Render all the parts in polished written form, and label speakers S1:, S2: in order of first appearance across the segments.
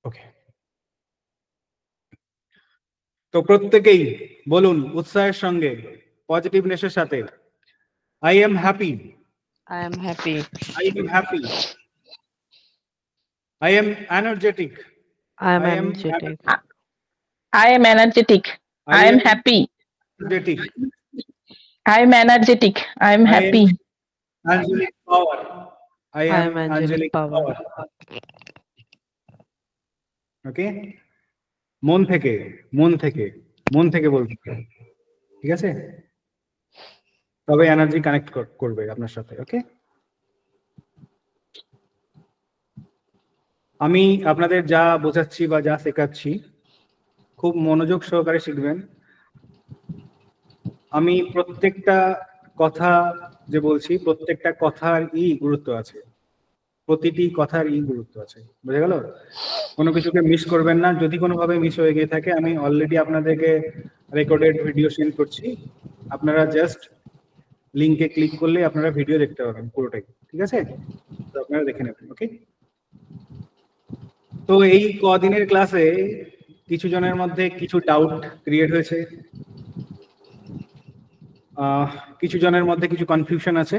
S1: ওকে, তো প্রত্যেকেই বলুন উৎসাহের সঙ্গে, পজিটিভনেসের সাথে, I am happy,
S2: I am happy.
S1: I am happy, I am energetic.
S2: I am
S1: I am
S2: energetic.
S3: I am energetic. I am happy.
S1: energetic.
S3: I am energetic. I am happy.
S1: Angelic power. I am angelic power. Okay? মন থেকে মন থেকে মন থেকে বলতে হবে, ঠিক আছে? তবে এনার্জি কানেক্ট করবে আপনার সাথে। ওকে, আমি আপনাদের যা বোঝাচ্ছি বা যা শেখাচ্ছি খুব মনোযোগ সহকারে শিখবেন। আমি প্রত্যেকটা কথা যে বলছি, প্রত্যেকটা কথার গুরুত্ব আছে, প্রতিটি কথার গুরুত্ব আছে, বুঝে গেল? কোনো কিছুকে মিস করবেন না। যদি কোনোভাবে মিস হয়ে গিয়ে থাকে, আমি অলরেডি আপনাদেরকে রেকর্ডেড ভিডিও সেন্ড করছি, আপনারা জাস্ট লিংকে ক্লিক করলে আপনারা ভিডিও দেখতে পাবেন পুরোটাই, ঠিক আছে? তো আপনারা দেখে নেবেন। ওকে, তো এই কদিনের ক্লাসে কিছু জনের মধ্যে কিছু ডাউট ক্রিয়েট হয়েছে, কিছু জনের মধ্যে কিছু কনফিউশন আছে।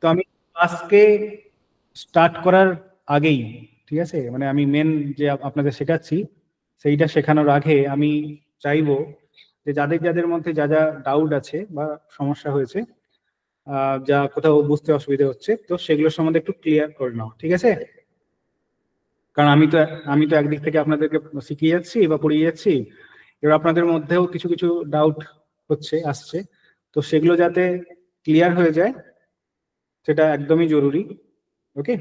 S1: তো আমি ক্লাসকে স্টার্ট করার আগেই, ঠিক আছে, মানে আমি মেন যে আপনাদের শেখাচ্ছি সেইটা শেখানোর আগে আমি চাইবো যে যাদের যাদের মধ্যে যা যা ডাউট আছে বা সমস্যা হয়েছে, যা কোথাও বুঝতে অসুবিধা হচ্ছে, তো সেগুলোর সম্বন্ধে একটু ক্লিয়ার করে নাও, ঠিক আছে? কারণ আমি তো একদিক থেকে আপনাদেরকে শিখিয়ে যাচ্ছি বা পড়িয়ে যাচ্ছি, এবার আপনাদের মধ্যেও কিছু কিছু ডাউট আসছে, তো সেগুলো যাতে ক্লিয়ার হয়ে যায় সেটা একদমই জরুরি। ওকে,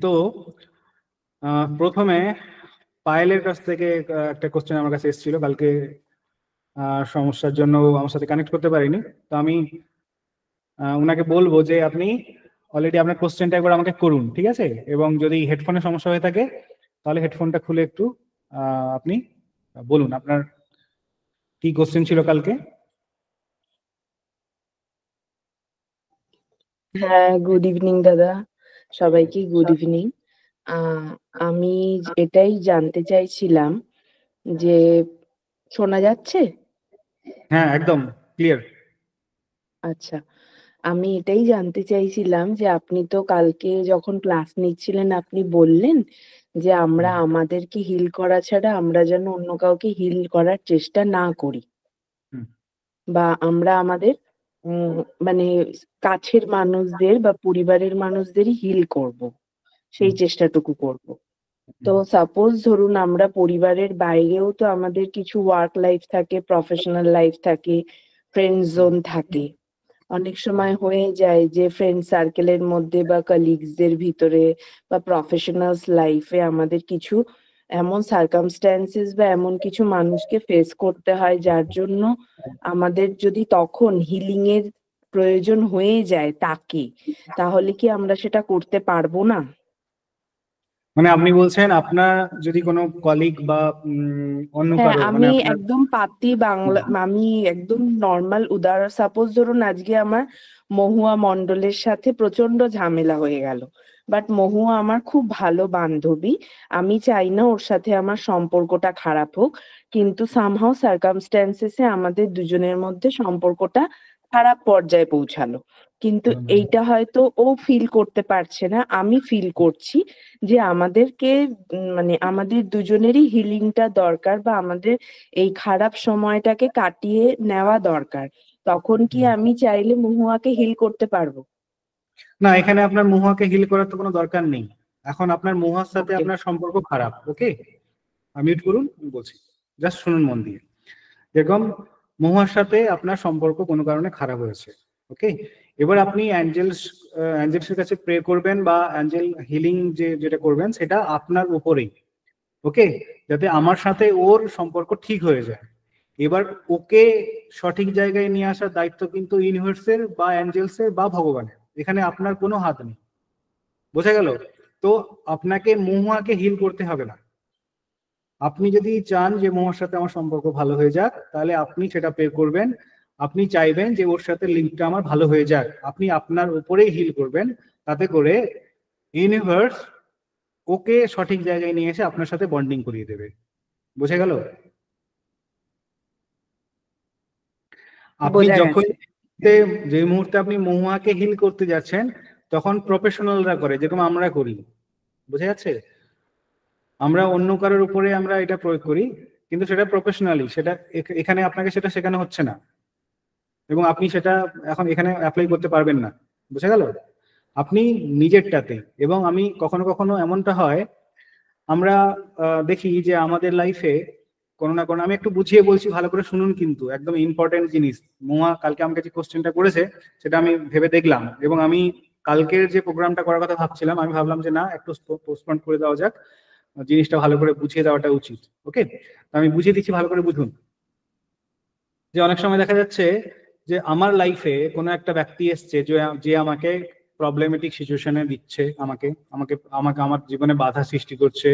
S1: তো প্রথমে পায়েলের কাছ থেকে একটা কোশ্চেন আমার কাছে এসেছিল কালকে, সমস্যার জন্য আমার সাথে কানেক্ট করতে পারিনি। তো আমি ওনাকে বলবো যে আপনি অলরেডি আপনার কোশ্চেনটা একবার আমাকে করুন, ঠিক আছে? এবং যদি হেডফোনের সমস্যা হয়ে থাকে তাহলে হেডফোনটা খুলে একটু আপনি বলুন আপনার কি কোশ্চেন ছিল কালকে।
S4: হ্যাঁ, গুড ইভিনিং দাদা, সবাইকে গুড ইভিনিং। আমি এটাই জানতে চাইছিলাম যে শোনা যাচ্ছে?
S1: হ্যাঁ, একদম ক্লিয়ার।
S4: আচ্ছা, আমি এটাই জানতে চাইছিলাম যে আপনি তো কালকে যখন ক্লাস নিচ্ছিলেন আপনি বললেন যে আমরা আমাদেরকে হিল করা ছাড়া আমরা যেন অন্য কাউকে হিল করার চেষ্টা না করি, বা আমরা আমাদের মানে কাছের মানুষদের বা পরিবারের মানুষদেরই হিল করব, সেই চেষ্টাটুকু করব। তো সাপোজ ধরুন আমরা পরিবারের বাইরেও তো আমাদের কিছু ওয়ার্ক লাইফ থাকে, প্রফেশনাল লাইফ থাকে, ফ্রেন্ড জোন থাকে। অনেক সময় হয়ে যায় যে ফ্রেন্ড সার্কেলের মধ্যে বা কলিগসদের ভিতরে বা প্রফেশনালস লাইফে আমাদের কিছু এমন সার্কামস্ট্যান্সেস বা এমন কিছু মানুষকে ফেস করতে হয় যার জন্য আমাদের যদি তখন হিলিং এর প্রয়োজন হয়ে যায় তাকে, তাহলে কি আমরা সেটা করতে পারবো না?
S1: মানে আপনি বলছেন আপনার যদি কোনো কলিগ বা অন্য
S4: হ্যাঁ,
S1: কারো,
S4: আমি
S1: মানে আপনার
S4: একদম পাতি বাংলা, আমি একদম নর্মাল উদাহরণ, সাপোজ ধরুন আজকে আমার মহুয়া মণ্ডলের সাথে প্রচন্ড ঝামেলা হয়ে গেল, বাট মহুয়া আমার খুব ভালো বান্ধবী, আমি চাই না ওর সাথে আমার সম্পর্কটা খারাপ হোক, কিন্তু সামহাও সার্কামস্ট্যান্সেসে আমাদের দুজনের মধ্যে সম্পর্কটা খারাপ পর্যায়ে পৌঁছালো, কিন্তু এইটা হয়তো ও ফিল করতে পারছে না, আমি ফিল করছি যে আমাদেরকে মানে আমাদের দুজনেরই হিলিংটা দরকার বা আমাদের এই খারাপ সময়টাকে কাটিয়ে নেওয়া দরকার। তখন কি আমি চাইলে মহুয়াকে হিল করতে পারবো?
S1: না, এখানে আপনার মহুয়াকে হিল করার তো কোনো দরকার নেই। এখন আপনার মহুয়ার সাথে আপনার সম্পর্ক খারাপ। ওকে, মিউট করুন, আমি বলছি, জাস্ট শুনুন মন দিয়ে। যেরকম মহুয়ার সাথে আপনার সম্পর্ক কোনো কারণে খারাপ হয়েছে, ওকে, এবার আপনি অ্যাঞ্জেলসের কাছে প্রে করবেন বা অ্যাঞ্জেল হিলিং যেটা করবেন সেটা আপনার উপরেই, ওকে, যাতে আমার সাথে ওর সম্পর্ক ঠিক হয়ে যায়। এবার ওকে সঠিক জায়গায় নিয়ে আসার দায়িত্ব কিন্তু ইউনিভার্সের বা অ্যাঞ্জেলসের বা ভগবানের, এখানে আপনার কোনো হাত নেই, বোঝা গেল? তো আপনাকে মহুয়াকে হিল করতে হবে না। আপনি যদি চান যে মহুয়ার সাথে আমার সম্পর্ক ভালো হয়ে যাক, তাহলে আপনি সেটা পে করবেন, আপনি চাইবেন যে ওর সাথে লিঙ্কটা আমার ভালো হয়ে যাক, আপনি আপনার উপরেই হিল করবেন, তাতে করে ইউনিভার্স ওকে সঠিক জায়গায় নিয়ে এসে আপনার সাথে বন্ডিং করিয়ে দেবে। বুঝে গেল? আপনি
S4: বোঝা
S1: যখন
S4: গেছে।
S1: যে মুহূর্তে আপনি মহুয়াকে হিল করতে যাচ্ছেন তখন প্রফেশনালরা করে, যেরকম আমরা করি। বুঝে যাচ্ছে? আমরা অন্য কারোর উপরে আমরা এটা প্রয়োগ করি, কিন্তু সেটা প্রফেশনালি, সেটা এখানে আপনাকে সেটা শেখানো হচ্ছে না, এবং আপনি সেটা এখন এখানে অ্যাপ্লাই করতে পারবেন না। বুঝে গেল? আপনি নিজেরটাতে। এবং আমি কখনো কখনো এমনটা হয়, আমরা দেখি যে আমাদের লাইফে কোনো না কোনো, আমি একটু বুঝিয়ে বলছি, ভালো করে শুনুন, কিন্তু একদম ইম্পর্টেন্ট জিনিস। মহুয়া কালকে আমাকে যে কোশ্চেনটা করেছে সেটা আমি ভেবে দেখলাম, এবং আমি কালকের যে প্রোগ্রামটা করার কথা ভাবছিলাম, আমি ভাবলাম যে না, একটু পোস্টপোন করে দেওয়া যাক, জিনিসটা ভালো করে বুঝিয়ে দেওয়াটা উচিত। ওকে, আমি বুঝিয়ে দিচ্ছি, ভালো করে বুঝুন। যে অনেক সময় দেখা যাচ্ছে যে আমার লাইফে কোনো একটা ব্যক্তি এসছে যে আমাকে প্রবলেমেটিক সিচুয়েশনে দিচ্ছে, আমাকে আমাকে আমাকে আমার জীবনে বাধা সৃষ্টি করছে,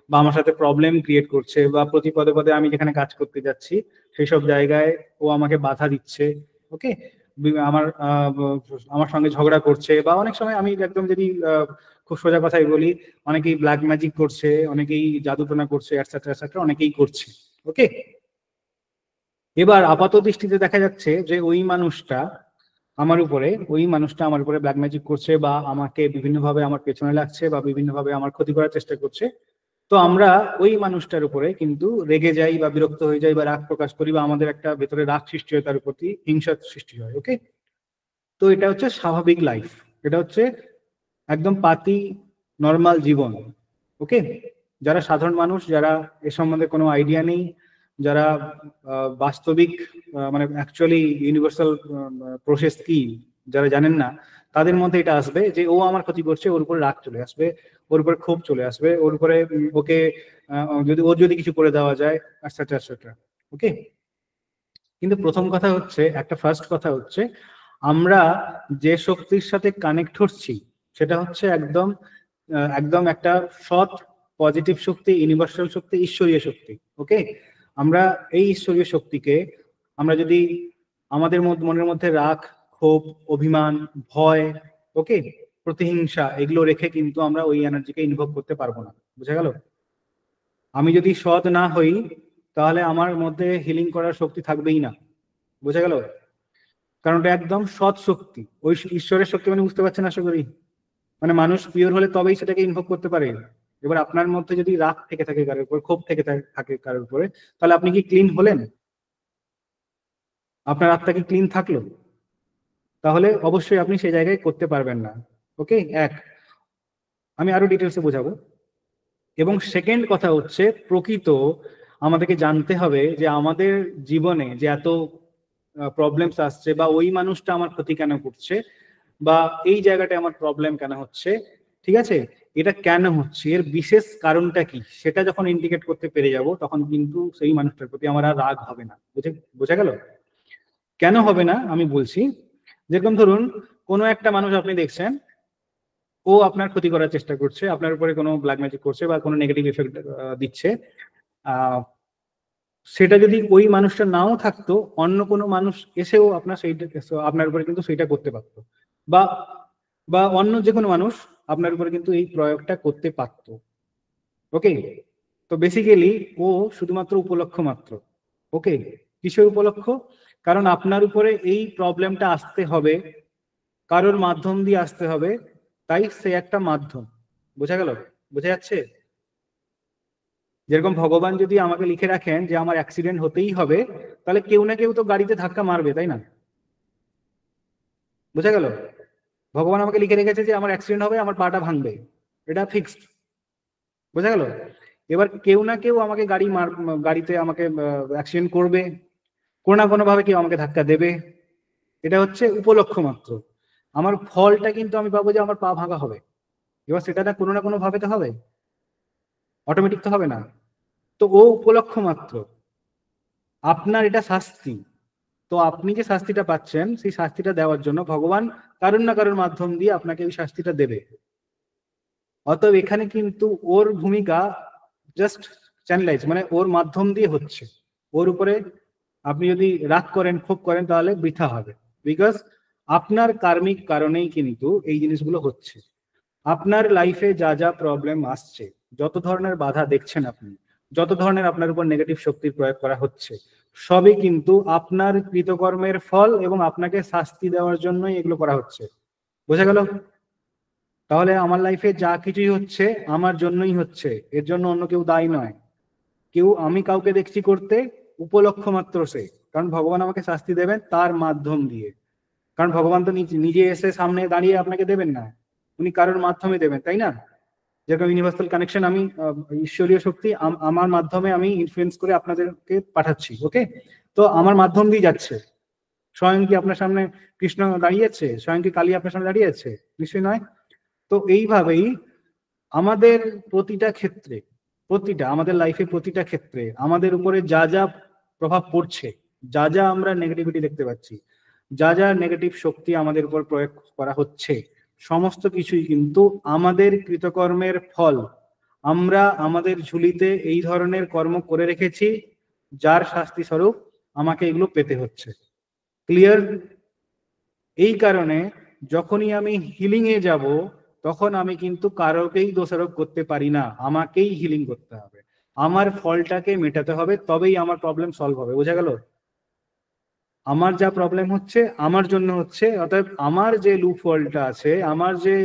S1: বা আমার সাথে প্রবলেম ক্রিয়েট করছে, বা প্রতি পদে পদে আমি যেখানে কাজ করতে যাচ্ছি সেই সব জায়গায় ও আমাকে বাধা দিচ্ছে। ওকে, আমার আমার সঙ্গে ঝগড়া করছে, বা অনেক সময় আমি একদম যদি খুব সোজা কথাই বলি, অনেকেই ব্ল্যাক ম্যাজিক করছে, অনেকেই জাদুটোনা করছে, এটসেট্রা এটসেট্রা, অনেকেই করছে। ওকে, এবার আপাত দৃষ্টিতে দেখা যাচ্ছে যে ওই মানুষটা আমার উপরে ব্ল্যাক ম্যাজিক করছে, বা আমাকে বিভিন্নভাবে আমার পেছনে লাগছে, বা বিভিন্নভাবে আমার ক্ষতি করার চেষ্টা করছে। তো আমরা ওই মানুষটার উপরে কিন্তু রেগে যাই, বা বিরক্ত হয়ে যাই, বা রাগ প্রকাশ করি, বা আমাদের একটা ভেতরে রাগ সৃষ্টি হয়, তার প্রতি হিংসার সৃষ্টি হয়। ওকে, তো এটা হচ্ছে স্বাভাবিক লাইফ, এটা হচ্ছে একদম পাতি নর্মাল জীবন। ওকে, যারা সাধারণ মানুষ, যারা এ সম্বন্ধে কোনো আইডিয়া নেই, যারা বাস্তবিক মানে অ্যাকচুয়ালি ইউনিভার্সাল প্রসেস কি যারা জানেন না, তাদের মধ্যে এটা আসবে যে ও আমার ক্ষতি করছে, ওর উপরে রাগ চলে আসবে, ওর উপরে ক্ষোভ চলে আসবে, ওর উপরে ওকে যদি কিছু করে দেওয়া যায়, এটসেট্রা এটসেট্রা। ওকে, কিন্তু প্রথম কথা হচ্ছে, ফার্স্ট কথা হচ্ছে, আমরা যে শক্তির সাথে কানেক্ট হচ্ছি সেটা হচ্ছে একদম একদম একটা সৎ পজিটিভ শক্তি, ইউনিভার্সাল শক্তি, ঈশ্বরীয় শক্তি। ওকে, আমরা এই ঈশ্বরীয় শক্তিকে, আমরা যদি আমাদের মনের মধ্যে রাগ, ক্ষোভ, অভিমান, ভয়, ওকে, প্রতিহিংসা, এগুলো রেখে কিন্তু আমরা ওই এনার্জিকে ইনভোক করতে পারবো না। বুঝা গেল? আমি যদি সৎ না হই তাহলে আমার মধ্যে হিলিং করার শক্তি থাকবেই না। বোঝা গেল? কারণ ওটা একদম সৎ শক্তি, ওই ঈশ্বরের শক্তি, মানে বুঝতে পারছেন আশা করি। মানে মানুষ পিওর হলে তবেই সেটাকে ইনভোক করতে পারে। এবার আপনার মধ্যে যদি রাগ থেকে থাকে কারোর উপর, ক্ষোভ থেকে থাকে কারোর উপরে, তাহলে আপনি কি ক্লিন হলেন? আপনার আত্মা কি ক্লিন থাকলো? তাহলে অবশ্যই আপনি সেই জায়গায় করতে পারবেন না। ওকে, আমি আরো ডিটেলসে বোঝাবো। এবং সেকেন্ড কথা হচ্ছে, প্রকৃত আমাদেরকে জানতে হবে যে আমাদের জীবনে যে এত প্রবলেমস আসছে, বা ওই মানুষটা আমার ক্ষতি কেন করছে, বা এই জায়গাটায় আমার প্রবলেম কেন হচ্ছে, ঠিক আছে, এটা কেন হচ্ছে, এর বিশেষ কারণটা কি, সেটা যখন ইন্ডিকেট করতে পেরে যাব, তখন কিন্তু সেই মানুষটার প্রতি আমার আর রাগ হবে না। বোঝা গেল? কেন হবে না আমি বলছি। যেরকম ধরুন, কোনো একটা মানুষ আপনি দেখছেন, ও আপনার ক্ষতি করার চেষ্টা করছে, আপনার উপরে কোনো ব্ল্যাক ম্যাজিক করছে, বা কোনো নেগেটিভ এফেক্ট দিচ্ছে। সেটা যদি ওই মানুষটা নাও থাকতো, অন্য কোনো মানুষ এসেও আপনার উপরে কিন্তু সেইটা করতে পারতো, বা বা অন্য যে কোনো মানুষ আপনার উপরে কিন্তু এই প্রয়োগটা করতে পারতো। ওকে, তো বেসিক্যালি ও শুধুমাত্র উপলক্ষ মাত্র। ওকে, কিসের উপলক্ষ? কারণ আপনার উপরে এই প্রবলেমটা আসতে হবে, কারোর মাধ্যম দিয়ে আসতে হবে, তাই সে একটা মাধ্যম। বোঝা গেল? বোঝা যাচ্ছে? যেরকম ভগবান যদি আমাকে লিখে রাখেন যে আমার অ্যাক্সিডেন্ট হতেই হবে, তাহলে কেউ না কেউ তো গাড়িতে ধাক্কা মারবে, তাই না? বোঝা গেল? ভগবান আমাকে লিখে রেখেছে যে আমার অ্যাক্সিডেন্ট হবে, আমার পাটা ভাঙবে, এটা ফিক্সড। বোঝা গেল? এবার কেউ না কেউ আমাকে গাড়িতে আমাকে অ্যাক্সিডেন্ট করবে, কোনো না কোনো ভাবে কেউ আমাকে ধাক্কা দেবে। এটা হচ্ছে উপলক্ষ মাত্র। আমার ফলটা কিন্তু আমি পাবো যে আমার পা ভাঙা হবে। এবার সেটা কোনো না কোনো ভাবে তো হবে, অটোমেটিক তো হবে না। তো ও উপলক্ষ মাত্র, আপনার এটা শাস্তি। তো আপনি যে শাস্তিটা পাচ্ছেন, সেই শাস্তিটা দেওয়ার জন্য ভগবান কারোর না কারোর মাধ্যম দিয়ে আপনাকে ওই শাস্তিটা দেবে। অতএব এখানে কিন্তু ওর ভূমিকা জাস্ট চ্যানেলাইজ, মানে ওর মাধ্যম দিয়ে হচ্ছে। ওর উপরে আপনি যদি রাগ করেন, ক্ষোভ করেন, তাহলে বৃথা হবে। বিকজ আপনার কার্মিক কারণেই কিন্তু এই জিনিসগুলো হচ্ছে। আপনার লাইফে যা যা প্রবলেম আসছে, যত ধরনের বাধা দেখছেন আপনি, যত ধরনের আপনার উপর নেগেটিভ শক্তির প্রয়োগ করা হচ্ছে, সবই কিন্তু আপনার কৃতকর্মের ফল এবং আপনাকে শাস্তি দেওয়ার জন্যই এগুলো করা হচ্ছে। বোঝা গেল? তাহলে আমার লাইফে যা কিছুই হচ্ছে আমার জন্যই হচ্ছে, এর জন্য অন্য কেউ দায়ী নয়। আমি কাউকে দেখছি করতে, উপলক্ষ মাত্র সে, কারণ ভগবান আমাকে শাস্তি দেবেন তার মাধ্যম দিয়ে। কারণ ভগবান তো নিজে এসে সামনে দাঁড়িয়ে আপনাকে দেবেন না, উনি কারোর মাধ্যমে দেবেন, তাই না? যেরকম ইউনিভার্সাল কানেকশন, আমি ঈশ্বরীয় শক্তি আমার মাধ্যমে আমি ইনফ্লুয়েন্স করে আপনাদেরকে পাঠাচ্ছি, ওকে? তো আমার মাধ্যম দিয়ে যাচ্ছে। স্বয়ং কি আপনার সামনে কৃষ্ণ দাঁড়িয়েছে? স্বয়ং কি কালী আপনার সামনে দাঁড়িয়ে আছে? নিশ্চয়ই নয়। তো এইভাবেই আমাদের প্রতিটা ক্ষেত্রে, আমাদের লাইফে প্রতিটা ক্ষেত্রে আমাদের উপরে যা যা প্রভাব পড়ছে, যা যা আমরা নেগেটিভিটি দেখতে পাচ্ছি, যা যা নেগেটিভ শক্তি আমাদের উপর প্রয়োগ করা হচ্ছে, সমস্ত কিছুই কিন্তু আমাদের কৃতকর্মের ফল। আমরা আমাদের ঝুলিতে এই ধরনের কর্ম করে রেখেছি, যার শাস্তি স্বরূপ আমাকে এগুলো পেতে হচ্ছে। ক্লিয়ার? এই কারণে যখনই আমি হিলিং এ যাব, তখন আমি কিন্তু কারোকেই দোষারোপ করতে পারি না, আমাকেই হিলিং করতে হবে, আমার ফলটাকে মেটাতে হবে, তবেই আমার প্রবলেম সলভ হবে। বোঝা গেল? আমার যা প্রবলেম হচ্ছে আমার জন্য হচ্ছে, অর্থাৎ আমার যে লুপ ফলটা আছে, আমার যে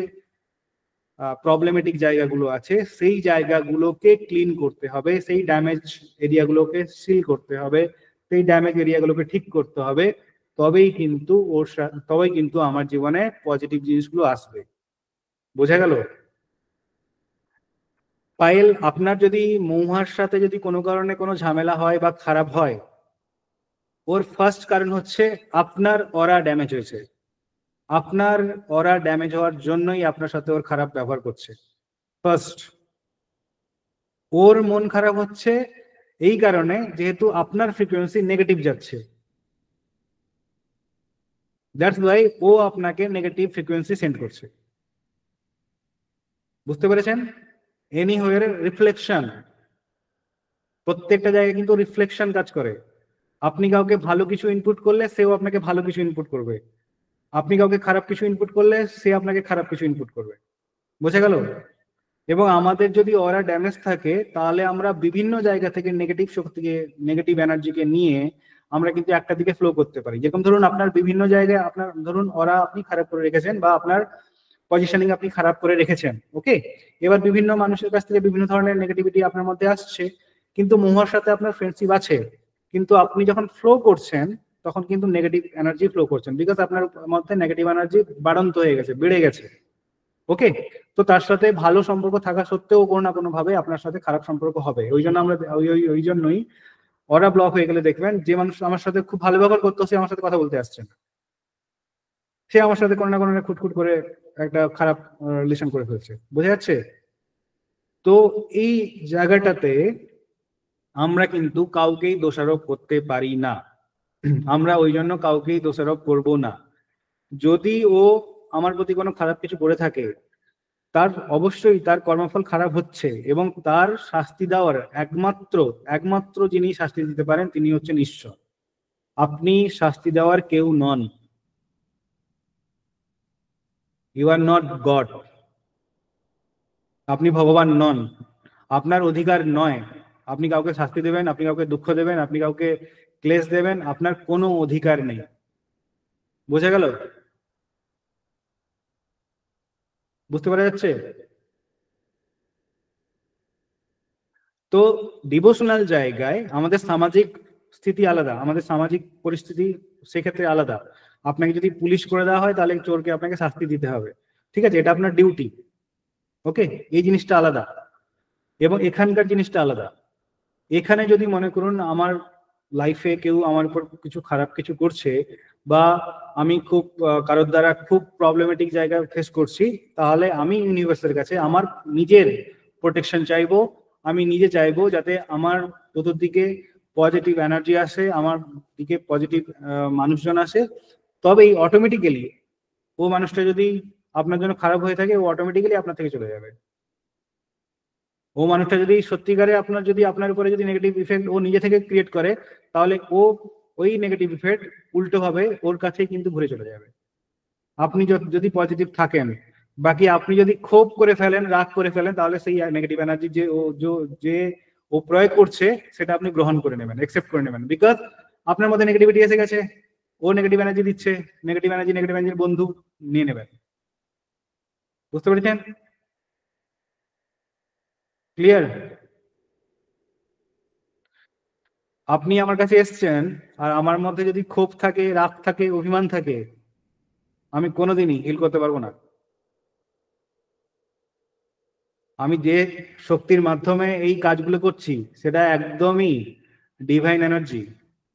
S1: প্রবলেমেটিক জায়গাগুলো আছে, সেই জায়গাগুলোকে ক্লিন করতে হবে, সেই ড্যামেজ এরিয়াগুলোকে সিল করতে হবে, সেই ড্যামেজ এরিয়াগুলোকে ঠিক করতে হবে, তবেই কিন্তু আমার জীবনে পজিটিভ জিনিসগুলো আসবে। বোঝা গেল? পায়েল, আপনার যদি মৌহার সাথে যদি কোনো কারণে কোনো ঝামেলা হয় বা খারাপ হয়, ওর ফার্স্ট কারণ হচ্ছে আপনার অরা ড্যামেজ হয়েছে। আপনার অরা ড্যামেজ হওয়ার জন্যই আপনার সাথে ওর খারাপ ব্যবহার করছে। ফার্স্ট, ওর মন খারাপ হচ্ছে এই কারণে যেহেতু আপনার ফ্রিকোয়েন্সি নেগেটিভ যাচ্ছে, দ্যাটস ওয়াই ও আপনাকে নেগেটিভ ফ্রিকোয়েন্সি সেন্ড করছে। বুঝতে পেরেছেন? এনিওয়ের রিফ্লেকশন, প্রত্যেকটা জায়গায় কিন্তু রিফ্লেকশন কাজ করে। আপনি কাউকে ভালো কিছু ইনপুট করলে সেও আপনাকে ভালো কিছু ইনপুট করবে, আপনি কাউকে খারাপ কিছু ইনপুট করলে সে আপনাকে খারাপ কিছু ইনপুট করবে। বোঝা গেল? এবং আমাদের যদি অরা ড্যামেজ থাকে, তাহলে আমরা বিভিন্ন জায়গা থেকে নেগেটিভ শক্তিকে, নেগেটিভ এনার্জিকে নিয়ে আমরা কিন্তু একটা দিকে ফ্লো করতে পারি। যেরকম ধরুন আপনার বিভিন্ন জায়গায় আপনার ধরুন অরা আপনি খারাপ করে রেখেছেন, বা আপনার পজিশনিং আপনি খারাপ করে রেখেছেন, ওকে? এবার বিভিন্ন মানুষের কাছ থেকে বিভিন্ন ধরনের নেগেটিভিটি আপনার মধ্যে আসছে, কিন্তু মহুয়ার সাথে আপনার ফ্রেন্ডশিপ আছে, কিন্তু আপনি যখন ফ্লো করছেন তখন কিন্তু নেগেটিভ এনার্জি ফ্লো করছেন, বিকজ আপনার মধ্যে নেগেটিভ এনার্জি বাড়ন্ত হয়ে গেছে, বেড়ে গেছে, ওকে? তো তার সাথে ভালো সম্পর্ক থাকা সত্ত্বেও কোনো না কোনো ভাবে আপনার সাথে খারাপ সম্পর্ক হবে। ওই জন্য আমরা ওই জন্যই অরা ব্লক হয়ে গেলে দেখবেন যে মানুষ আমার সাথে খুব ভালো ব্যবহার করতো, সে আমার সাথে কথা বলতে আসছে না, সে আমার সাথে কোনো না কোনো খুটখুট করে একটা খারাপ রিলেশন করে ফেলছে। বোঝা যাচ্ছে? তো এই জায়গাটাতে আমরা কিন্তু কাউকেই দোষারোপ করতে পারি না, আমরা ওই জন্য কাউকেই দোষারোপ করব না। যদি ও আমার প্রতি কোনো খারাপ কিছু করে থাকে, তার অবশ্যই তার কর্মফল খারাপ হচ্ছে, এবং তার শাস্তি দেওয়ার একমাত্র যিনি শাস্তি দিতে পারেন তিনি হচ্ছেন ঈশ্বর। আপনি শাস্তি দেওয়ার কেউ নন। You are not God. আপনি ভগবান নন। আপনার অধিকার নয় আপনি কাউকে শাস্তি দেবেন, আপনি কাউকে দুঃখ দেবেন, আপনি কাউকে ক্লেশ দেবেন, আপনার কোনো অধিকার নেই। বোঝা গেল? বুঝতে পারা যাচ্ছে? তো ডিভোশনাল জায়গায় আমাদের সামাজিক স্থিতি আলাদা, আমাদের সামাজিক পরিস্থিতি সেক্ষেত্রে আলাদা। আপনাকে যদি পুলিশ করে দেওয়া হয় তাহলে চোরকে আপনাকে শাস্তি দিতে হবে, ঠিক আছে? এটা আপনার ডিউটি, ওকে? এই জিনিসটা আলাদা, এবং এখানকার জিনিসটা আলাদা। এখানে যদি মনে করুন আমার লাইফে কেউ আমার উপর কিছু খারাপ কিছু করছে, বা আমি খুব কারোর দ্বারা খুব প্রবলেমেটিক জায়গা ফেস করছি, তাহলে আমি ইউনিভার্সের কাছে আমার নিজের প্রোটেকশন চাইবো। আমি নিজে চাইবো যাতে আমার চতুর্দিকে পজিটিভ এনার্জি আসে, আমার দিকে পজিটিভ মানুষজন আসে, তবেই অটোমেটিক্যালি ও মানুষটা যদি আপনার জন্য খারাপ হয়ে থাকে, ও অটোমেটিক্যালি আপনার থেকে চলে যাবে। ও মানুষটা যদি সত্যিকারে আপনার উপরে যদি নেগেটিভ ইফেক্ট ও নিজে থেকে ক্রিয়েট করে, তাহলে ও ওই নেগেটিভ ইফেক্ট উল্টো ভাবে ওর কাছেই কিন্তু ঘুরে চলে যাবে। আপনি যদি পজিটিভ থাকেন, বাকি আপনি যদি ক্ষোভ করে ফেলেন, রাগ করে ফেলেন, তাহলে সেই নেগেটিভ এনার্জি যে ও প্রয়োগ করছে সেটা আপনি গ্রহণ করে নেবেন, একসেপ্ট করে নেবেন, বিকজ আপনার মধ্যে নেগেটিভিটি এসে গেছে, ও নেগেটিভ এনার্জি দিচ্ছে, নেগেটিভ এনার্জির বন্ধু নিয়ে নেবেন। বুঝতে পেরেছেন? ক্লিয়ার? আপনি আমার কাছে এসছেন, আর আমার মধ্যে যদি ক্ষোভ থাকে, রাগ থাকে, অভিমান থাকে, আমি কোনোদিনই হিল করতে পারবো না। আমি যে শক্তির মাধ্যমে এই কাজগুলো করছি সেটা একদমই ডিভাইন এনার্জি,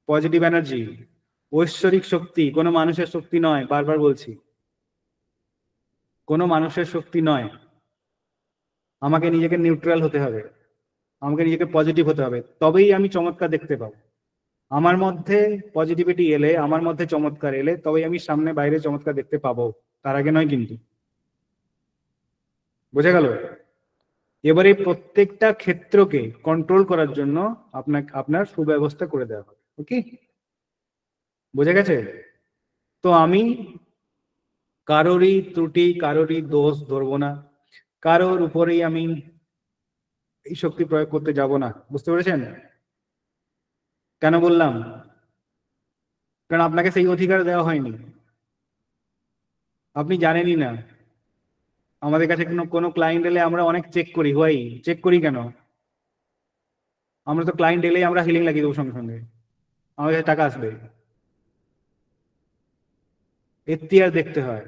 S1: পজিটিভ এনার্জি, ঐশ্বরিক শক্তি, কোনো মানুষের শক্তি নয়। বারবার বলছি, কোনো মানুষের শক্তি নয়। আমাকে নিজেকে নিউট্রাল হতে হবে, আমাকে নিজেকে পজিটিভ হতে হবে, তবেই আমি চমৎকার দেখতে পাবো। আমার মধ্যে পজিটিভিটি এলে, আমার মধ্যে চমৎকার এলে, তবেই আমি সামনে বাইরে চমৎকার দেখতে পাবো, তার আগে নয় কিন্তু। বোঝা গেল? এবারে প্রত্যেকটা ক্ষেত্রকে কন্ট্রোল করার জন্য আপনার সুব্যবস্থা করে দেওয়া হবে। ওকে, বোঝা গেছে? তো আমি কারোরই ত্রুটি, কারোরই দোষ ধরবো না, কারোর উপরেই আমি এই শক্তি প্রয়োগ করতে যাব না। বুঝতে পেরেছেন কেন বললাম? কারণ আপনাকে সেই অধিকার দেওয়া হয়নি, আপনি জানেনই না। আমাদের কাছে কোনো ক্লায়েন্ট এলে আমরা অনেক চেক করি, চেক করি কেন? আমরা তো ক্লায়েন্ট এলেই আমরা হিলিং লাগিয়ে দেবো সঙ্গে সঙ্গে, আমাদের কাছে টাকা আসবে। এখতিয়ার দেখতে হয়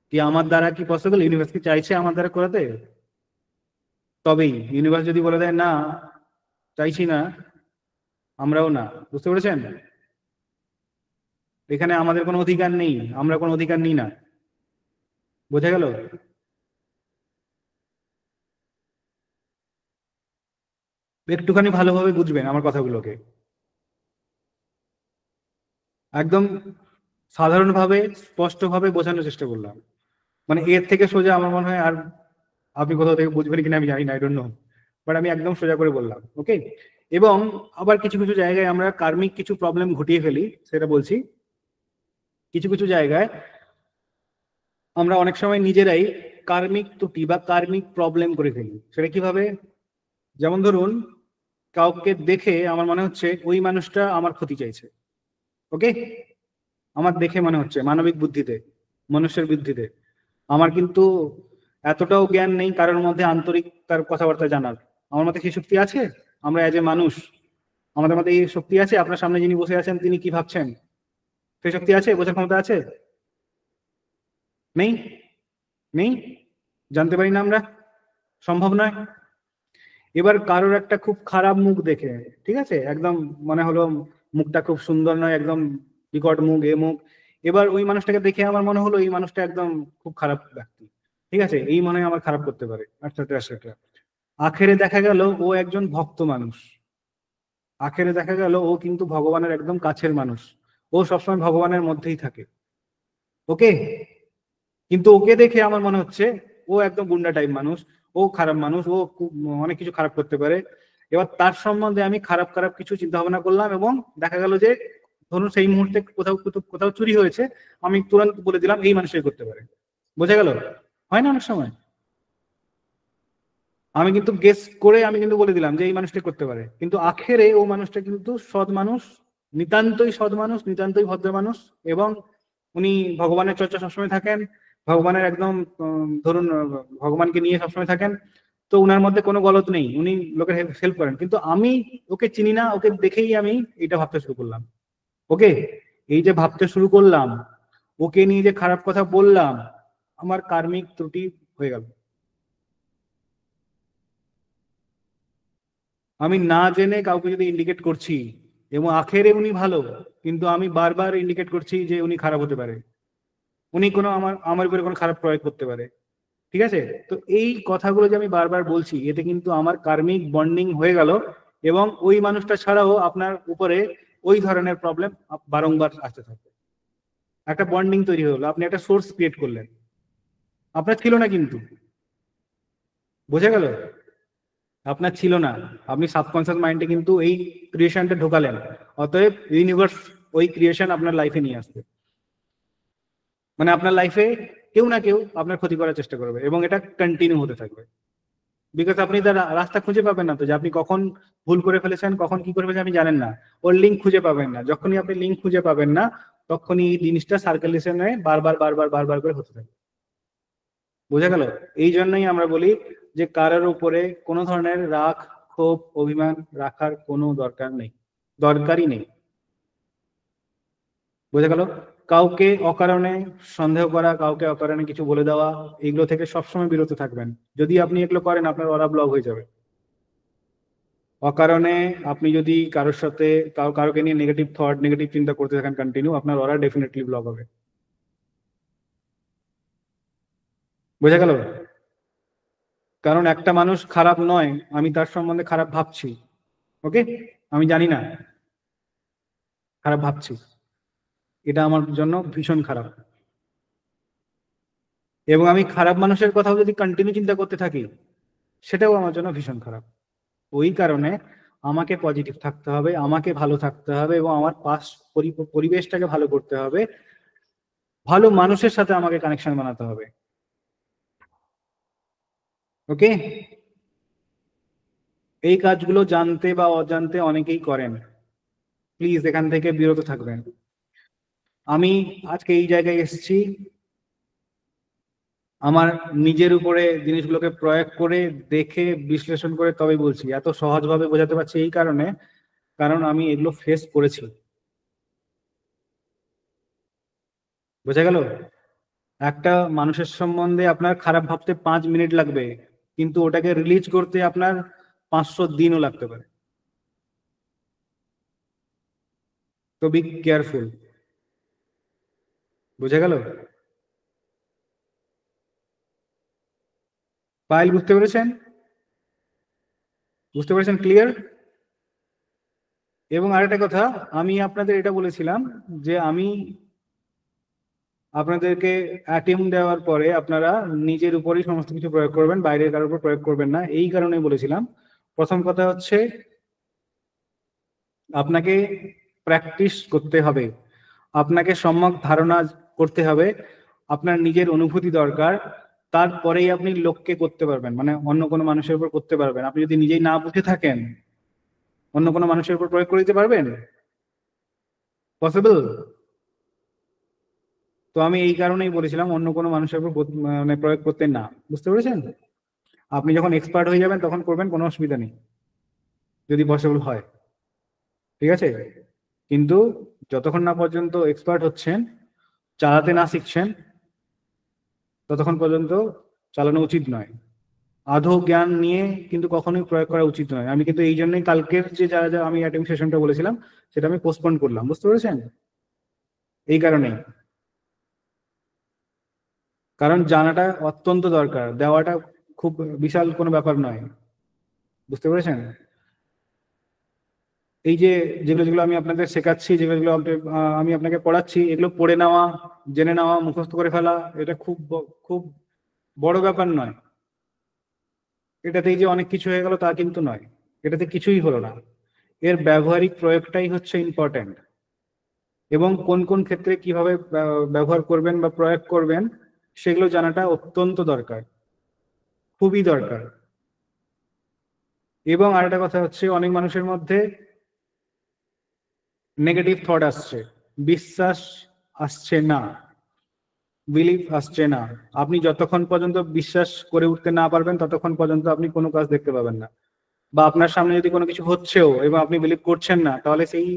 S1: কি আমার দ্বারা কি পসিবল, ইউনিভার্স কি চাইছে আমার দ্বারা করাতে, তবেই। ইউনিভার্স যদি বলে দেয় না, চাইছি না, আমরাও না। বুঝতে পেরেছেন? এখানে আমাদের কোনো অধিকার নেই, আমরা কোনো অধিকার নিই না। বোঝা গেল? একটুখানি ভালোভাবে বুঝবেন আমার কথাগুলোকে, একদম সাধারণভাবে স্পষ্টভাবে বোঝানোর চেষ্টা করলাম। মানে এর থেকে সোজা আমার মনে হয় আর আপনি কোথাও থেকে বুঝবেন কিনা আমি জানি না, আই ডোন্ট নো, বাট আমি একদম সোজা করে বললাম। ওকে, এবং আবার কিছু কিছু জায়গায় আমরা কার্মিক কিছু প্রবলেম ঘটিয়ে ফেলি, সেটা বলছি। কিছু কিছু জায়গায় আমরা অনেক সময় নিজেরাই কার্মিক ত্রুটি বা কার্মিক প্রবলেম করে ফেলি। সেটা কিভাবে? যেমন ধরুন, কাউকে দেখে আমার মনে হচ্ছে ওই মানুষটা আমার ক্ষতি চাইছে। ওকে, আমার দেখে মনে হচ্ছে, মানবিক বুদ্ধিতে, মনুষ্যের বুদ্ধিতে আমার কিন্তু এতটাও জ্ঞান নেই কারোর মধ্যে আন্তরিক তার কথাবার্তা জানার। আমার মধ্যে সেই শক্তি আছে? আমরা এজ এ মানুষ, আমাদের মধ্যে এই শক্তি আছে? আপনার সামনে যিনি বসে আছেন তিনি কি ভাবছেন, সেই শক্তি আছে? বোঝার ক্ষমতা আছে? নেই? নেই, জানতে পারি না আমরা, সম্ভব নয়। এবার কারোর একটা খুব খারাপ মুখ দেখে, ঠিক আছে, একদম মনে হলো মুখটা খুব সুন্দর নয়, একদম বিকট মুখ, এ মুখ, এবার ওই মানুষটাকে দেখে আমার মনে হলো এই মানুষটা একদম খুব খারাপ ব্যক্তি, ঠিক আছে, এই মনে হয় আমার খারাপ করতে পারে, আচ্ছা। আখেরে দেখা গেল ও একজন ভক্ত মানুষ, আখেরে দেখা গেল ও কিন্তু ভগবানের একদম কাছের মানুষ, ও সবসময় ভগবানের মধ্যেই থাকে। ওকে, কিন্তু ওকে দেখে আমার মনে হচ্ছে ও একদম গুন্ডা টাইপ মানুষ, ও খারাপ মানুষ, ও অনেক কিছু খারাপ করতে পারে। এবার তার সম্বন্ধে আমি খারাপ খারাপ কিছু চিন্তা ভাবনা করলাম, এবং দেখা গেল যে ধরুন সেই মুহূর্তে কোথাও কোথাও চুরি হয়েছে, আমি তুরন্ত বলে দিলাম এই মানুষই করতে পারে। বোঝা গেল? হয় না অনেক সময়? আমি কিন্তু গেস করে আমি কিন্তু বলে দিলাম যে এই মানুষটাই করতে পারে, কিন্তু আখেরে ও মানুষটা কিন্তু সৎ মানুষ, নিতান্তই সৎ মানুষ, নিতান্তই ভদ্র মানুষ, এবং উনি ভগবানের চর্চা সবসময় থাকেন, ভগবানের একদম ধরুন ভগবানকে নিয়ে সবসময় থাকেন, তো উনার মধ্যে কোনো গলত নেই, উনি লোকের হেল্প করেন। কিন্তু আমি ওকে চিনি না, ওকে দেখেই আমি এটা ভাবতে শুরু করলাম। ওকে, এই যে ভাবতে শুরু করলাম, ওকে নিয়ে যে খারাপ কথা বললাম, আমার কার্মিক ত্রুটি হয়ে গেল। আমি না জেনে কাউকে যদি ইন্ডিকেট করছি, এবং আখেরে উনি ভালো, কিন্তু আমি বারবার ইন্ডিকেট করছি যে উনি খারাপ হতে পারে, উনি কোনো আমার উপরে কোনো খারাপ প্রয়োগ করতে পারে, ঠিক আছে, তো এই কথাগুলো যে আমি বারবার বলছি, এতে কিন্তু আমার কার্মিক বন্ডিং হয়ে গেল, এবং ওই মানুষটা ছাড়াও আপনার উপরে ওই ধরনের প্রবলেম বারংবার আসতে থাকবে। একটা বন্ডিং তৈরি হলো, আপনি একটা সোর্স ক্রিয়েট করলেন, আপনার ছিল না কিন্তু। বোঝা গেল? আপনার ছিল না, আপনি সাবকনসিয়াস মাইন্ডে কিন্তু এই ক্রিয়েশনটা ঢোকালেন, অতএব ইউনিভার্স ওই ক্রিয়েশন আপনার লাইফে নিয়ে আসবে। মানে আপনার লাইফে কেউ না কেউ আপনার ক্ষতি করার চেষ্টা করবে, এবং এটা কন্টিনিউ হতে থাকবে। বিকজ আপনি তার রাস্তা খুঁজে পাবেন না, তো যে আপনি কখন ভুল করে ফেলেছেন, কখন কি করে ফেলেছেন আপনি জানেন না, ওর লিঙ্ক খুঁজে পাবেন না। যখনই আপনি লিঙ্ক খুঁজে পাবেন না, তখনই এই জিনিসটা সার্কুলেশনে বারবার বারবার বারবার করে হতে থাকে। বোঝা গেল? এই জন্যই আমরা বলি যে কারোর উপরে কোনো ধরনের রাগ, ক্ষোভ, অভিমান রাখার কোনো দরকারই নেই। বোঝা গেল? কাউকে অকারণে সন্দেহ করা, কাউকে অকারণে কিছু বলে দেওয়া, এগুলো থেকে সবসময় বিরত থাকবেন। যদি আপনি এগুলো করেন, আপনার অরা ব্লক হয়ে যাবে। অকারণে আপনি যদি কারোর সাথে কারোকে নিয়ে নেগেটিভ থট, নেগেটিভ চিন্তা করতে থাকেন কন্টিনিউ, আপনার অরা ডেফিনেটলি ব্লক হবে। বোঝা গেল? কারণ একটা মানুষ খারাপ নয়, আমি তার সম্বন্ধে খারাপ ভাবছি, ওকে, আমি জানি না, খারাপ ভাবছি, এটা আমার জন্য ভীষণ খারাপ। এবং আমি খারাপ মানুষের কথাও যদি কন্টিনিউ চিন্তা করতে থাকি, সেটাও আমার জন্য ভীষণ খারাপ। ওই কারণে আমাকে পজিটিভ থাকতে হবে, আমাকে ভালো থাকতে হবে, এবং আমার পরিবেশটাকে ভালো করতে হবে, ভালো মানুষের সাথে আমাকে কানেকশন বানাতে হবে। ওকে, এই কাজগুলো জানতে বা অজান্তে অনেকেই করেন, প্লিজ এখান থেকে বিরত থাকবেন। আমি আজকে এই জায়গায় এসেছি আমার নিজের উপরে জিনিসগুলোকে প্রয়োগ করে, দেখে, বিশ্লেষণ করে তবেই বলছি। এত সহজভাবে বোঝাতে পারছি এই কারণে, কারণ আমি এগুলো ফেস করেছি। বোঝা গেল? একটা মানুষের সম্বন্ধে আপনার খারাপ ভাবতে 5 মিনিট লাগবে, কিন্তু ওটাকে রিলিজ করতে আপনার 500 দিনও লাগতে পারে। তো বি কেয়ারফুল। বোঝা গেল? পায়েল, বুঝতে পেরেছেন? বুঝতে পেরেছেন? ক্লিয়ার? এবং আরেকটা কথা, আমি আপনাদের এটা বলেছিলাম যে আমি আপনাদেরকে অ্যাটেম্প দেওয়ার পরে আপনারা নিজের উপরেই সমস্ত কিছু প্রয়োগ করবেন, বাইরের কারোর উপর প্রয়োগ করবেন না। এই কারণে বলেছিলাম, প্রথম কথা হচ্ছে আপনাকে প্র্যাকটিস করতে হবে, আপনাকে সম্যক ধারণা করতে হবে, আপনার নিজের অনুভূতি দরকার, তারপরেই আপনি লোককে করতে পারবেন, মানে অন্য কোনো মানুষের উপর করতে পারবেন। আপনি যদি নিজেই না বুঝে থাকেন, অন্য কোনো মানুষের উপর প্রয়োগ করে দিতে পারবেন? পসিবল? তো আমি এই কারণেই বলেছিলাম অন্য কোনো মানুষের উপর মানে প্রয়োগ করতে না। বুঝতে পেরেছেন? আপনি যখন এক্সপার্ট হয়ে যাবেন তখন করবেন, কোনো অসুবিধা নেই, যদি পসিবল হয়। ঠিক আছে? কিন্তু যতক্ষণ না পর্যন্ত এক্সপার্ট হচ্ছেন, চালাতে না শিখছেন, ততক্ষণ পর্যন্ত চালানো উচিত নয়। আধো জ্ঞান নিয়ে কিন্তু কখনোই প্রয়োগ করা উচিত নয়। আমি কিন্তু এই জন্যই কালকের যে যা আমি অ্যাটেম্প সেশনটা বলেছিলাম, সেটা আমি পোস্টপোন করলাম। বুঝতে পেরেছেন? এই কারণেই, কারণ জানাটা অত্যন্ত দরকার, দেওয়াটা খুব বিশাল কোনো ব্যাপার নয়। বুঝতে পেরেছেন? এই যে যেগুলো যেগুলো আমি আপনাদের শেখাচ্ছি, যেগুলো যেগুলো আমি আপনাকে পড়াচ্ছি, এগুলো পড়ে নেওয়া, জেনে নেওয়া, মুখস্থ করে ফেলা, এটা খুব বড় ব্যাপার নয়। এটাতেই যে অনেক কিছু হয়ে গেল তা কিন্তু নয়, এটাতে কিছুই হলো না। এর ব্যবহারিক প্রয়োগটাই হচ্ছে ইম্পর্টেন্ট, এবং কোন কোন ক্ষেত্রে কিভাবে ব্যবহার করবেন বা প্রয়োগ করবেন সেগুলো জানাটা অত্যন্ত দরকার, খুবই দরকার। এবং আরেকটা কথা হচ্ছে, অনেক মানুষের মধ্যে নেগেটিভ থট আসছে, বিশ্বাস আসছে না, বিলিফ আসছে না। আপনি যতক্ষণ পর্যন্ত বিশ্বাস করে উঠতে না পারবেন, ততক্ষণ পর্যন্ত আপনি কোনো কাজ দেখতে পাবেন না। বা আপনার সামনে যদি কোনো কিছু হচ্ছেও এবং আপনি বিলিভ করছেন না, তাহলে সেই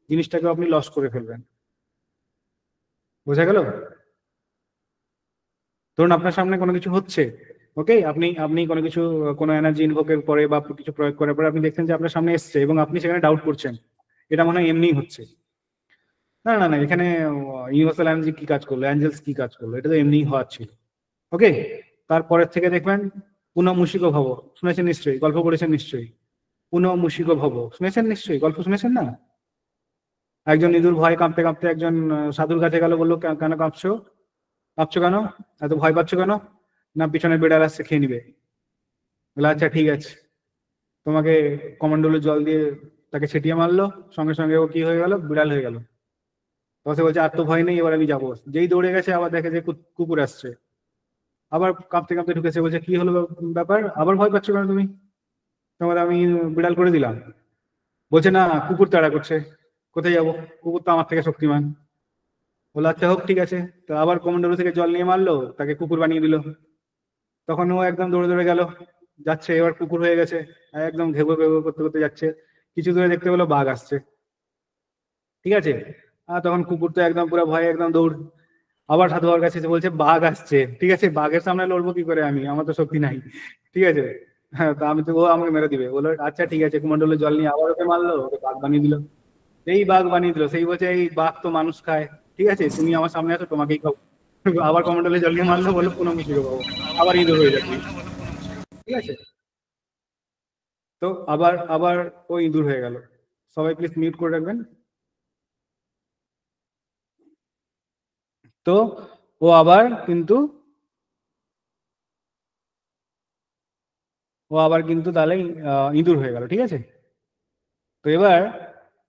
S1: জিনিসটাকে আপনি লস করে ফেলবেন। বোঝা গেল? ধরুন আপনার সামনে কোনো কিছু হচ্ছে, ওকে, আপনি আপনি কোনো কিছু, কোনো এনার্জি ইনভোকের পরে বা কিছু প্রয়োগ করার পরে আপনি দেখছেন যে আপনার সামনে এসছে, এবং আপনি সেখানে ডাউট করছেন, এটা মনে হয় এমনিই হচ্ছে। না না না, এখানে ইউনিভার্সাল এনার্জি কি কাজ করলো, অ্যাঞ্জেলস কি কাজ করলো, এটা তো এমনিই হওয়ার ছিল। ওকে, তারপরের থেকে দেখবেন পুনঃমূষিক ভব, শুনেছেন নিশ্চয়ই, গল্প পড়েছেন নিশ্চয়ই। পুনঃমূষিক ভব শুনেছেন নিশ্চয়ই, গল্প শুনেছেন না? একজন ইঁদুর ভয় কাঁপতে কাঁপতে একজন সাধুর কাছে গেল, বললো কেন কাঁপছো, কাঁপছো কেন, এত ভয় পাচ্ছ কেন? না, পিছনে বিড়াল আসছে, খেয়ে নিবে। বলে আচ্ছা ঠিক আছে, তোমাকে কমন্ডলের জল দিয়ে তাকে ছিটিয়ে মারলো, সঙ্গে সঙ্গে ও কি হয়ে গেল, বিড়াল হয়ে গেল। তখন সে বলছে আর তো ভয় নেই, এবার আমি যাবো। যেই দৌড়ে গেছে, আবার দেখে যে কুকুর আসছে, আবার কাঁপতে কাঁপতে ঢুকেছে, বলছে কি হলো ব্যাপার, আবার ভয় পাচ্ছ কেন তুমি? তোমার আমি বিড়াল করে দিলাম। বলছে না, কুকুর তাড়া করছে। কোথায় যাবো, কুকুর তো আমার থেকে শক্তিমান। বলে আচ্ছা হোক, ঠিক আছে। তো আবার কমন্ডলু থেকে জল নিয়ে মারলো, তাকে কুকুর বানিয়ে দিল। তখন ও একদম দৌড়ে দৌড়ে গেল, যাচ্ছে, এবার কুকুর হয়ে গেছে, একদম ঘেবো ঘেবো করতে করতে যাচ্ছে। কিছু দূরে দেখতে পেলো বাঘ আসছে, ঠিক আছে। আর তখন কুকুর তো একদম পুরো ভয়ে একদম দৌড়। আবার সাধু বাবার কাছে এসে বলছে বাঘ আসছে, ঠিক আছে, বাঘের সামনে লড়বো কি করে আমি, আমার তো শক্তি নাই, ঠিক আছে। হ্যাঁ, তো আমি তো, ও আমাকে মেরে দিবে। বললো আচ্ছা ঠিক আছে, কুমন্ডলের জল নিয়ে আবার ওকে মারলো, ওকে বাঘ বানিয়ে দিল। সেই বাঘ বানিয়ে দিল, সেই বলছে এই বাঘ তো মানুষ খায়, ঠিক আছে, তুমি আমার সামনে আছো, তোমাকেই খাবো। আবার কমন্ডলে জল নিয়ে মারলো, বললো পুনঃ মিশিয়ে পাবো, আবার ইঁদুর হয়ে যাবে, ঠিক আছে। তো আবার আবার ও ইঁদুর হয়ে গেল। সবাই প্লিজ মিউট করে রাখবেন। তো ও আবার কিন্তু তাহলে ইঁদুর হয়ে গেল, ঠিক আছে। তো এবার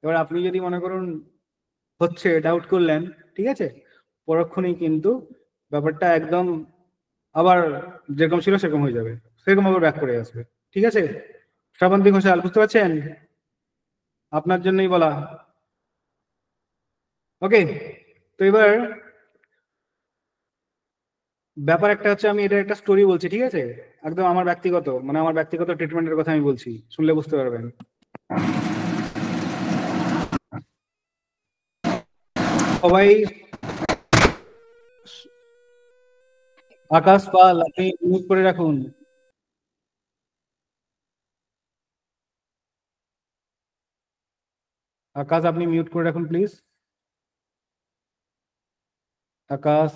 S1: এবার আপনি যদি মনে করুন হচ্ছে ডাউট করলেন, ঠিক আছে, পরক্ষণেই কিন্তু ব্যাপারটা একদম আবার যেরকম ছিল সেরকম হয়ে যাবে, সেরকম আবার ব্যাক করে আসবে, ঠিক আছে। শ্রাবন্তী ঘোষাল, বুঝতে পারছেন? আপনার জন্যই বলা। ওকে, তো এবার ব্যাপার একটা হচ্ছে, আমি এটা একটা স্টোরি বলছি, ঠিক আছে, একদম আমার ব্যক্তিগত, মানে আমার ব্যক্তিগত ট্রিটমেন্টের কথা আমি বলছি, শুনলে বুঝতে পারবেন। সবাই, আকাশ পাল আপনি মিউট করে রাখুন। আকাশ আপনি মিউট করে রাখুন please. Akash,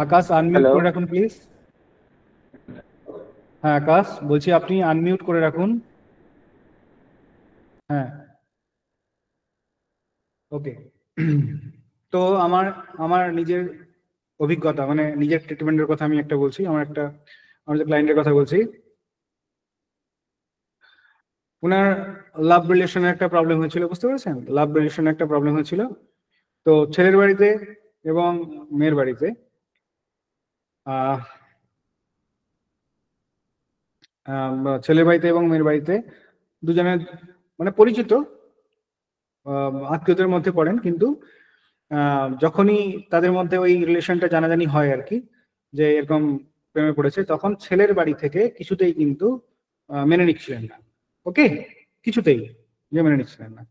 S1: Akash unmute
S5: hello.
S1: করে রাখুন প্লিজ। হ্যাঁ আকাশ, বলছি আপনি আনমিউট করে রাখুন। হ্যাঁ, ওকে। তো আমার আমার নিজের অভিজ্ঞতা, মানে নিজের ট্রিটমেন্টের কথা আমি একটা বলছি, আমার যে ক্লায়েন্টের কথা বলছি। ওনার লাভ রিলেশনের একটা প্রবলেম হয়েছিল, বুঝতে পেরেছেন, লাভ রিলেশনের একটা প্রবলেম হয়েছিল। তো ছেলের বাড়িতে এবং মেয়ের বাড়িতে আহ ছেলের বাড়িতে এবং মেয়ের বাড়িতে দুজনের মানে পরিচিত আত্মীয়দের মধ্যে পড়েন, কিন্তু যখনই তাদের মধ্যে ওই রিলেশনটা জানাজানি হয় আর কি, যে এরকম প্রেমে পড়েছে, তখন ছেলের বাড়ি থেকে কিছুতেই কিন্তু মেনে নিচ্ছিলেন না। ওকে, কিছুতেই যে মেনে নিচ্ছিলেন না,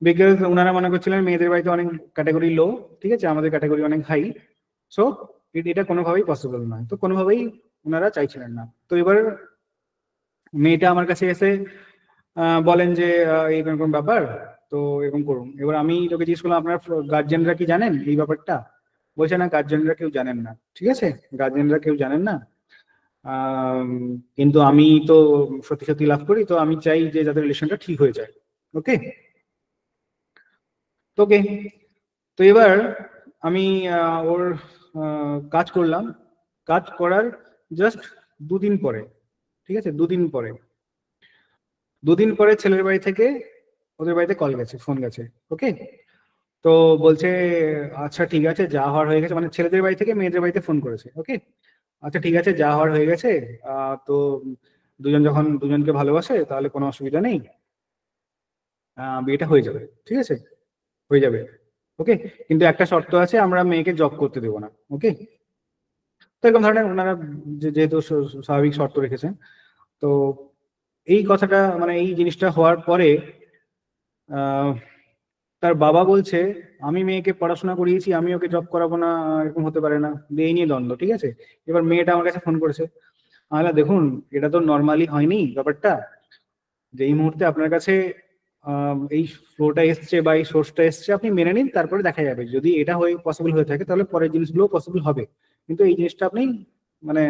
S1: বিকজ ওনারা মনে করছিলেন মেয়েদের বাড়িতে অনেক ক্যাটাগরি লো, ঠিক আছে, আমাদের ক্যাটাগরি অনেক হাই, সো এটা কোনোভাবেই পসিবল নয়, তো কোনোভাবেই ওনারা চাইছিলেন না। তো এবার মেয়েটা আমার কাছে এসে বলেন যে এরকম ব্যাপার, তো এরকম করুন। এবার আমি তোকে জিজ্ঞেস করলাম আপনার গার্জেনরা কি জানেন এই ব্যাপারটা? বলছে না, গার্জেনরা কেউ জানেন না, ঠিক আছে, গার্জেনরা কেউ জানেন না। আম, কিন্তু আমি তো সত্যি সত্যি লাভ করি, তো আমি চাই যে যাদের রিলেশনটা ঠিক হয়ে যায়। ওকে, ওকে। তো এবার আমি ওর কাজ করলাম, কাজ করার জাস্ট দুদিন পরে, ঠিক আছে, দুদিন পরে ছেলের বাড়ি থেকে ওদের বাড়িতে কল গেছে, ফোন গেছে। ওকে, তো বলছে আচ্ছা ঠিক আছে, যা হওয়ার হয়ে গেছে, মানে ছেলেদের বাড়ি থেকে মেয়েদের বাড়িতে ফোন করেছে। ওকে, আচ্ছা ঠিক আছে, যা হওয়ার হয়ে গেছে, তো দুজন যখন দুজনকে ভালোবাসে তাহলে কোনো অসুবিধা নেই, বিয়েটা হয়ে যাবে, ঠিক আছে, হয়ে যাবে। ওকে, কিন্তু একটা শর্ত আছে, আমরা মেয়েকে জব করতে দেবো না। ওকে, তো এরকম ধরনের ওনারা যেহেতু স্বাভাবিক শর্ত রেখেছেন। তো এই কথাটা, মানে এই জিনিসটা হওয়ার পরে আহ তার বাবা বলছে আমি মেয়েকে পড়াশোনা করিয়েছি, আমি ওকে জব করাবো না, এরকম হতে পারে না, এই নিয়ে দ্বন্দ্ব, ঠিক আছে। এবার মেয়েটা আমার কাছে ফোন করেছে, আলা দেখুন এটা তো নর্মালি হয়নি ব্যাপারটা, যে এই মুহূর্তে আপনার কাছে এই ফ্লোটা এসছে বা এই সোর্সটা এসছে, আপনি মেনে নিন, তারপরে দেখা যাবে, যদি এটা হয়ে পসিবল হয়ে থাকে তাহলে পরের জিনিসগুলো পসিবল হবে, কিন্তু এই জিনিসটা আপনি মানে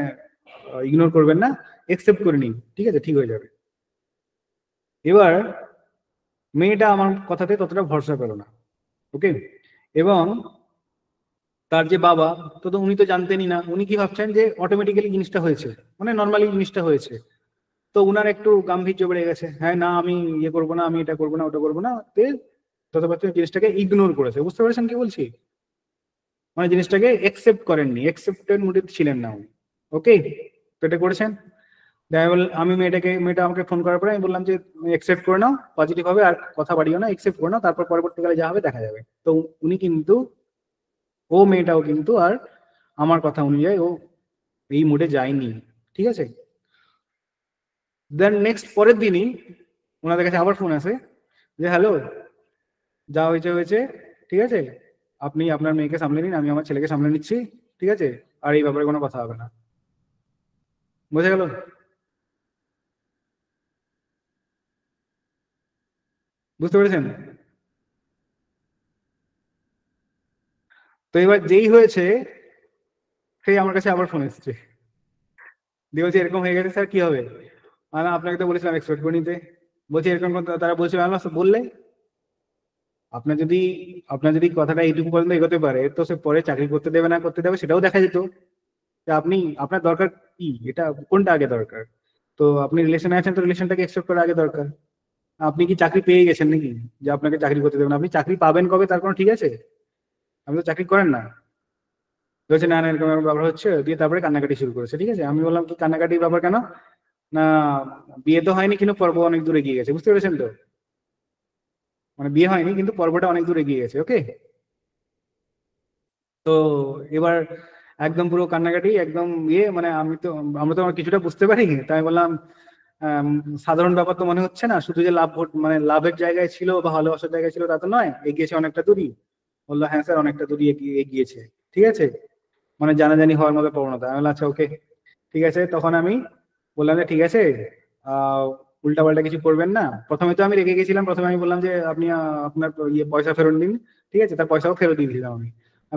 S1: ইগনোর করবেন না, একসেপ্ট করে নিন, ঠিক আছে, ঠিক হয়ে যাবে। এবার মেয়েটা আমার কথাতে ততটা ভরসা পেল না। ওকে, এবং তার যে বাবা, তো উনি তো জানতেনই না, উনি কি ভাবছেন যে অটোমেটিক্যালি জিনিসটা হয়েছে, মানে নর্মালি জিনিসটা হয়েছে। তো উনার একটু গাম্ভীর্য বেড়ে গেছে, হ্যাঁ না আমি ইয়ে করবো না, আমি এটা করবো না, ওটা করবো না, ততক্ষণ জিনিসটাকে ইগনোর করেছে। বুঝতে পেরেছেন কি বলছি? মানে জিনিসটাকে একসেপ্ট করেননি, একসেপ্টেড মুডে ছিলেন না উনি। ওকে, তো এটা করেছেন। আমি মেয়েটা আমাকে ফোন করার পরে আমি বললাম যে একসেপ্ট করে নাও পজিটিভ হবে, আর কথা বাড়িও না, একসেপ্ট করে নাও, তারপর পরবর্তীকালে যা হবে দেখা যাবে। তো উনি কিন্তু, মেয়েটাও কিন্তু আর আমার কথা অনুযায়ী ও এই মুডে যায়নি, ঠিক আছে। দেন নেক্সট পরের দিনই ওনাদের কাছে আবার ফোন আসে যে হ্যালো, যা হয়েছে হয়েছে, ঠিক আছে, আপনি আপনার মেয়েকে সামলে নিন, আমি আমার ছেলেকে সামলে নিচ্ছি, ঠিক আছে, আর এই ব্যাপারে কোনো কথা হবে না। বুঝে গেল? বুঝতে পেরেছেন? তো এবার যেই হয়েছে সেই আমার কাছে আবার ফোন এসছে, দিয়ে বলছে এরকম হয়ে গেছে স্যার কি হবে। আমি আপনাকে তো বলেছিলাম এক্সপেক্ট করে নিতে। বলছি এরকম তারা বলছে আমার বললে আপনার যদি কথাটা এইটুকু পর্যন্ত এগোতে পারে, তো সে পরে চাকরি করতে দেবে না করতে দেবে সেটাও দেখা যেত। আপনার দরকার কি, এটা কোনটা আগে দরকার? তো আপনি রিলেশনে আছেন, তো রিলেশনটাকে একসেপ্ট করা আগে দরকার। আপনি কি চাকরি পেয়ে গেছেন নাকি যে আপনাকে চাকরি করতে দেবেন? আপনি চাকরি পাবেন কবে তার কোনো ঠিক আছে? আপনি তো চাকরি করেন না। বলছে না না এরকম এরকম ব্যাপার হচ্ছে, দিয়ে তারপরে কান্নাকাটি শুরু করেছে। ঠিক আছে, আমি বললাম কি কান্নাকাটির ব্যাপার কেন? না বিয়ে তো হয়নি কিন্তু পর্ব অনেক দূরে গিয়ে গেছে। বুঝতে পেরেছেন তো? মানে বিয়ে হয়নি কিন্তু পর্বটা অনেক দূরে গিয়ে গেছে। ওকে, তো এবার একদম পুরো কান্নাকাটি একদম মানে আমরা তো কিছুটা বুঝতে পারি। তাই বললাম আম, সাধারণ ব্যাপার তো মনে হচ্ছে না, শুধু যে মানে লাভের জায়গায় ছিল বা ভালোবাসার জায়গায় ছিল তা তো নয়, এগিয়েছে অনেকটা দূরই। বললো হ্যাঁ স্যার অনেকটা দূরই এগিয়েছে। ঠিক আছে, মানে জানাজানি হওয়ার মতো প্রবণতা। আমি বললাম আচ্ছা ওকে ঠিক আছে। তখন আমি বললাম যে ঠিক আছে, আহ উল্টা পাল্টা কিছু করবেন না। প্রথমে তো আমি রেগে গেছিলাম, প্রথমে আমি বললাম যে আপনি আপনার পয়সা ফেরত দিন। ঠিক আছে, তার পয়সাও ফেরত দিয়ে দিলাম আমি,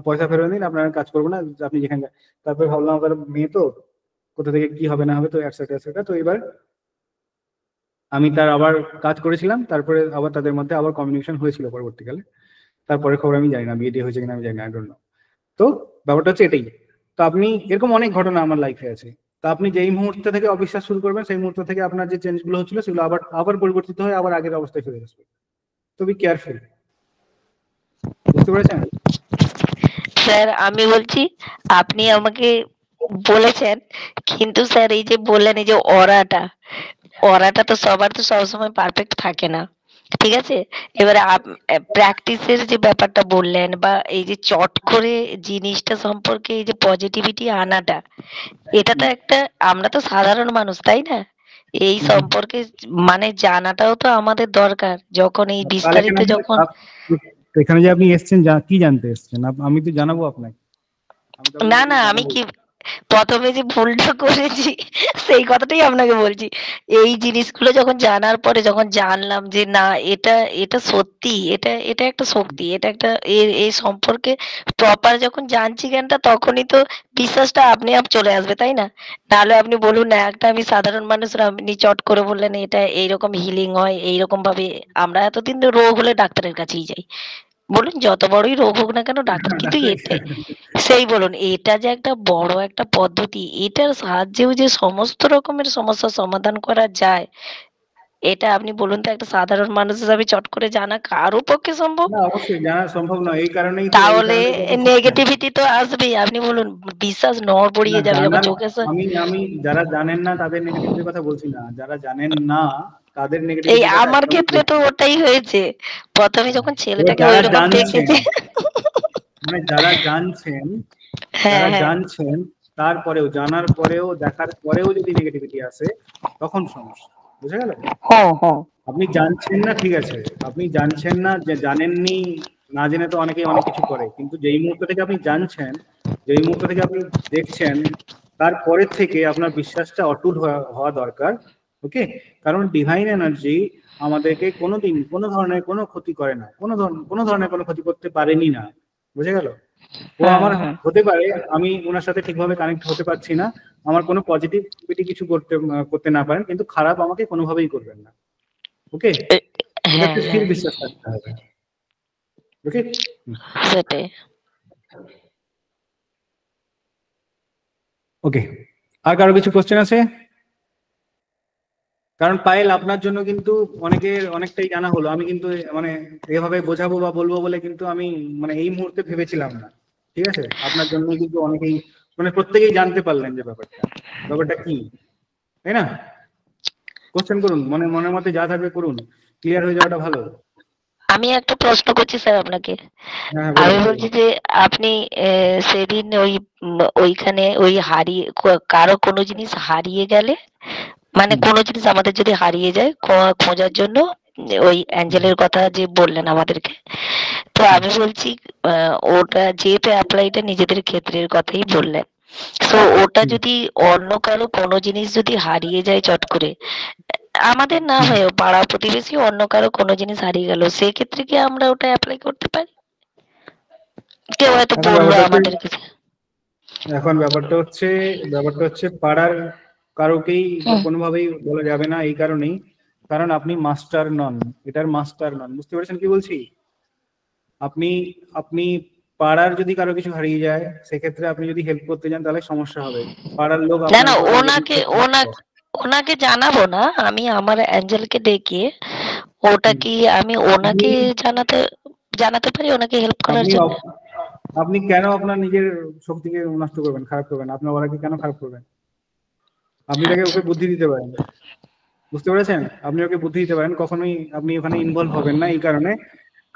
S1: পয়সা ফেরত দিন, আপনার কাজ করবো না আপনি যেখানে। তারপরে ভাবলাম আবার মেয়ে তো কোথা থেকে কি হবে না হবে, তো একসাথে একসাথে। তো এবার আমি তার আবার কাজ করেছিলাম, তারপরে আবার তাদের মধ্যে আবার কমিউনিকেশন হয়েছিল পরবর্তীকালে। তারপরে খবর আমি জানি না, বিয়ে টিয়ে হয়েছে কিনা আমি জানি না, I don't know। তো ব্যাপারটা হচ্ছে এটাই। তো আপনি এরকম অনেক ঘটনা আমার লাইফে আছে। তো আপনি যেই মুহূর্ত থেকে অবিশ্বাস শুরু করবেন সেই মুহূর্ত থেকে আপনার যে চেঞ্জ গুলো হচ্ছিল সেগুলো আবার আবার পরিবর্তিত হয়ে আবার আগের অবস্থায় ফিরে আসবে। তো বি কেয়ারফুল। বুঝতে পেরেছেন?
S5: স্যার আমি বলছি, আপনি আমাকে বলেছেন, কিন্তু স্যার এই যে বললেন এই যে অরাটা তো সবার তো সবসময় পারফেক্ট থাকে না, ঠিক আছে। এবারে প্র্যাকটিসের যে ব্যাপারটা বললেন, বা এই যে চট করে জিনিসটা সম্পর্কে এই যে পজিটিভিটি আনাটা, এটা তো একটা, আমরা তো সাধারণ মানুষ তাই না, এই সম্পর্কে মানে জানাটাও তো আমাদের দরকার, যখন এই
S1: তাহলে
S5: বিস্তারিত যখন।
S1: এখানে যে আপনি এসছেন কি জানতে এসছেন? আমি তো জানাবো আপনাকে। আমি তো
S5: না
S1: আপনাকে
S5: না আমি
S1: জানাবো।
S5: কি প্রথমে যে ভুলটা করেছি সেই কথাটাই আপনাকে বলছি। এই জিনিসগুলো যখন জানার পরে যখন জানলাম যে না, এটা এটা সত্যি, এটা এটা একটা শক্তি, এটা একটা এই সম্পর্কে প্রপার যখন জানছি জ্ঞানটা, তখনই তো বিশ্বাসটা আপনি আপ চলে আসবে তাই না। নাহলে আপনি বলুন না, একটা আমি সাধারণ মানুষরা আপনি চট করে বললেন এটা এইরকম হিলিং হয় এইরকম ভাবে। আমরা এতদিন তো রোগ হলে ডাক্তারের কাছেই যাই, বলুন যত বড়ই রোগ হোক না কেন ডাক্তার, কিন্তু এটাই সেই বলুন, এটা যে একটা বড় একটা পদ্ধতি, এটার সাহায্যেও যে সমস্ত রকমের সমস্যার সমাধান করা যায়, এটা আপনি বলুন তো একটা সাধারণ মানুষ হিসাবে চট করে জানা কারো পক্ষে সম্ভব?
S1: না অবশ্যই জানা সম্ভব নয়, এই কারণেই
S5: তাহলে
S1: বলছি।
S5: নেগেটিভিটি তো আসবেই, আপনি বলুন, বিশ্বাস
S1: না
S5: নড়বড়িয়ে যাবে যখন
S1: জানার,
S5: চোখের
S1: আমি যারা জানেন না তাদের নেগেটিভিটির কথা বলছি না, যারা জানেন না তাদের
S5: এই
S1: নেগেটিভিটির কথা
S5: আমার
S1: একদমই
S5: ক্ষেত্রে তো
S1: বলছি না।
S5: ওটাই হয়েছে। প্রথমে যখন
S1: এবার
S5: ছেলেটাকে
S1: যারা
S5: ওইরকম
S1: জানছেন,
S5: দেখেছে।
S1: মানে যারা জানছেন,
S5: হ্যাঁ হ্যাঁ
S1: তারপরেও জানার পরেও দেখার পরেও যদি নেগেটিভিটি আসে তখন সমস্যা। বুঝে গেল?
S5: হ্যাঁ হ্যাঁ
S1: আপনি জানছেন না ঠিক আছে, আপনি জানছেন না, যে জানেননি, না জেনে তো অনেকেই অনেক কিছু করে, কিন্তু যেই মুহূর্ত থেকে আপনি জানছেন, যেই মুহূর্ত থেকে আপনি দেখছেন, তারপরের থেকে আপনার বিশ্বাসটা অটুট হওয়া দরকার। ওকে, কারণ ডিভাইন এনার্জি আমাদেরকে কোনোদিন কোনো ধরনের কোনো ক্ষতি করে না, কোনো ধরনের কোনো ক্ষতি করতে পারেনি না। বুঝে গেল? ও
S5: হ্যাঁ
S1: আমার
S5: হ্যাঁ
S1: হতে পারে আমি ওনার সাথে ঠিকভাবে কানেক্ট হতে পারছি না, আমার কোনো পজিটিভিটি কিছু করতে না পারেন, কিন্তু খারাপ আমাকে কোনোভাবেই করবেন না। ওকে, এটা
S5: হ্যাঁ
S1: একটা স্থির
S5: হ্যাঁ
S1: বিশ্বাস থাকতে হবে। ওকে,
S5: সেটাই।
S1: ওকে, আর কারো কিছু কোশ্চেন আছে? কারণ পায়েল আপনার জন্য কিন্তু অনেকটাই জানা হলো। আমি কিন্তু মানে এভাবে বোঝাবো বা বলবো বলে কিন্তু আমি মানে এই মুহূর্তে ভেবেছিলাম না। ঠিক আছে, আপনার জন্য কিন্তু অনেকেই মানে প্রত্যেকেই জানতে পারলেন যে ব্যাপারটা কি, তাই না? কোশ্চেন করুন, মনের মধ্যে যা থাকবে করুন, ক্লিয়ার হয়ে যাওয়াটা ভালো।
S5: আমি একটা প্রশ্ন করছি স্যার আপনাকে।
S1: হ্যাঁ,
S5: আমি
S1: বলুন।
S5: বলছি যে আপনি সেদিন ওইখানে ওই কারো কোনো জিনিস হারিয়ে গেলে, মানে কোনো জিনিস আমাদের যদি হারিয়ে যায় খোঁজার জন্য ওই অ্যাঞ্জেলের কথা যে বললেন আমাদেরকে, তো আমি বলছি ওটা যেহেতু অ্যাপ্লাইটা নিজেদের ক্ষেত্রের কথাই বললেন, তো ওটা যদি অন্য কারো কোনো জিনিস যদি হারিয়ে যায় চট করে, আমাদের না হয়েও পাড়া প্রতিবেশী অন্য কারো কোনো জিনিস হারিয়ে গেল, সেক্ষেত্রে কি আমরা ওটা অ্যাপ্লাই করতে পারি? কেউ হয়তো
S1: এখন
S5: বললো
S1: ব্যাপারটা
S5: আমাদের কাছে।
S1: এখন ব্যাপারটা হচ্ছে পাড়ার কারোকেই কোনোভাবেই বলা যাবে না, এই কারণেই কারণ আপনি মাস্টার নন, এটার মাস্টার নন। বুঝতে পেরেছেন কি বলছি? আপনি আপনি পাড়ার যদি কারো কিছু হারিয়ে যায়, সেক্ষেত্রে আপনি যদি হেল্প করতে যান তাহলে সমস্যা হবে। পাড়ার লোক
S5: না
S1: আপনার
S5: না,
S1: উপর
S5: ওনাকে জানাবো না, আমি আমার অ্যাঞ্জেলকে ডেকে ওটা কি আমি ওনাকে জানাতে পারি ওনাকে হেল্প করার
S1: আপনি
S5: জন্য?
S1: আপনি কেন আপনার নিজের শক্তিকে নষ্ট করবেন, খারাপ করবেন? আপনার ওরাকে কেন খারাপ করবেন? আপনি তাকে ওকে বুদ্ধি দিতে পারেন। বুঝতে পেরেছেন? আপনি ওকে বুদ্ধি দিতে পারেন, কখনোই আপনি ওখানে ইনভলভ হবেন না এই কারণে।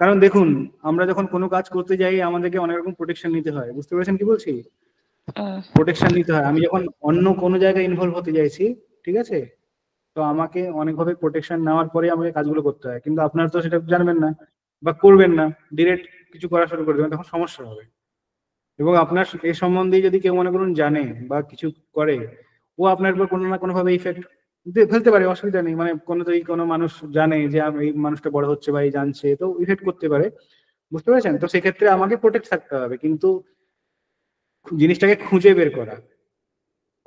S1: কারণ দেখুন, আমরা যখন কোনো কাজ করতে যাই আমাদেরকে অনেক রকম প্রোটেকশন নিতে হয়। বুঝতে পেরেছেন কি বলছি? প্রোটেকশন নিতে হয়। আমি যখন অন্য কোনো জায়গায় ইনভলভ হতে চাইছি, ঠিক আছে, তো আমাকে অনেকভাবে প্রোটেকশন নেওয়ার পরে আমাকে কাজগুলো করতে হয়। কিন্তু আপনারা তো সেটা জানবেন না বা করবেন না, ডিরেক্ট কিছু করা শুরু করে দেবেন, তখন সমস্যা হবে। এবং আপনার এই সম্বন্ধে যদি কেউ মনে করুন জানে বা কিছু করে, ও আপনার উপর কোনো না কোনোভাবে ইফেক্ট ফেলতে পারে, অসুবিধা নেই। মানে কোনো মানুষ জানে যে এই মানুষটা বড় হচ্ছে বা এই জানছে, তো ইফেক্ট করতে পারে। বুঝতে পেরেছেন? তো সেক্ষেত্রে আমাকে প্রোটেক্ট থাকতে হবে, কিন্তু জিনিসটাকে খুঁজে বের করা,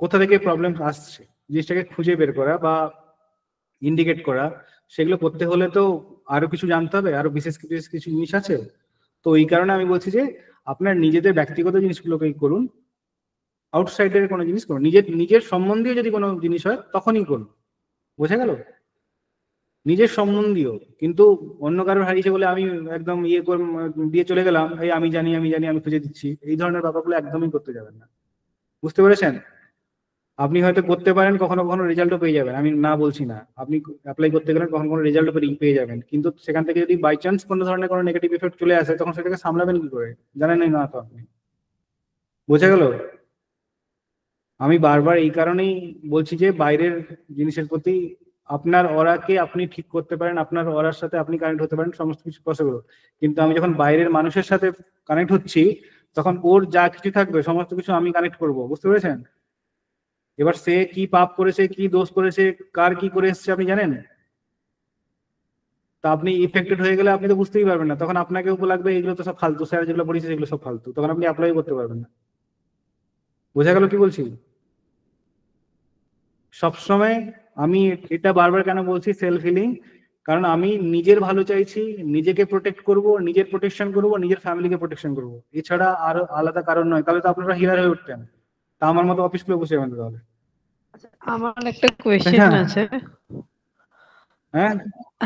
S1: কোথা থেকে প্রবলেম আসছে, জিনিসটাকে খুঁজে বের করা বা ইন্ডিকেট করা, সেগুলো করতে হলে তো আরো কিছু জানতে হবে, আরো বিশেষ কিছু কিছু জিনিস আছে। তো এই কারণে আমি বলছি যে আপনার নিজেদের ব্যক্তিগত জিনিসগুলোকেই করুন, আউটসাইডের কোনো জিনিস করুন। নিজের সম্বন্ধীয় যদি কোনো জিনিস হয় তখনই করুন। বোঝা গেল? নিজের সম্বন্ধীয়, কিন্তু অন্য কারোর হারিয়েছে বলে আমি একদম দিয়ে চলে গেলাম, এই আমি জানি আমি খুঁজে দিচ্ছি, এই ধরনের ব্যাপারগুলো একদমই করতে যাবেন না। বুঝতে পেরেছেন? আপনি হয়তো করতে পারেন, কখনো কখনো রেজাল্টও পেয়ে যাবেন, আমি না বলছি না। আপনি অ্যাপ্লাই করতে গেলেন, কখনো কোনো রেজাল্টও পেয়ে যাবেন, কিন্তু সেখান থেকে যদি বাই চান্স কোনো ধরনের কোনো নেগেটিভ এফেক্ট চলে আসে, তখন সেটাকে সামলাবেন কি করে? জানেন না তো আপনি। বোঝা গেল? আমি বারবার এই কারণেই বলছি যে বাইরের জিনিসের প্রতি আপনার অরাকে আপনি ঠিক করতে পারেন, আপনার অরার সাথে আপনি কানেক্ট হতে পারেন, সমস্ত কিছু পসিবল। কিন্তু আমি যখন বাইরের মানুষের সাথে কানেক্ট হচ্ছি, তখন ওর যা কিছু থাকবে সমস্ত কিছু আমি কানেক্ট করব। বুঝতে পেরেছেন? এবার সে কি পাপ করেছে, কি দোষ করেছে, কার কি করে এসছে আপনি জানেন? তা আপনি ইফেক্টেড হয়ে গেলে আপনি তো বুঝতেই পারবেন না, তখন আপনাকেও লাগবে এগুলো তো সব ফালতু, স্যার যেগুলো পড়িয়েছে সেগুলো সব ফালতু, তখন আপনি অ্যাপ্লাই করতে পারবেন না। বোঝা গেল কি বলছি? সবসময় আমি এটা বারবার কেন বলছি সেলফ হিলিং, কারণ আমি নিজের ভালো চাইছি, নিজেকে প্রোটেক্ট করব, নিজের প্রোটেকশন করব, নিজের ফ্যামিলিকে প্রোটেকশন করব, এছাড়া আর আলাদা কারণ নয়। তাহলে তো আপনারা হিলার হয়ে উঠতেন, তা আমার মতো অফিস করে বসে যাবেন তাহলে।
S2: আমার একটা কোয়েশ্চেন আছে।
S1: হ্যাঁ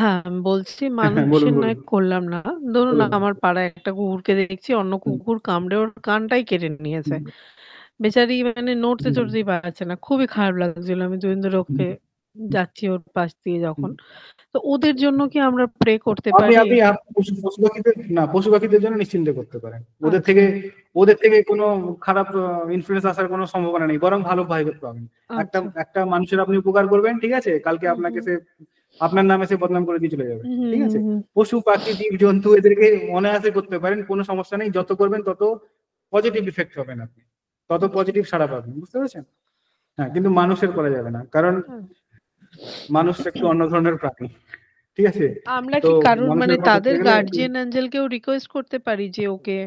S2: হ্যাঁ, আমি বলছি
S1: বলুন
S2: মানুষের
S1: বলুন
S2: নয় করলাম না, ধরুন
S1: বলুন।
S2: আমার পাড়ায় একটা কুকুরকে দেখছি, অন্য কুকুর কামড়ে ওর কানটাই কেটে নিয়েছে। বেচারি মানে নড়তে চড়তেই পারছে না, খুবই খারাপ লাগছিল। আমি দুদিন ধরে ওকে যাচ্ছি ওর পাশ দিয়ে যখন। তো ওদের জন্য কি আমরা প্রে করতে
S1: আপনি
S2: পারি?
S1: আপনি পশু পাখিদের না, পশু পাখিদের জন্য নিশ্চিন্তে করতে পারেন। ওদের
S2: আচ্ছা
S1: থেকে কোনো খারাপ ইনফ্লুয়েন্স আসার কোনো সম্ভাবনা নেই, বরং ভালো ভাইবে পাবেন। একটা
S2: আচ্ছা।
S1: একটা মানুষের আপনি উপকার করবেন, ঠিক আছে, কালকে আপনাকে সে আপনার নামে সে বদনাম করে দিয়ে চলে যাবে। ঠিক আছে, পশু পাখি জীব জন্তু এদেরকে অনায়াসে করতে পারেন, কোনো সমস্যা নেই। যত করবেন তত পজিটিভ ইফেক্ট হবেন, আপনি তত পজিটিভ সাড়া পাবেন। বুঝতে পেরেছেন? হ্যাঁ, কিন্তু মানুষের করা যাবে না, কারণ মানুষ একটু অন্য ধরনের প্রাণী। ঠিক আছে,
S2: আমরা
S1: তো
S2: কি কারুর মানে
S1: মানুষের উপর করতে
S2: তাদের
S1: গেলে
S2: গার্জিয়ান অ্যাঞ্জেলকেও রিকোয়েস্ট করতে পারি যে ওকে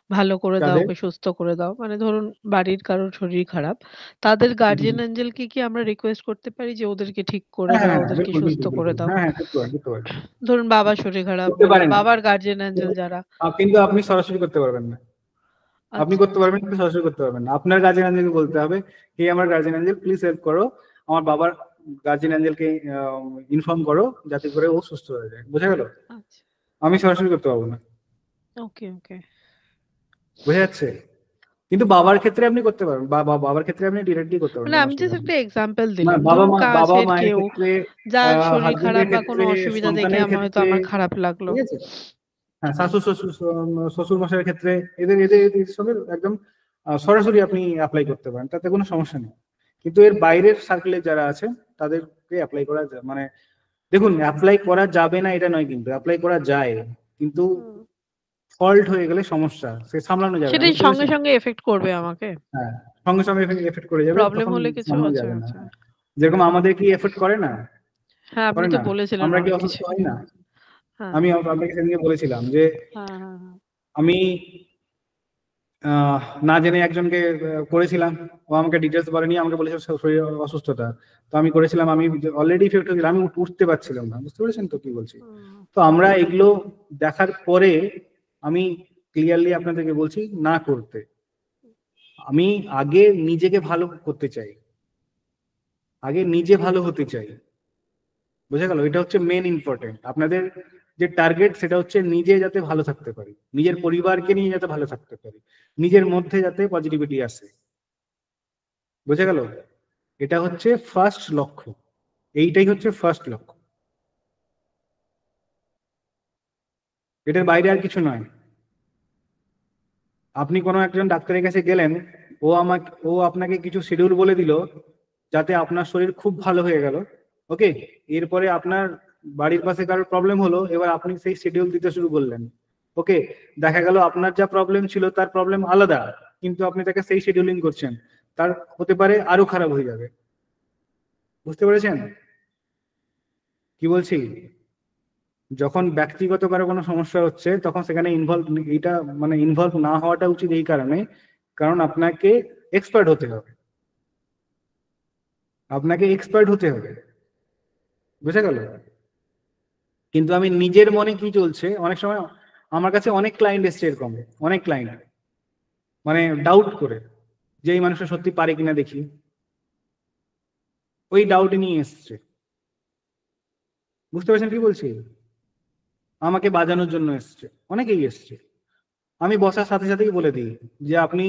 S2: ভালো করে দাও,
S1: তাদের
S2: ওকে সুস্থ করে দাও? মানে ধরুন বাড়ির কারোর শরীর খারাপ, তাদের গার্জিয়ান অ্যাঞ্জেলকে কি আমরা রিকোয়েস্ট করতে পারি যে ওদেরকে ঠিক করে
S1: হ্যাঁ
S2: দাও,
S1: হ্যাঁ হ্যাঁ,
S2: ওদেরকে
S1: বিলকুল
S2: সুস্থ
S1: বিলকুল
S2: করে
S1: বিলকুল,
S2: দাও?
S1: হ্যাঁ হ্যাঁ, করতে পারেন করতে পারেন
S2: ধরুন বাবার শরীর খারাপ,
S1: করতে
S2: মানে
S1: পারেন।
S2: বাবার গার্জিয়ান অ্যাঞ্জেল যারা।
S1: কিন্তু আপনি সরাসরি করতে পারবেন না। আপনি
S2: আচ্ছা
S1: করতে পারবেন কিন্তু সরাসরি করতে পারবেন না। আপনার গার্জিয়ান অ্যাঞ্জেলকে বলতে হবে, হে আমার গার্জিয়ান অ্যাঞ্জেল প্লিজ হেল্প করো, আমার বাবার গার্জিয়ান অ্যাঞ্জেলকে ইনফর্ম করো যাতে করে ও সুস্থ হয়ে যায়। বোঝা গেল?
S2: আচ্ছা
S1: আমি সরাসরি করতে পারবো না।
S2: ওকে ওকে
S1: বোঝা যাচ্ছে? কিন্তু বাবার ক্ষেত্রে আপনি করতে পারবেন, বাবার ক্ষেত্রে আপনি ডিরেক্টলি করতে পারবেন,
S2: মানে
S1: কোনো
S2: আমি
S1: অসুবিধা
S2: জাস্ট
S1: নেই।
S2: একটা এক্সাম্পল
S1: না,
S2: দিলাম,
S1: বাবা
S2: ধরুন
S1: মা বাবা
S2: কাছের
S1: মায়ের
S2: কেউ
S1: ক্ষেত্রে,
S2: যার শরীর
S1: হাজবেন্ডের
S2: খারাপ বা কোনো
S1: ক্ষেত্রে,
S2: অসুবিধা দেখে
S1: সন্তানের
S2: হয়তো
S1: ক্ষেত্রে,
S2: আমার খারাপ লাগলো।
S1: ঠিক আছে? হ্যাঁ, শাশু শ্বশুর মশাইয়ের ক্ষেত্রে, এদের এদের এদের সবের একদম সরাসরি আপনি অ্যাপ্লাই করতে পারেন, তাতে কোনো সমস্যা নেই। কিন্তু এর বাইরের সার্কেলে যারা আছে তাদেরকে অ্যাপ্লাই করা মানে দেখুন, অ্যাপ্লাই করা যাবে না এটা নয়, কিন্তু অ্যাপ্লাই করা যায়, কিন্তু ফল্ট হয়ে গেলে সমস্যা, সে সামলানো যাবে না।
S2: সেটাই
S1: বুঝতে
S2: সঙ্গে
S1: পেরেছেন?
S2: সঙ্গে এফেক্ট করবে আমাকে,
S1: হ্যাঁ, সঙ্গে সঙ্গে এফেক্ট করে যাবে,
S2: প্রবলেম
S1: তখন
S2: হলে কিছু।
S1: সামলানো
S2: আচ্ছা
S1: যাবে না।
S2: আচ্ছা,
S1: যেরকম আমাদের কি এফেক্ট করে না,
S2: হ্যাঁ আপনি
S1: করে
S2: তো
S1: না,
S2: বলেছিলেন
S1: আমরা কি
S2: অনেক
S1: অসুস্থ
S2: কিছু।
S1: হই না?
S2: হ্যাঁ
S1: আমি আপনাকে সেদিনকে বলেছিলাম যে
S2: হ্যাঁ হ্যাঁ হ্যাঁ
S1: আমি না জেনে একজনকে করেছিলাম, ও আমাকে ডিটেলস বলেনি, আমাকে বলেছিল শরীর অসুস্থতা, তো আমি করেছিলাম, আমি অলরেডি ইফেক্ট হয়েছিল, আমি উঠতে পারছিলাম না। বুঝতে পেরেছেন তো কি বলছি? তো আমরা এগুলো দেখার পরে আমি ক্লিয়ারলি আপনাদেরকে বলছি না করতে। আমি আগে নিজেকে ভালো করতে চাই, আগে নিজে ভালো হতে চাই। বোঝা গেল? এটা হচ্ছে মেন ইম্পর্টেন্ট। আপনাদের যে টার্গেট সেটা হচ্ছে নিজে যাতে ভালো থাকতে পারি, নিজের পরিবারকে নিয়ে যাতে ভালো থাকতে পারি, নিজের মধ্যে যাতে পজিটিভিটি আসে। বোঝা গেল? এটা হচ্ছে ফার্স্ট লক্ষ্য, এইটাই হচ্ছে ফার্স্ট লক্ষ্য, এটার বাইরে আর কিছু নয়। আপনি কোনো একজন ডাক্তারের কাছে গেলেন, ও আপনাকে কিছু শিডিউল বলে দিল যাতে আপনার শরীর খুব ভালো হয়ে গেল, ওকে, এরপরে আপনার বাড়ির পাশে কারোর প্রবলেম হলো, এবার আপনি সেই শিডিউল দিতে শুরু করলেন, ওকে, দেখা গেল আপনার যা প্রবলেম ছিল তার প্রবলেম আলাদা, কিন্তু আপনি তাকে সেই শিডিউলিং করছেন, তার হতে পারে আরো খারাপ হয়ে যাবে। বুঝতে পেরেছেন কি বলছি? যখন ব্যক্তিগত কারো কোনো সমস্যা হচ্ছে তখন সেখানে ইনভলভ না হওয়াটা উচিত, এই কারণে, কারণ আপনাকে এক্সপার্ট হতে হবে, আপনাকে এক্সপার্ট হতে হবে। বুঝা গেল? কিন্তু আমি নিজের মনে কি চলছে, অনেক সময় আমার কাছে অনেক ক্লায়েন্ট এসছে এরকম, অনেক ক্লায়েন্ট মানে ডাউট করে যে এই মানুষটা সত্যি পারে কিনা দেখি, ওই ডাউট নিয়ে এসছে। বুঝতে পারছেন কি বলছি? আমাকে বাজানোর জন্য এসছে, অনেকেই এসছে। আমি বসার সাথে সাথেই বলে দিই যে আপনি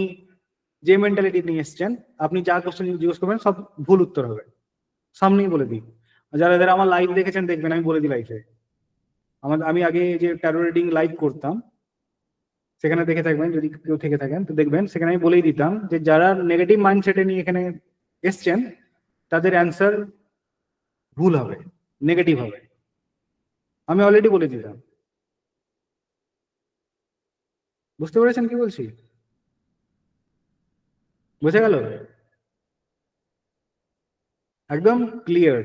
S1: যে মেন্টালিটি নিয়ে এসছেন, আপনি যা কোশ্চেন জিজ্ঞেস করবেন সব ভুল উত্তর হবে, সামনেই বলে দিই। যারা যারা আমার লাইভ দেখেছেন দেখবেন, আমি বলে দিই লাইভে, আমি আগে যে ট্যারো রিডিং লাইভ করতাম সেখানে দেখে থাকবেন, যদি কেউ থেকে থাকেন তো দেখবেন, সেখানে আমি বলেই দিতাম যে যারা নেগেটিভ মাইন্ডসেটে নিয়ে এখানে এসছেন তাদের অ্যান্সার ভুল হবে, নেগেটিভ হবে, আমি অলরেডি বলে দিতাম। বুঝতে পেরেছেন কি বলছি? বুঝে গেল? একদম ক্লিয়ার।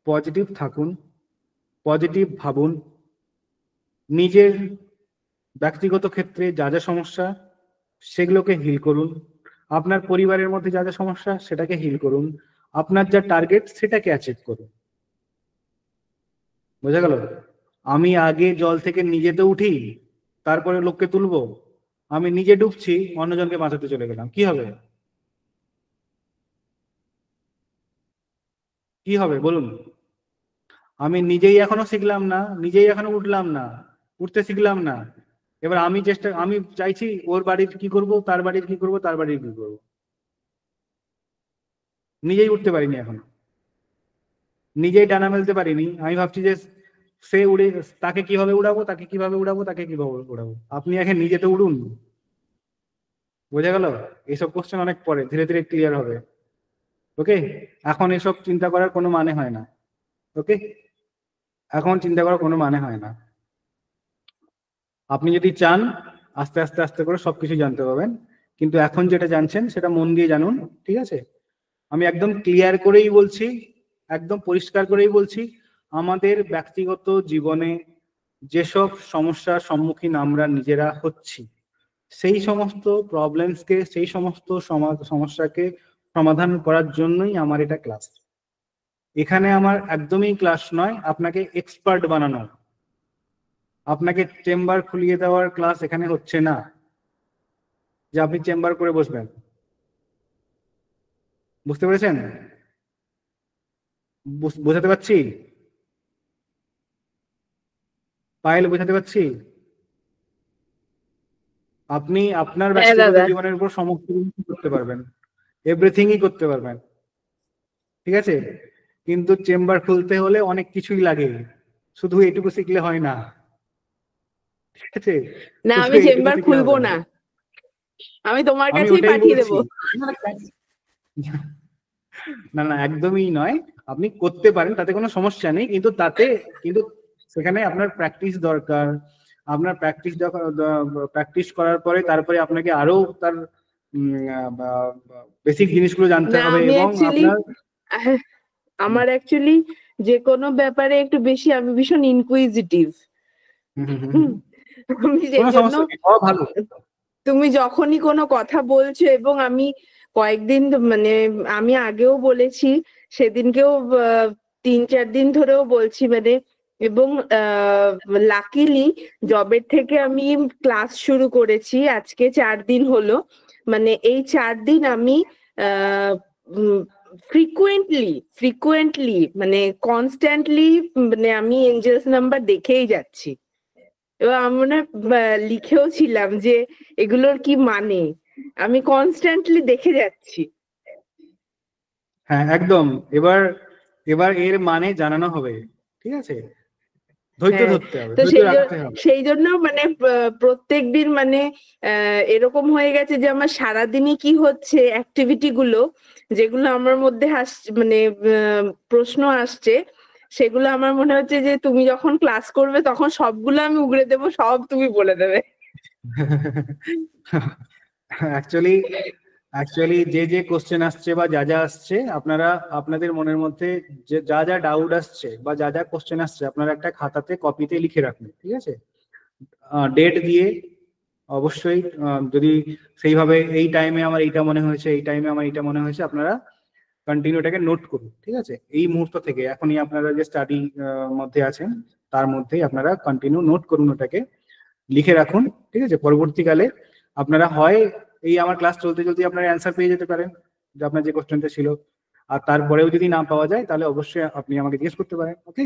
S1: পজিটিভ থাকুন, পজিটিভ ভাবুন, নিজের ব্যক্তিগত ক্ষেত্রে যা যা সমস্যা সেগুলোকে হিল করুন, আপনার পরিবারের মধ্যে যা যা সমস্যা সেটাকে হিল করুন, আপনার যা টার্গেট সেটাকে অ্যাচিভ করুন। বোঝা গেল? আমি আগে জল থেকে নিজে তো উঠি, তারপরে লোককে তুলবো, আমি নিজে ডুবছি অন্যজনকে বাঁচাতে চলে গেলাম, কি হবে? কি হবে বলুন? আমি নিজেই এখনো শিখলাম না, নিজেই এখনো উঠলাম না, উঠতে শিখলাম না, এবার আমি চাইছি ওর বাড়ির কি করব, তার বাড়ির কি করব, তার বাড়ির কি করব, নিজেই উঠতে পারিনি এখনো, নিজেই ডানা মেলতে পারিনি। আমি ভাবছি যে সে উড়ে, তাকে কিভাবে উড়াবো, তাকে কিভাবে উড়াবো, তাকে কিভাবে উড়াবো। আপনি এখন নিজে তো উড়ুন। বোঝা গেল? এইসব কোশ্চেন অনেক পরে ধীরে ধীরে ক্লিয়ার হবে, ওকে? এখন এসব চিন্তা করার কোনো মানে হয় না, ওকে? এখন চিন্তা করার কোনো মানে হয় না। আপনি যদি চান আস্তে আস্তে আস্তে করে সবকিছু জানতে পারবেন, কিন্তু এখন যেটা জানছেন সেটা মন দিয়ে জানুন, ঠিক আছে? আমি একদম ক্লিয়ার করেই বলছি, একদম পরিষ্কার করেই বলছি, আমাদের ব্যক্তিগত জীবনে যেসব সমস্যার সম্মুখীন আমরা নিজেরা হচ্ছি, সেই সমস্ত প্রবলেমসকে, সেই সমস্ত সমস্যাকে সমাধান করার জন্যই আমার এটা ক্লাস। এখানে আমার একদমই ক্লাস নয় আপনাকে এক্সপার্ট বানানো, আপনাকে চেম্বার খুলিয়ে দেওয়ার ক্লাস এখানে হচ্ছে না। যে আপনি চেম্বার করে বসবেন। বুঝতে পেরেছেন? বোঝাতে পারছি? পায়েল, বোঝাতে পারছি? আপনি আপনার
S4: হ্যাঁ
S1: ব্যক্তিগত
S4: দাদা।
S1: জীবনের উপর সমস্ত কিছু করতে পারবেন, এভরিথিংই করতে পারবেন, ঠিক আছে? কিন্তু চেম্বার খুলতে হলে অনেক কিছুই লাগে, শুধু এটুকু শিখলে হয় না, ঠিক আছে?
S4: না,
S1: শুধু
S4: আমি
S1: এইটুকু
S4: চেম্বার
S1: শিখলে
S4: খুলবো
S1: হবে না।
S4: না, আমি তোমার
S1: আমি
S4: কাছেই
S1: ওটাই
S4: পাঠিয়ে
S1: বলছি।
S4: দেবো।
S1: না না, একদমই নয়। আপনি করতে পারেন, তাতে কোনো সমস্যা নেই, কিন্তু কিন্তু সেখানে আপনার প্র্যাকটিস দরকার। আপনার প্র্যাকটিস করার পরে তারপরে আপনাকে আরো তার বেসিক জিনিসগুলো জানতে
S4: না,
S1: হবে
S4: আমি
S1: এবং
S4: অ্যাকচুয়ালি
S1: আপনার
S4: আমার অ্যাকচুয়ালি যে কোনো ব্যাপারে একটু বেশি, আমি ভীষণ ইনকুইজিটিভ। আমি
S1: কোনো
S4: সেই জন্য
S1: সমস্যা নেই, হওয়া ভালো।
S4: তুমি যখনই কোনো কথা বলছো, এবং আমি কয়েকদিন মানে আমি আগেও বলেছি, সেদিনকেও 3-4 দিন ধরেও বলছি মানে, এবং লাকিলি জবের থেকে আমি ক্লাস শুরু করেছি আজকে 4 দিন হলো। মানে এই 4 দিন আমি ফ্রিকুয়েন্টলি মানে কনস্ট্যান্টলি মানে আমি এঞ্জেলস নাম্বার দেখেই যাচ্ছি, এবার আমরা লিখেও ছিলাম যে এগুলোর কি মানে, আমি কনস্ট্যান্টলি দেখে যাচ্ছি।
S1: হ্যাঁ একদম। এবার এবার এর মানে জানানো হবে, ঠিক আছে? ধৈর্য
S4: হ্যাঁ,
S1: ধরতে হবে,
S4: তো
S1: ধৈর্য রাখতে হবে।
S4: সেই জন্য মানে প্রত্যেকদিন মানে এরকম হয়ে গেছে যে আমার সারাদিনই কি হচ্ছে অ্যাক্টিভিটি গুলো, যেগুলো আমার মধ্যে মানে প্রশ্ন আসছে, সেগুলো আমার মনে হচ্ছে যে তুমি যখন ক্লাস করবে তখন সবগুলো আমি উগড়ে দেবো, সব তুমি বলে দেবে।
S1: অ্যাকচুয়ালি অ্যাকচুয়ালি যে যে কোশ্চেন আসছে বা যা যা আসছে, আপনারা আপনাদের মনের মধ্যে যে যা যা ডাউট আসছে বা যা যা কোশ্চেন আসছে, আপনারা একটা খাতাতে কপিতে লিখে রাখুন, ঠিক আছে? ডেট দিয়ে অবশ্যই, যদি সেইভাবে এই টাইমে আমার এইটা মনে হয়েছে, এই টাইমে আমার এইটা মনে হয়েছে, আপনারা কন্টিনিউ এটাকে নোট করুন, ঠিক আছে? এই মুহূর্ত থেকে, এখনই আপনারা যে স্টাডি মধ্যে আছেন তার মধ্যেই আপনারা কন্টিনিউ নোট করুন, ওটাকে লিখে রাখুন, ঠিক আছে? পরবর্তীকালে আপনারা হয় এই আমার ক্লাস চলতে চলতে আপনারা অ্যান্সার পেয়ে যেতে পারেন যে আপনার যে কোশ্চেনটা ছিল, আর তারপরেও যদি না পাওয়া যায় তাহলে অবশ্যই আপনি আমাকে জিজ্ঞেস করতে পারেন, ওকে?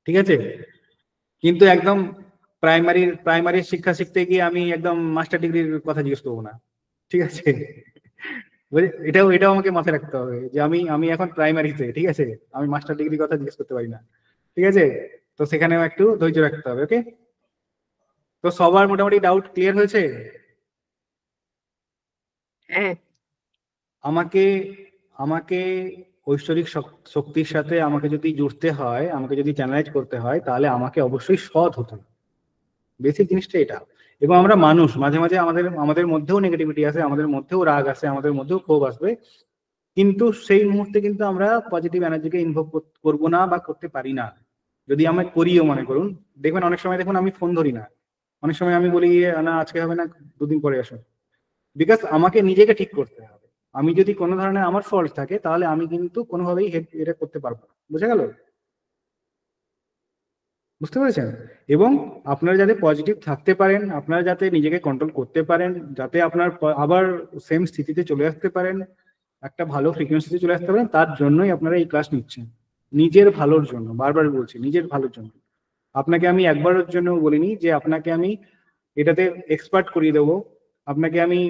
S1: ঠিক আছে? কিন্তু একদম প্রাইমারি শিক্ষা শিখতে গিয়ে আমি একদম মাস্টার ডিগ্রির কথা জিজ্ঞেস করবো না, ঠিক আছে? এটাও আমাকে মাথায় রাখতে হবে যে আমি আমি এখন প্রাইমারিতে, ঠিক আছে? আমি মাস্টার ডিগ্রির কথা জিজ্ঞেস করতে পারি না, ঠিক আছে? তো সেখানেও একটু ধৈর্য রাখতে হবে, ওকে? তো সবার মোটামুটি ডাউট ক্লিয়ার হয়েছে?
S4: হ্যাঁ,
S1: আমাকে আমাকে ঐশ্বরিক শক্তির সাথে আমাকে যদি জুড়তে হয়, আমাকে যদি চ্যানেলাইজ করতে হয়, তাহলে আমাকে অবশ্যই সৎ হতে হবে। বেসিক জিনিসটা এটা। এবং আমরা মানুষ, মাঝে মাঝে আমাদের আমাদের মধ্যেও নেগেটিভিটি আছে, আমাদের মধ্যেও রাগ আছে, আমাদের মধ্যেও ক্ষোভ আসবে, কিন্তু সেই মুহূর্তে কিন্তু আমরা পজিটিভ এনার্জিকে ইনভোক করবো না বা করতে পারি না। যদি আমরা করিও, মনে করুন, দেখবেন অনেক সময় দেখুন আমি ফোন ধরি না, অনেক সময় আমি বলি না আজকে হবে না, 2 দিন পরে আসো, বিকজ আমাকে নিজেকে ঠিক করতে হবে। আমি যদি কোনো ধরনের আমার ফল্ট থাকে, তাহলে আমি কিন্তু কোনোভাবেই এটা করতে পারবো না। বুঝা গেল? বুঝতে পেরেছেন? এবং আপনারা যাতে পজিটিভ থাকতে পারেন, আপনারা যাতে নিজেকে কন্ট্রোল করতে পারেন, যাতে আপনার আবার সেম স্থিতিতে চলে আসতে পারেন, একটা ভালো ফ্রিকোয়েন্সিতে চলে আসতে পারেন, তার জন্যই আপনারা এই ক্লাস নিচ্ছেন। নিজের ভালোর জন্য, বারবার বলছি, নিজের ভালোর জন্য। আপনাকে আমি একবারের জন্য বলিনি যে আপনাকে আমি এটাতে এক্সপার্ট করিয়ে দেবো, আপনাকে আমি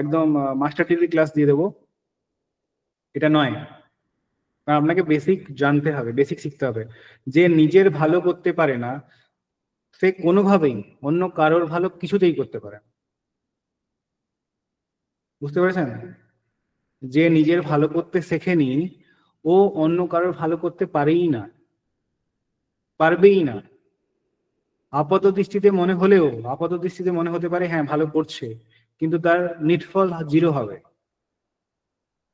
S1: একদম মাস্টার ডিগ্রি ক্লাস দিয়ে দেবো, এটা নয়। কারণ আপনাকে বেসিক জানতে হবে, বেসিক শিখতে হবে। যে নিজের ভালো করতে পারে না, সে কোনোভাবেই অন্য কারোর ভালো কিছুতেই করতে পারে না। বুঝতে পেরেছেন? যে নিজের ভালো করতে শেখেনি, ও অন্য কারোর ভালো করতে পারেই না, পারবেই না। আপাত দৃষ্টিতে মনে হতে পারে হ্যাঁ ভালো করছে, কিন্তু তার নিটফল 0 হবে।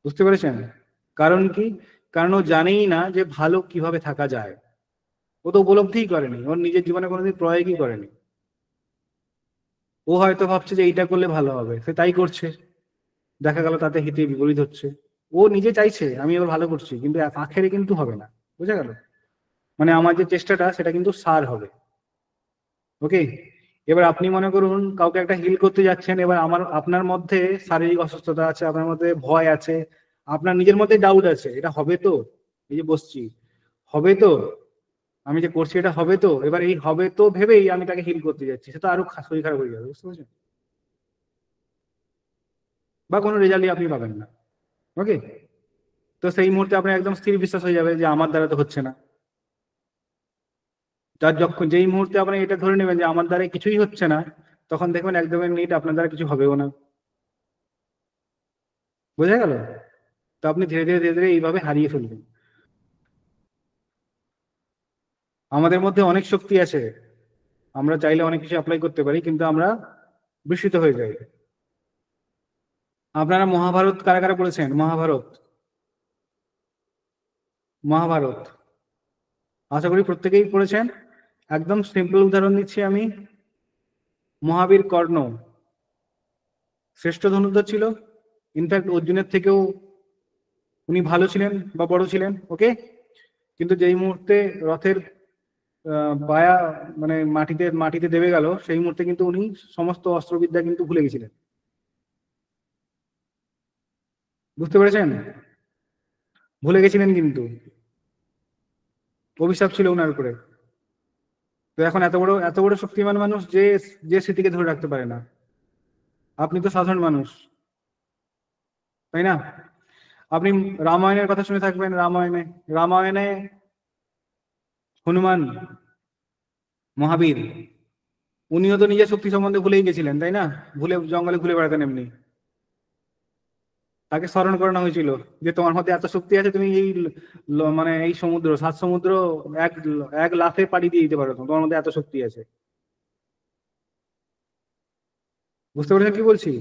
S1: বুঝতে পেরেছেন? কারণ কি? কারণ ও জানেই না যে ভালো কিভাবে থাকা যায়। ও তো উপলব্ধিই করেনি, ওর নিজের জীবনে কোনোদিন প্রয়োগই করেনি। ও হয়তো ভাবছে যে এইটা করলে ভালো হবে, সে তাই করছে, দেখা গেল তাতে হিতে বিপরীত হচ্ছে। ও নিজে চাইছে আমি এবার ভালো করছি, কিন্তু আখেরে কিন্তু হবে না। বুঝা গেল? মানে আমার যে চেষ্টাটা সেটা কিন্তু সার হবে, ওকে? এবার আপনি মনে করুন কাউকে একটা হিল করতে যাচ্ছেন, এবার আপনার মধ্যে শারীরিক অসুস্থতা আছে, আপনার মধ্যে ভয় আছে, আপনার নিজের মধ্যে ডাউট আছে, এটা হবে তো, এই যে বসছি হবে তো, আমি যে করছি এটা হবে তো, এবার এই হবে তো ভেবেই আমি তাকে হিল করতে যাচ্ছি, সেটা আরো শরীর খারাপ হয়ে যাবে, বুঝতে পারছেন? বা কোনো রেজাল্টই আপনি পাবেন না। ওকে, তো সেই মুহূর্তে আপনার একদম স্থির বিশ্বাস হয়ে যাবে যে আমার দ্বারা তো হচ্ছে না। তার যখন যেই মুহূর্তে আপনি এটা ধরে নেবেন যে আমার দ্বারা কিছুই হচ্ছে না, তখন দেখবেন একদমই নিট আপনার দ্বারা কিছু হবেও না। বোঝা গেল? তো আপনি ধীরে ধীরে ধীরে ধীরে এইভাবে হারিয়ে ফেলবেন। আমাদের মধ্যে অনেক শক্তি আছে, আমরা চাইলে অনেক কিছু অ্যাপ্লাই করতে পারি, কিন্তু আমরা বিস্মিত হয়ে যাই। আপনারা মহাভারত কারা কারা পড়েছেন? মহাভারত, মহাভারত আশা করি প্রত্যেকেই পড়েছেন। একদম সিম্পল উদাহরণ দিচ্ছি আমি। মহাবীর কর্ণ শ্রেষ্ঠ ধনুর্ধর ছিল, ইনফ্যাক্ট অর্জুনের থেকেও উনি ভালো ছিলেন বা বড় ছিলেন। ওকে, কিন্তু যেই মুহূর্তে রথের পায়া মানে মাটিতে মাটিতে দেবে গেল, সেই মুহূর্তে কিন্তু উনি সমস্ত অস্ত্রবিদ্যা কিন্তু ভুলে গেছিলেন। বুঝতে পেরেছেন? ভুলে গেছিলেন, কিন্তু অভিশাপ ছিল ওনার উপরে। তো এখন এত বড় শক্তিমান মানুষ যে যে স্মৃতিকে ধরে রাখতে পারে না। আপনি তো সাধারণ মানুষ, তাই না? আপনি রামায়ণের কথা শুনে থাকবেন। রামায়ণে হনুমান মহাবীর, উনিও তো নিজের শক্তি সম্বন্ধে ভুলেই গেছিলেন, তাই না? ভুলে জঙ্গলে ঘুরে বেড়াতেন এমনি। তাকে স্মরণ করানো হয়েছিল যে তোমার মধ্যে এত শক্তি আছে, তুমি এই মানে এই সমুদ্র 7 সমুদ্র এক এক লাফে পাড়ি দিয়ে দিতে পারো, তোমার মধ্যে এত শক্তি আছে। বুঝতে পেরেছেন কি বলছি?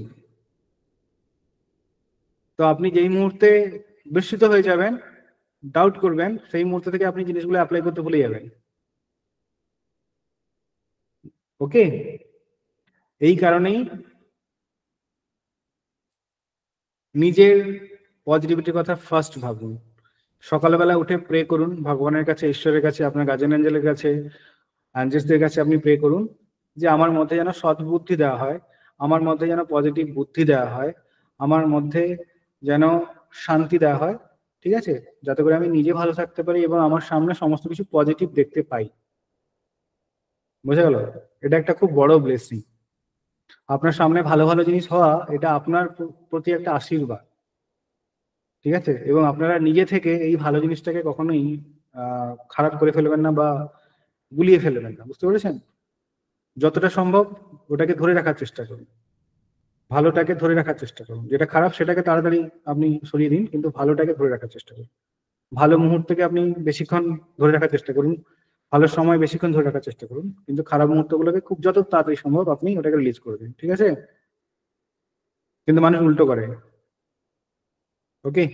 S1: তো আপনি যেই মুহূর্তে বিস্মিত হয়ে যাবেন, ডাউট করবেন, সেই মুহূর্ত থেকে আপনি জিনিসগুলো অ্যাপ্লাই করতে ভুলে যাবেন। ওকে, এই কারণেই নিজের পজিটিভিটির কথা ফার্স্ট ভাবুন। সকালবেলা উঠে প্রে করুন ভগবানের কাছে, ঈশ্বরের কাছে, আপনার গার্জিয়ান অ্যাঞ্জেলের কাছে, অ্যাঞ্জেলসদের কাছে আপনি প্রে করুন যে আমার মধ্যে যেন সদ্বুদ্ধি দেওয়া হয়, আমার মধ্যে যেন পজিটিভ বুদ্ধি দেওয়া হয়, আমার মধ্যে যেন শান্তি দেওয়া হয়, ঠিক আছে, যাতে করে আমি নিজে ভালো থাকতে পারি এবং আমার সামনে সমস্ত কিছু পজিটিভ দেখতে পাই। বোঝা গেল? এটা একটা খুব বড় ব্লেসিং। আপনার সামনে ভালো ভালো জিনিস হওয়া, এটা আপনার প্রতি একটা আশীর্বাদ, ঠিক আছে? এবং আপনারা নিজে থেকে এই ভালো জিনিসটাকে কখনোই খারাপ করে ফেলবেন না বা গুলিয়ে ফেলবেন না। বুঝতে পেরেছেন? যতটা সম্ভব ওটাকে ধরে রাখার চেষ্টা করুন, ভালোটাকে ধরে রাখার চেষ্টা করুন। যেটা খারাপ সেটাকে তাড়াতাড়ি আপনি সরিয়ে দিন, কিন্তু ভালোটাকে ধরে রাখার চেষ্টা করুন। ভালো মুহূর্তকে আপনি বেশিক্ষণ ধরে রাখার চেষ্টা করুন, ভালো সময় বেশিক্ষণ ধরে রাখার চেষ্টা করুন, কিন্তু খারাপ মুহূর্তগুলোকে খুব যত তাড়াতাড়ি সম্ভব আপনি ওটাকে রিলিজ করে দিন, ঠিক আছে? কিন্তু মানুষ উল্টো করে। ওকে,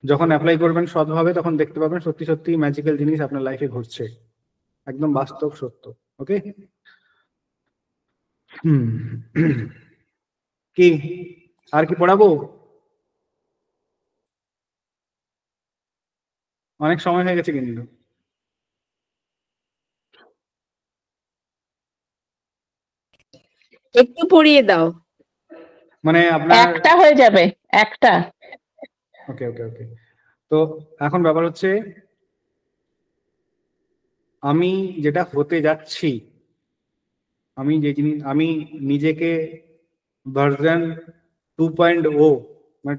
S1: যখন অ্যাপ্লাই করবেন সৎভাবে, তখন দেখতে পাবেন সত্যি সত্যি ম্যাজিক্যাল জিনিস আপনার লাইফে ঘটছে, একদম বাস্তব সত্য। ওকে, কি আর কি পড়াবো? অনেক সময় হয়ে গেছে কিন্তু।
S4: একটু পড়িয়ে দাও।
S1: মানে আপনার
S3: একটা হয়ে যাবে, একটা।
S1: ওকে ওকে ওকে। তো এখন ব্যাপার হচ্ছে আমি যেটা হতে যাচ্ছি, আমি যে জিনিস, আমি নিজেকে ভার্সন 2.0 মানে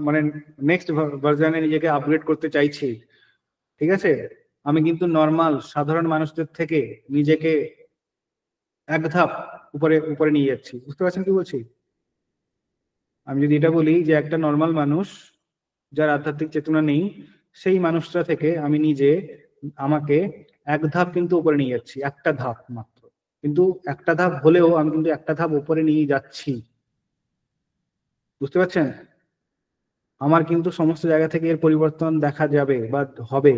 S1: মানে নেক্সট ভার্সনে নিজেকে আপগ্রেড করতে চাইছি, ঠিক আছে? আমি কিন্তু নর্মাল সাধারণ মানুষদের থেকে নিজেকে এক ধাপ উপরে উপরে নিয়ে যাচ্ছি। বুঝতে পারছেন কি বলছি? আমি যদি এটা বলি যে একটা নর্মাল মানুষ যার আধ্যাত্মিক চেতনা নেই, সেই মানুষটা থেকে আমি নিজে আমাকে এক ধাপ কিন্তু উপরে নিয়ে যাচ্ছি, একটা ধাপ মাত্র, কিন্তু একটা ধাপ হলেও আমি কিন্তু একটা ধাপ উপরে নিয়ে যাচ্ছি। বুঝতে পারছেন? আমার কিন্তু সমস্ত জায়গা থেকে এর পরিবর্তন দেখা যাবে বা হবে।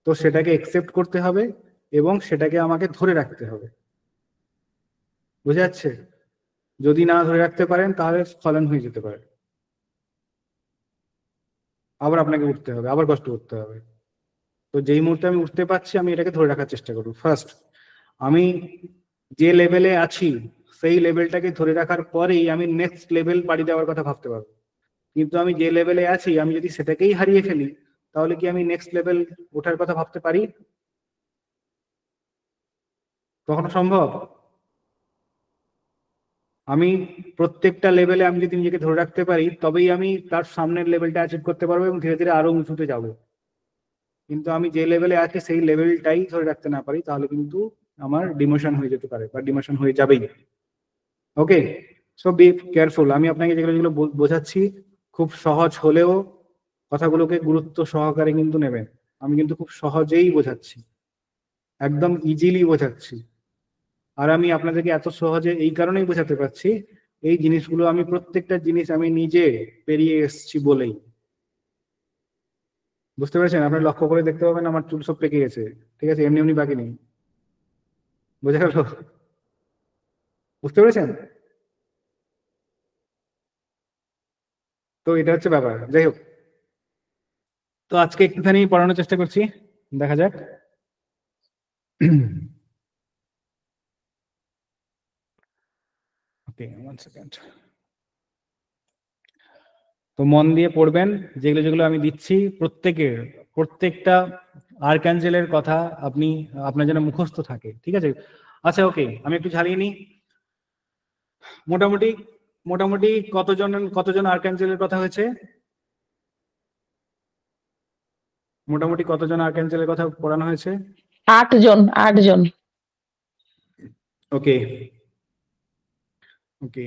S1: তো সেটাকে একসেপ্ট করতে হবে এবং সেটাকে আমাকে ধরে রাখতে হবে। বুঝে যাচ্ছে? যদি না ধরে রাখতে পারেন তাহলে স্খলন হয়ে যেতে পারে, আবার আপনাকে উঠতে হবে, আবার কষ্ট করতে হবে। তো যেই মুহূর্তে আমি উঠতে পারছি আমি এটাকে ধরে রাখার চেষ্টা করবো। ফার্স্ট আমি যে লেভেলে আছি সেই লেভেলটাকে ধরে রাখার পরেই আমি নেক্সট লেভেল পাড়ি দেওয়ার কথা ভাবতে পারবো। কিন্তু আমি যে লেভেলে আছি আমি যদি সেটাকেই হারিয়ে ফেলি তাহলে কি আমি নেক্সট লেভেল ওঠার কথা ভাবতে পারি? কখনো সম্ভব? আমি প্রত্যেকটা লেভেলে আমি যদি নিজেকে ধরে রাখতে পারি তবেই আমি তার সামনের লেভেলটা অ্যাচিভ করতে পারবো এবং ধীরে ধীরে আরো উঁচুতে যাব। কিন্তু আমি যে লেভেলে আছি সেই লেভেলটাই ধরে রাখতে না পারি তাহলে কিন্তু আমার ডিমোশন হয়ে যেতে পারে বা ডিমোশন হয়ে যাবেই। ওকে, সো বি কেয়ারফুল। আমি আপনাকে যেগুলো যেগুলো বোঝাচ্ছি খুব সহজ হলেও কথাগুলোকে গুরুত্ব সহকারে কিন্তু নেবেন। আমি কিন্তু খুব সহজেই বোঝাচ্ছি, একদম ইজিলি বোঝাচ্ছি। আর আমি আপনাদেরকে এত সহজে এই কারণেই বোঝাতে পারছি, এই জিনিসগুলো আমি প্রত্যেকটা জিনিস আমি নিজে পেরিয়ে এসেছি বলেই। বুঝতে পেরেছেন? আপনি লক্ষ্য করে দেখতে পাবেন আমার চুল সব পেকে গেছে, ঠিক আছে, এমনি এমনি বাকি নেই। বোঝা গেল? বুঝতে পেরেছেন? তো এটা হচ্ছে ব্যাপার। যাই হোক, তো আজকে একটুখানি পড়ানোর চেষ্টা করছি, দেখা যাক। ওকে, 1 সেকেন্ড। তো মন দিয়ে পড়বেন, যেগুলো যেগুলো আমি দিচ্ছি প্রত্যেকটা আর্কাঞ্জেলের কথা আপনি আপনার যেন মুখস্থ থাকে, ঠিক আছে? আচ্ছা, ওকে, আমি একটু ঝালিয়ে নিই। মোটামুটি মোটামুটি কতজন আর্কাঞ্জেলের কথা হয়েছে? মোটামুটি কতজন আর্কাঞ্জেলের কথা পড়ানো হয়েছে?
S3: 8 জন।
S1: ওকে ওকে,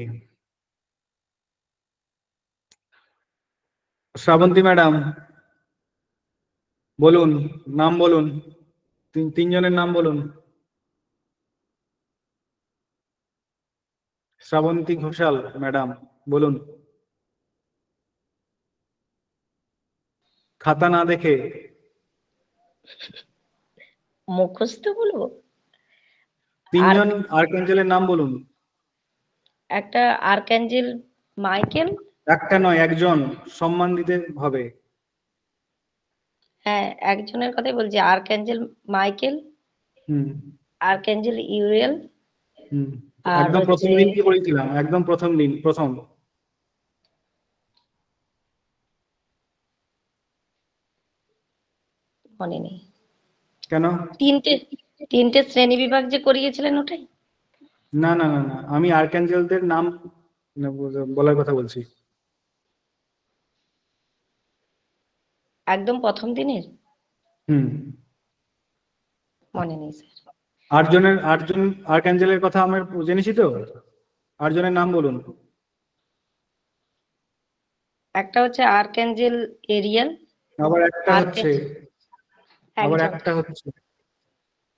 S1: শ্রাবন্তী ম্যাডাম বলুন, নাম বলুন, তিনজনের নাম বলুন। শ্রাবন্তী ঘোষাল ম্যাডাম বলুন, খাতা না দেখে।
S5: মুখস্থ বলবো?
S1: তিনজন আর্কাঞ্জেলের নাম বলুন।
S5: একটা আর্কাঞ্জেল মাইকেল।
S1: একটা নয়, একজন, সম্মান দিতে হবে।
S5: হ্যাঁ, একজনের কথাই বলছি, আর্কাঞ্জেল মাইকেল,
S1: হুম
S5: আর্কাঞ্জেল ইউরিয়েল,
S1: হুম।
S5: আর
S1: একদম প্রথম
S5: হচ্ছে
S1: দিন কি করেছিলাম? একদম প্রথম দিন, প্রথম।
S5: মনে নেই।
S1: কেন?
S5: তিনটে শ্রেণী বিভাগ যে করিয়েছিলেন ওটাই?
S1: না না না না, আমি আর্কাঞ্জেলদের নাম বলার কথা বলছি।
S5: একদম প্রথম দিনের?
S1: হুম।
S5: মনে নেই স্যার।
S1: আটজন আর্কাঞ্জেলের কথা আমরা জেনেছি তো। আটজনের নাম বলুন।
S5: একটা হচ্ছে আর্কাঞ্জেল এরিয়াল।
S1: আবার একটা হচ্ছে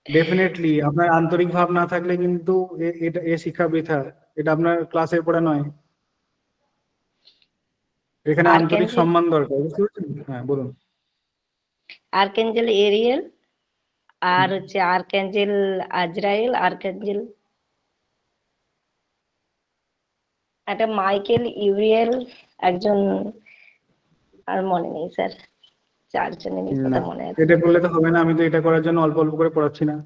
S1: ডেফিনেটলি আপনার আন্তরিক ভাব না থাকলে কিন্তু এটা শিক্ষা বৃথা। এটা আপনার ক্লাসের পড়া নয়, এখানে আন্তরিক সম্মান দরকার। বুঝতে পারছেন? হ্যাঁ, বলুন।
S5: আর্কাঞ্জেল এরিয়াল, আর হচ্ছে আর্কাঞ্জেল আজরাইল, আর্কাঞ্জেল একটা মাইকেল ইউরিয়েল, একজন আর মনে নেই স্যার। 4 জনেরই কথা মনে আছে।
S1: এটা করলে তো হবে না, আমি তো এটা করার জন্য অল্প অল্প করে পড়াচ্ছি না।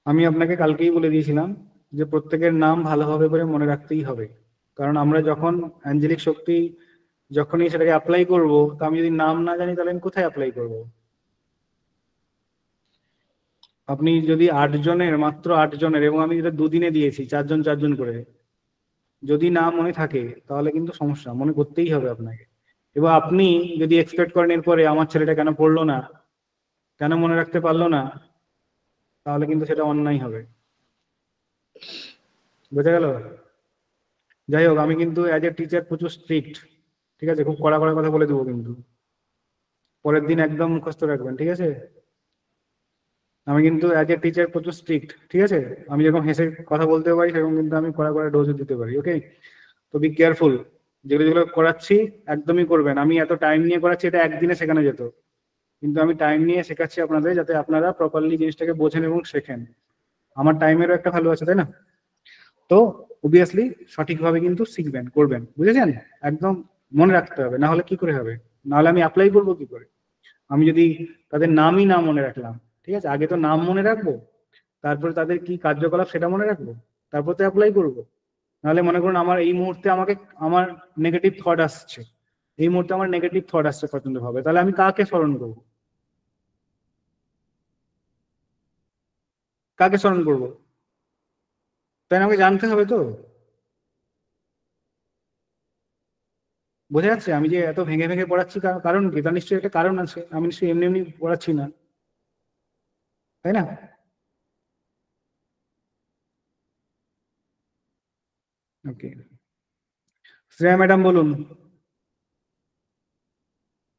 S1: আমি আপনাকে কালকেই বলে দিয়েছিলাম যে প্রত্যেকের নাম ভালোভাবে করে মনে রাখতেই হবে, কারণ আমরা যখন অ্যাঞ্জেলিক শক্তি যখনই সেটাকে অ্যাপ্লাই করব, তা আমি যদি নাম না জানি তাহলে আমি কোথায় অ্যাপ্লাই করব? আপনি যদি মাত্র 8 জনের, এবং আমি যেটা দুদিনে দিয়েছি 4 জন করে, যদি না মনে থাকে তাহলে কিন্তু সমস্যা, মনে করতেই হবে আপনাকে। এবং আপনি যদি এক্সপেক্ট করেন এরপরে আমার ছেলেটা কেন পড়লো না, কেন মনে রাখতে পারলো না, তাহলে কিন্তু সেটা অন্যায় হবে। বোঝা গেল? যাই হোক, আমি কিন্তু অ্যাজ এ টিচার প্রচুর স্ট্রিক্ট, ঠিক আছে? খুব কড়া কড়া কথা বলে দেবো, কিন্তু পরের দিন একদম মুখস্থ রাখবেন, ঠিক আছে? আমি কিন্তু অ্যাজ এ টিচার প্রচুর স্ট্রিক্ট, ঠিক আছে? আমি যেরকম হেসে কথা বলতে পারি সেরকম কিন্তু আমি কড়া কড়া ডোজও দিতে পারি। ওকে, তো বি কেয়ারফুল। যেগুলো যেগুলো করাচ্ছি একদমই করবেন। আমি এত টাইম নিয়ে করাচ্ছি, এটা একদিনে শেখানো যেত, কিন্তু আমি টাইম নিয়ে শেখাচ্ছি আপনাদের, যাতে আপনারা প্রপারলি জিনিসটাকে বোঝেন এবং শেখেন। আমার টাইমেরও একটা ভ্যালু আছে, তাই না? তো অবভিয়াসলি সঠিকভাবে কিন্তু শিখবেন, করবেন, বুঝেছেন? একদম মনে রাখতে হবে, না হলে কি করে হবে? না হলে আমি অ্যাপ্লাই করবো কি করে? আমি যদি তাদের নামই না মনে রাখলাম, ঠিক আছে, আগে তো নাম মনে রাখবো, তারপরে তাদের কি কার্যকলাপ সেটা মনে রাখবো, তারপর তো অ্যাপ্লাই করবো। নাহলে মনে করুন আমার এই মুহূর্তে আমার নেগেটিভ থট আসছে, এই মুহূর্তে আমার নেগেটিভ থট আসছে প্রচন্ড ভাবে, তাহলে আমি কাকে স্মরণ করবো? কাকে স্মরণ করবো? তাই আমাকে জানতে হবে তো। বোঝা যাচ্ছে আমি যে এত ভেঙে ভেঙে পড়াচ্ছি কারণ কি? তার নিশ্চয়ই একটা কারণ আছে, আমি নিশ্চয়ই এমনি এমনি পড়াচ্ছি না, তাই না? ওকে, শ্রেয়া ম্যাডাম বলুন।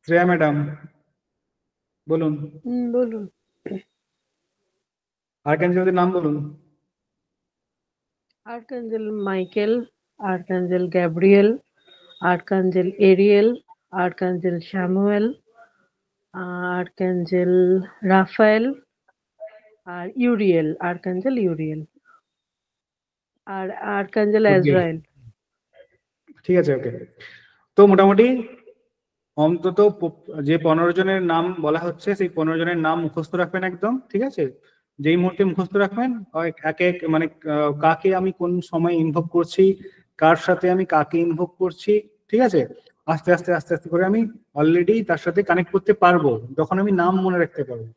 S1: শ্রেয়া ম্যাডাম বলুন,
S2: বলুন।
S1: আর্কাঞ্জেলদের নাম বলুন।
S2: Archangel Michael, archangel Gabriel, archangel Ariel, archangel Samuel, archangel Raphael, আর ইউরিয়েল, আর্কাঞ্জেল ইউরিয়েল, আর আর্কাঞ্জেল
S1: Okay,
S2: আজরায়েল।
S1: ঠিক আছে, ওকে। তো মোটামুটি অন্তত যে 15 জনের নাম বলা হচ্ছে সেই 15 জনের নাম মুখস্থ রাখবেন একদম, ঠিক আছে? যেই মুহূর্তে মুখস্থ রাখবেন এক এক মানে কাকে আমি কোন সময় ইনভোক করছি, কার সাথে আমি কাকে ইনভোক করছি, ঠিক আছে, আস্তে আস্তে আস্তে আস্তে করে আমি অলরেডি তার সাথে কানেক্ট করতে পারবো যখন আমি নাম মনে রাখতে পারবো।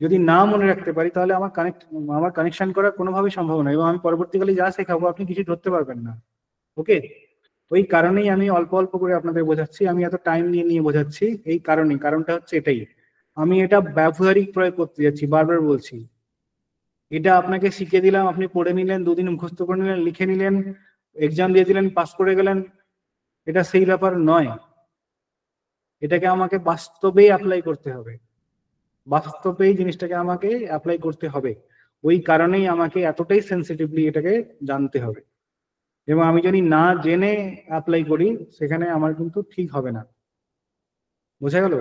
S1: যদি না মনে রাখতে পারি তাহলে আমার কানেকশন করা কোনোভাবেই সম্ভব নয়, এবং আমি পরবর্তীকালে যা শেখাবো আপনি কিছু ধরতে পারবেন না। ওকে, ওই কারণেই আমি অল্প অল্প করে আপনাদের বোঝাচ্ছি, আমি এত টাইম নিয়ে নিয়ে বোঝাচ্ছি এই কারণেই। কারণটা হচ্ছে এটাই, আমি এটা ব্যবহারিক প্রয়োগ করতে যাচ্ছি, বারবার বলছি। এটা আপনাকে শিখিয়ে দিলাম, আপনি পড়ে নিলেন, দুদিন মুখস্থ করে নিলেন, লিখে নিলেন, এক্সাম দিয়ে দিলেন, পাস করে গেলেন, এটা সেই ব্যাপার নয়। এটাকে আমাকে বাস্তবেই অ্যাপ্লাই করতে হবে, বাস্তবেই জিনিসটাকে আমাকে অ্যাপ্লাই করতে হবে। ওই কারণেই আমাকে এতটাই সেন্সিটিভলি এটাকে জানতে হবে, এবং আমি যদি না জেনে অ্যাপ্লাই করি সেখানে আমার কিন্তু ঠিক হবে না। বোঝা গেল?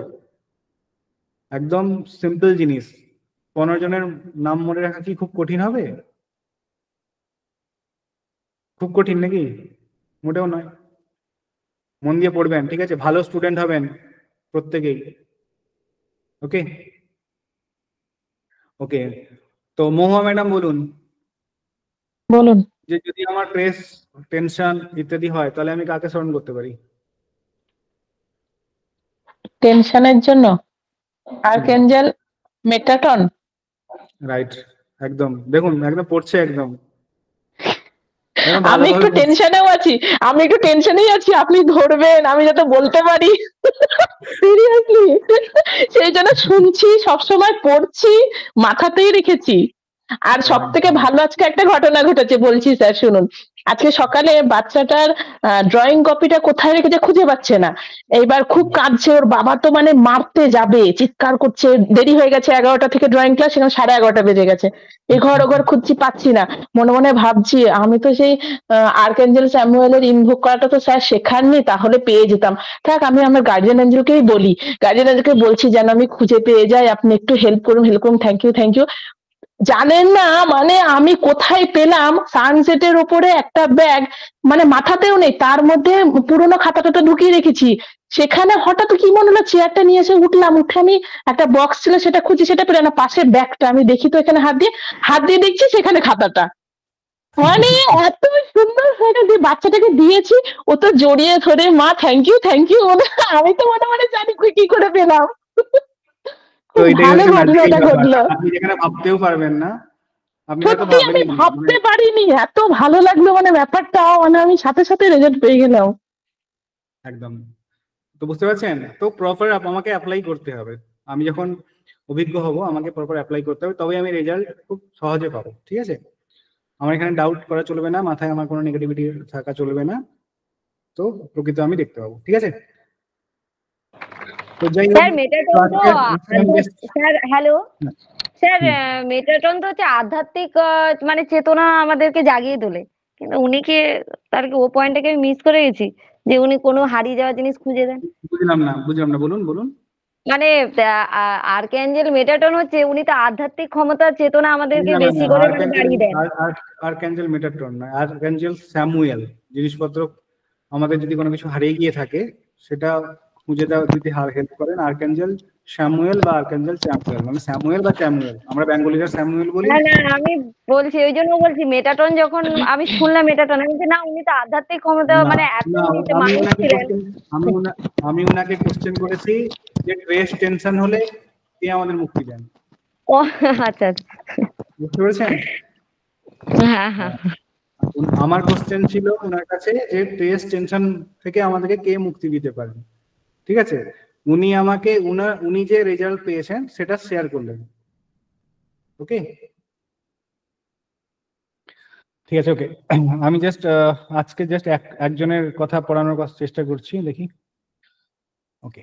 S1: একদম সিম্পল জিনিস। 15 জনের নাম মনে রাখা কি খুব কঠিন হবে? খুব কঠিন নাকি? মোটেও নয়। মন দিয়ে পড়বেন, ঠিক আছে, ভালো স্টুডেন্ট হবেন প্রত্যেকেই। ওকে ওকে, তো মহুয়া ম্যাডাম বলুন,
S3: বলুন।
S1: যে যদি আমার স্ট্রেস, টেনশন ইত্যাদি হয় তাহলে আমি কাকে স্মরণ করতে পারি?
S3: টেনশনের জন্য আর্কেঞ্জেল মেটাটন।
S1: রাইট, একদম। দেখুন একদম পড়ছে, একদম
S3: আমি একটু টেনশনেও আছি, আমি একটু টেনশনেই আছি, আপনি ধরবেন আমি যাতে বলতে পারি। সিরিয়াসলি, সেই জন্য শুনছি, সবসময় পড়ছি, মাথাতেই রেখেছি। আর সব থেকে ভালো আজকে একটা ঘটনা ঘটেছে, বলছি স্যার শুনুন। আজকে সকালে বাচ্চাটার ড্রয়িং কপিটা কোথায় রেখেছে খুঁজে পাচ্ছে না, এইবার খুব কাঁদছে, ওর বাবা তো মানে মারতে যাবে, চিৎকার করছে, দেরি হয়ে গেছে 11টা থেকে ড্রয়িং ক্লাস, সেখানে 11:30 বেজে গেছে, এঘর ওঘর খুঁজছি, পাচ্ছি না। মনে মনে ভাবছি আমি তো সেই আর্কেঞ্জেল স্যামুয়েলের ইনভোক করাটা তো স্যার শেখাননি, তাহলে পেয়ে যেতাম। থাক, আমি আমার গার্জিয়ান এঞ্জেলকেই বলি, গার্জিয়ান এঞ্জেলকে বলছি যেন আমি খুঁজে পেয়ে যাই, আপনি একটু হেল্প করুন, থ্যাংক ইউ থ্যাংক ইউ। জানেন না মানে আমি কোথায় পেলাম, সানসেটের ওপরে একটা ব্যাগ, মানে মাথাতেও নেই, তার মধ্যে পুরোনো খাতাটা ঢুকিয়ে রেখেছি। সেখানে হঠাৎ কি মনে হলো, চেয়ারটা নিয়ে এসে উঠলাম, উঠে আমি একটা বক্স ছিল সেটা খুঁজি, সেটা পেলাম না, পাশে ব্যাগটা, আমি দেখি তো এখানে হাত দিয়ে দেখছি সেখানে খাতাটা, মানে এত সুন্দর হয়ে যে বাচ্চাটাকে দিয়েছি, ও তো জড়িয়ে ধরে মা থ্যাংক ইউ, আমি তো মনে মনে জানি কি করে পেলাম।
S1: তো
S3: খুব
S1: এটাই
S3: ভালো
S1: হচ্ছে
S3: ঘটনাটা ঘটলো।
S1: আপনি যেখানে ভাবতেও পারবেন না, আপনি হয়তো
S3: সত্যি আমি
S1: ভাবেননি,
S3: ভাবতে পারিনি, এত ভালো লাগলো মানে ব্যাপারটা, মানে আমি সাথে সাথে রেজাল্ট পেয়ে গেলাম।
S1: একদম। তো বুঝতে পারছেন তো, প্রপার আমাকে অ্যাপ্লাই করতে হবে। আমি যখন অভিজ্ঞ হব আমাকে প্রপার অ্যাপ্লাই করতে হবে, তবে আমি রেজাল্ট খুব সহজে পাবো, ঠিক আছে? আমার এখানে ডাউট করা চলবে না, মাথায় আমার কোনো নেগেটিভিটি থাকা চলবে না, তো প্রকৃত আমি দেখতে পাবো, ঠিক আছে? তো যাই হোক,
S6: স্যার মেটাটন তো স্যার হ্যালো স্যার, মেটাটন তো হচ্ছে আধ্যাত্মিক মানে চেতনা আমাদেরকে জাগিয়ে তোলে, কিন্তু উনি কি তার কি ও পয়েন্টটাকে আমি মিস করে গেছি, যে উনি কোনো হারিয়ে যাওয়া জিনিস খুঁজে দেন?
S1: বুঝলাম না, বলুন বলুন।
S6: মানে আর্কেঞ্জেল মেটাটন হচ্ছে উনি তো আধ্যাত্মিক ক্ষমতার চেতনা আমাদেরকে বেশি করে মানে বাড়িয়ে দেন।
S1: আর্কাঞ্জেল মেটাট্রন নয়, আর্কাঞ্জেল স্যামুয়েল। জিনিসপত্র আমাদের যদি কোনো কিছু হারিয়ে গিয়ে থাকে সেটা খুঁজে দিতে হেল্প করেন আর্কাঞ্জেল স্যামুয়েল বা আর্কাঞ্জেল স্যামুয়েল, মানে স্যামুয়েল বা স্যামুয়েল, আমরা বেঙ্গলিরা স্যামুয়েল বলি।
S6: না না, আমি বলছি ওই জন্য বলছি মেটাটন যখন আমি শুনলাম মেটাটন, আমি বলছি না উনি তো আধ্যাত্মিক ক্ষমতা
S1: না,
S6: মানে এত
S1: না,
S6: উনি তো
S1: আমি
S6: মানুষ
S1: ওনাকে
S6: ছিলেন।
S1: আমি ওনাকে কোশ্চেন করেছি যে স্ট্রেস টেনশন হলে কে আমাদের মুক্তি দেন,
S6: ও আচ্ছা আচ্ছা,
S1: বুঝতে পেরেছেন?
S6: হ্যাঁ হ্যাঁ।
S1: আমার কোশ্চেন ছিল ওনার কাছে যে স্ট্রেস টেনশন থেকে আমাদেরকে কে মুক্তি দিতে পারেন, ঠিক আছে? উনি আমাকে উনি যে রেজাল্ট পেয়েছেন সেটা শেয়ার করলেন। ওকে, ঠিক আছে, ওকে। আমি জাস্ট আজকে জাস্ট একজনের কথা পড়ানোর চেষ্টা করছি, দেখি। ওকে,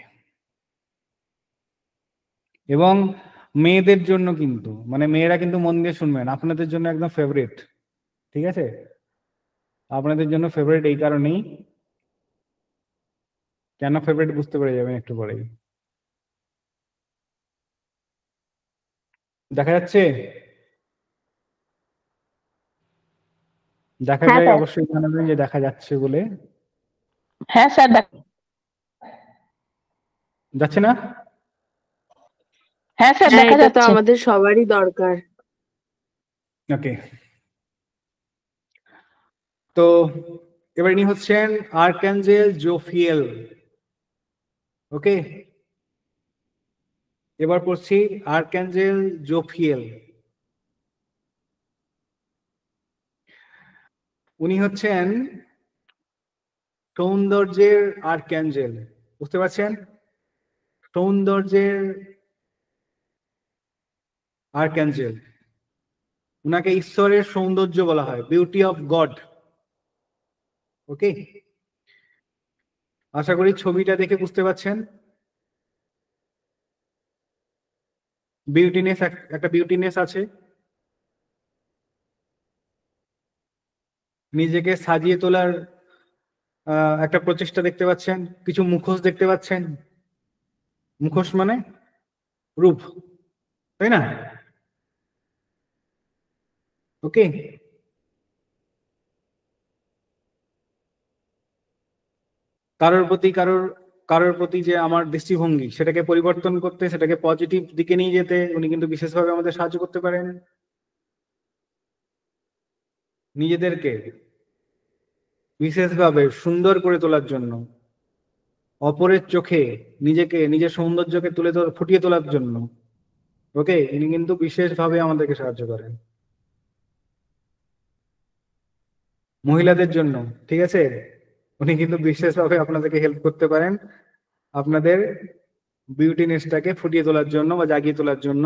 S1: এবং মেয়েদের জন্য কিন্তু, মানে মেয়েরা কিন্তু মন দিয়ে শুনবেন, আপনাদের জন্য একদম ফেভারিট, ঠিক আছে? আপনাদের জন্য ফেভারিট এই কারণেই, কেন ফেভারিট বুঝতে পেরে যাবেন একটু পরেই। দেখা যাচ্ছে? দেখা
S3: হ্যাঁ
S1: যায়
S3: স্যার।
S1: অবশ্যই জানাবেন যে দেখা যাচ্ছে বলে।
S3: হ্যাঁ স্যার,
S1: যাচ্ছে না?
S3: হ্যাঁ স্যার
S4: হ্যাঁ,
S3: দেখা
S4: এটা তো
S3: যাচ্ছে।
S4: আমাদের সবারই দরকার।
S1: ওকে, তো এবার ইনি হচ্ছেন আর্কাঞ্জেল জোফিয়েল। ওকে, এবার পড়ছি আর্কাঞ্জেল জোফিয়েল। উনি হচ্ছেন সৌন্দর্যের আর্কাঞ্জেল, বুঝতে পারছেন? সৌন্দর্যের আর্কাঞ্জেল, উনাকে ঈশ্বরের সৌন্দর্য বলা হয়, বিউটি অফ গড। ওকে, আশা করি ছবিটা দেখে বুঝতে পারছেন। বিউটিনেস, একটা বিউটিনেস আছে, নিজেকে সাজিয়ে তোলার একটা প্রচেষ্টা দেখতে পাচ্ছেন, কিছু মুখোশ দেখতে পাচ্ছেন। মুখোশ মানে রূপ, তাই না? ওকে, কারোর প্রতি যে আমার দৃষ্টিভঙ্গি সেটাকে পরিবর্তন করতে, সেটাকে পজিটিভ দিকে নিয়ে যেতে উনি কিন্তু বিশেষভাবে আমাদের সাহায্য করতে পারেন। নিজেদেরকে বিশেষভাবে সুন্দর করে তোলার জন্য, অপরের চোখে নিজের সৌন্দর্যকে ফুটিয়ে তোলার জন্য, ওকে, ইনি কিন্তু বিশেষভাবে আমাদেরকে সাহায্য করেন। মহিলাদের জন্য, ঠিক আছে, উনি কিন্তু বিশেষভাবে আপনাদেরকে হেল্প করতে পারেন আপনাদের বিউটিনেসটাকে ফুটিয়ে তোলার জন্য বা জাগিয়ে তোলার জন্য।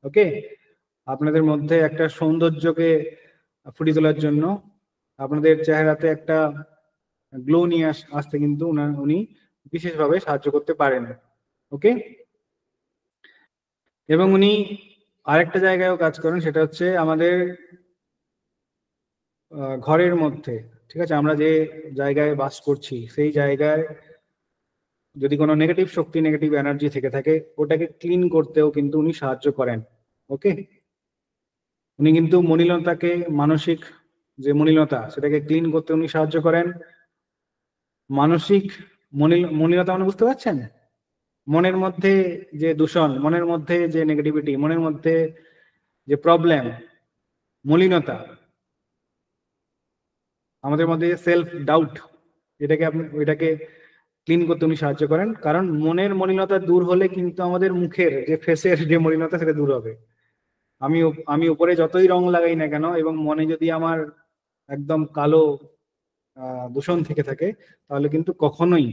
S1: ওকে, আপনাদের মধ্যে একটা সৌন্দর্যকে ফুটিয়ে তোলার জন্য, আপনাদের চেহারাতে একটা গ্লো নিয়ে আসতে কিন্তু উনি বিশেষভাবে সাহায্য করতে পারেন। ওকে, এবং উনি আরেকটা জায়গায়ও কাজ করেন, সেটা হচ্ছে আমাদের ঘরের মধ্যে, ঠিক আছে, আমরা যে জায়গায় বাস করছি সেই জায়গায় যদি কোনো নেগেটিভ শক্তি, নেগেটিভ এনার্জি থেকে থাকে, ওটাকে ক্লিন করতেও কিন্তু উনি সাহায্য করেন। ওকে, উনি কিন্তু মলিনতাকে, মানসিক যে মলিনতা সেটাকে ক্লিন করতে উনি সাহায্য করেন। মানসিক মলিনতা মানে বুঝতে পারছেন? মনের মধ্যে যে দূষণ, মনের মধ্যে যে নেগেটিভিটি, মনের মধ্যে যে প্রবলেম, মলিনতা, আমাদের মধ্যে সেলফ ডাউট, ওইটাকে ক্লিন করতে উনি সাহায্য করেন। কারণ মনের মলিনতা দূর হলে কিন্তু আমাদের মুখের যে ফেসের যে মলিনতা সেটা দূর হবে। আমি উপরে যতই রং লাগাই না কেন এবং মনে যদি আমার একদম কালো দূষণ থেকে থাকে, তাহলে কিন্তু কখনোই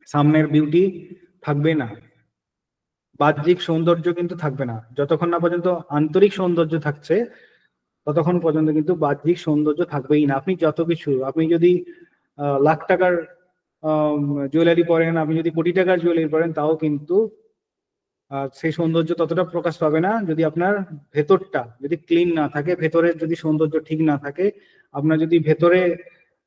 S1: সামনের বিউটি থাকবে না, বাহ্যিক সৌন্দর্য কিন্তু থাকবে না। যতক্ষণ না পর্যন্ত আন্তরিক সৌন্দর্য থাকছে ততক্ষণ পর্যন্ত কিন্তু বাহ্যিক সৌন্দর্য থাকবেই না। আপনি যদি লাখ টাকার জুয়েলারি পরেন, আপনি যদি কোটি টাকার জুয়েলারি পরেন, তাও কিন্তু সেই সৌন্দর্য ততটা প্রকাশ পাবে না যদি আপনার ভেতরটা যদি ক্লিন না থাকে, ভেতরের যদি সৌন্দর্য ঠিক না থাকে, আপনার যদি ভেতরে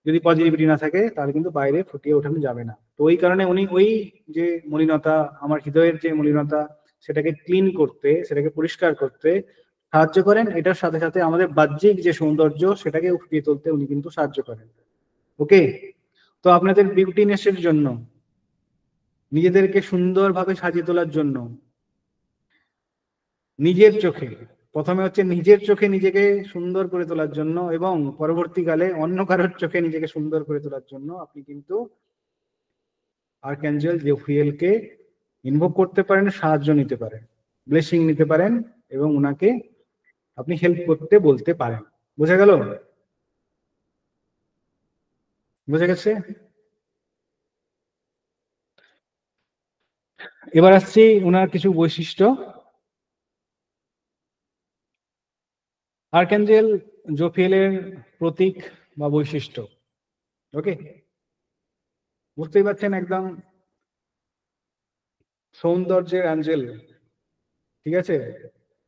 S1: যদি পজিটিভিটি না থাকে, তাহলে কিন্তু বাইরে ফুটিয়ে ওঠানো যাবে না। তো ওই কারণে উনি ওই যে মলিনতা, আমার হৃদয়ের যে মলিনতা, সেটাকে ক্লিন করতে, সেটাকে পরিষ্কার করতে সাহায্য করেন। এটার সাথে সাথে আমাদের বাহ্যিক যে সৌন্দর্য সেটাকে ফুটিয়ে তুলতে উনি কিন্তু সাহায্য করেন। ওকে, তো আপনাদের বিউটিনেসের জন্য নিজেদেরকে সুন্দরভাবে সাজিয়ে তোলার জন্য নিজের চোখে, প্রথমে হচ্ছে নিজের চোখে নিজেকে সুন্দর করে তোলার জন্য এবং পরবর্তীকালে অন্য কারোর চোখে নিজেকে সুন্দর করে তোলার জন্য আপনি কিন্তু আর্কঅ্যাঞ্জেল জোফিয়েলকে ইনভোক করতে পারেন, সাহায্য নিতে পারেন, ব্লেসিং নিতে পারেন এবং উনাকে আপনি হেল্প করতে বলতে পারেন। বোঝা গেল? বোঝা গেছে? এবার আসছি ওনার কিছু বৈশিষ্ট্য। আর্কঅ্যাঞ্জেল জোফিয়েলের প্রতীক বা বৈশিষ্ট্য, ওকে, বুঝতেই পারছেন, একদম সৌন্দর্যের অ্যাঞ্জেল। ঠিক আছে,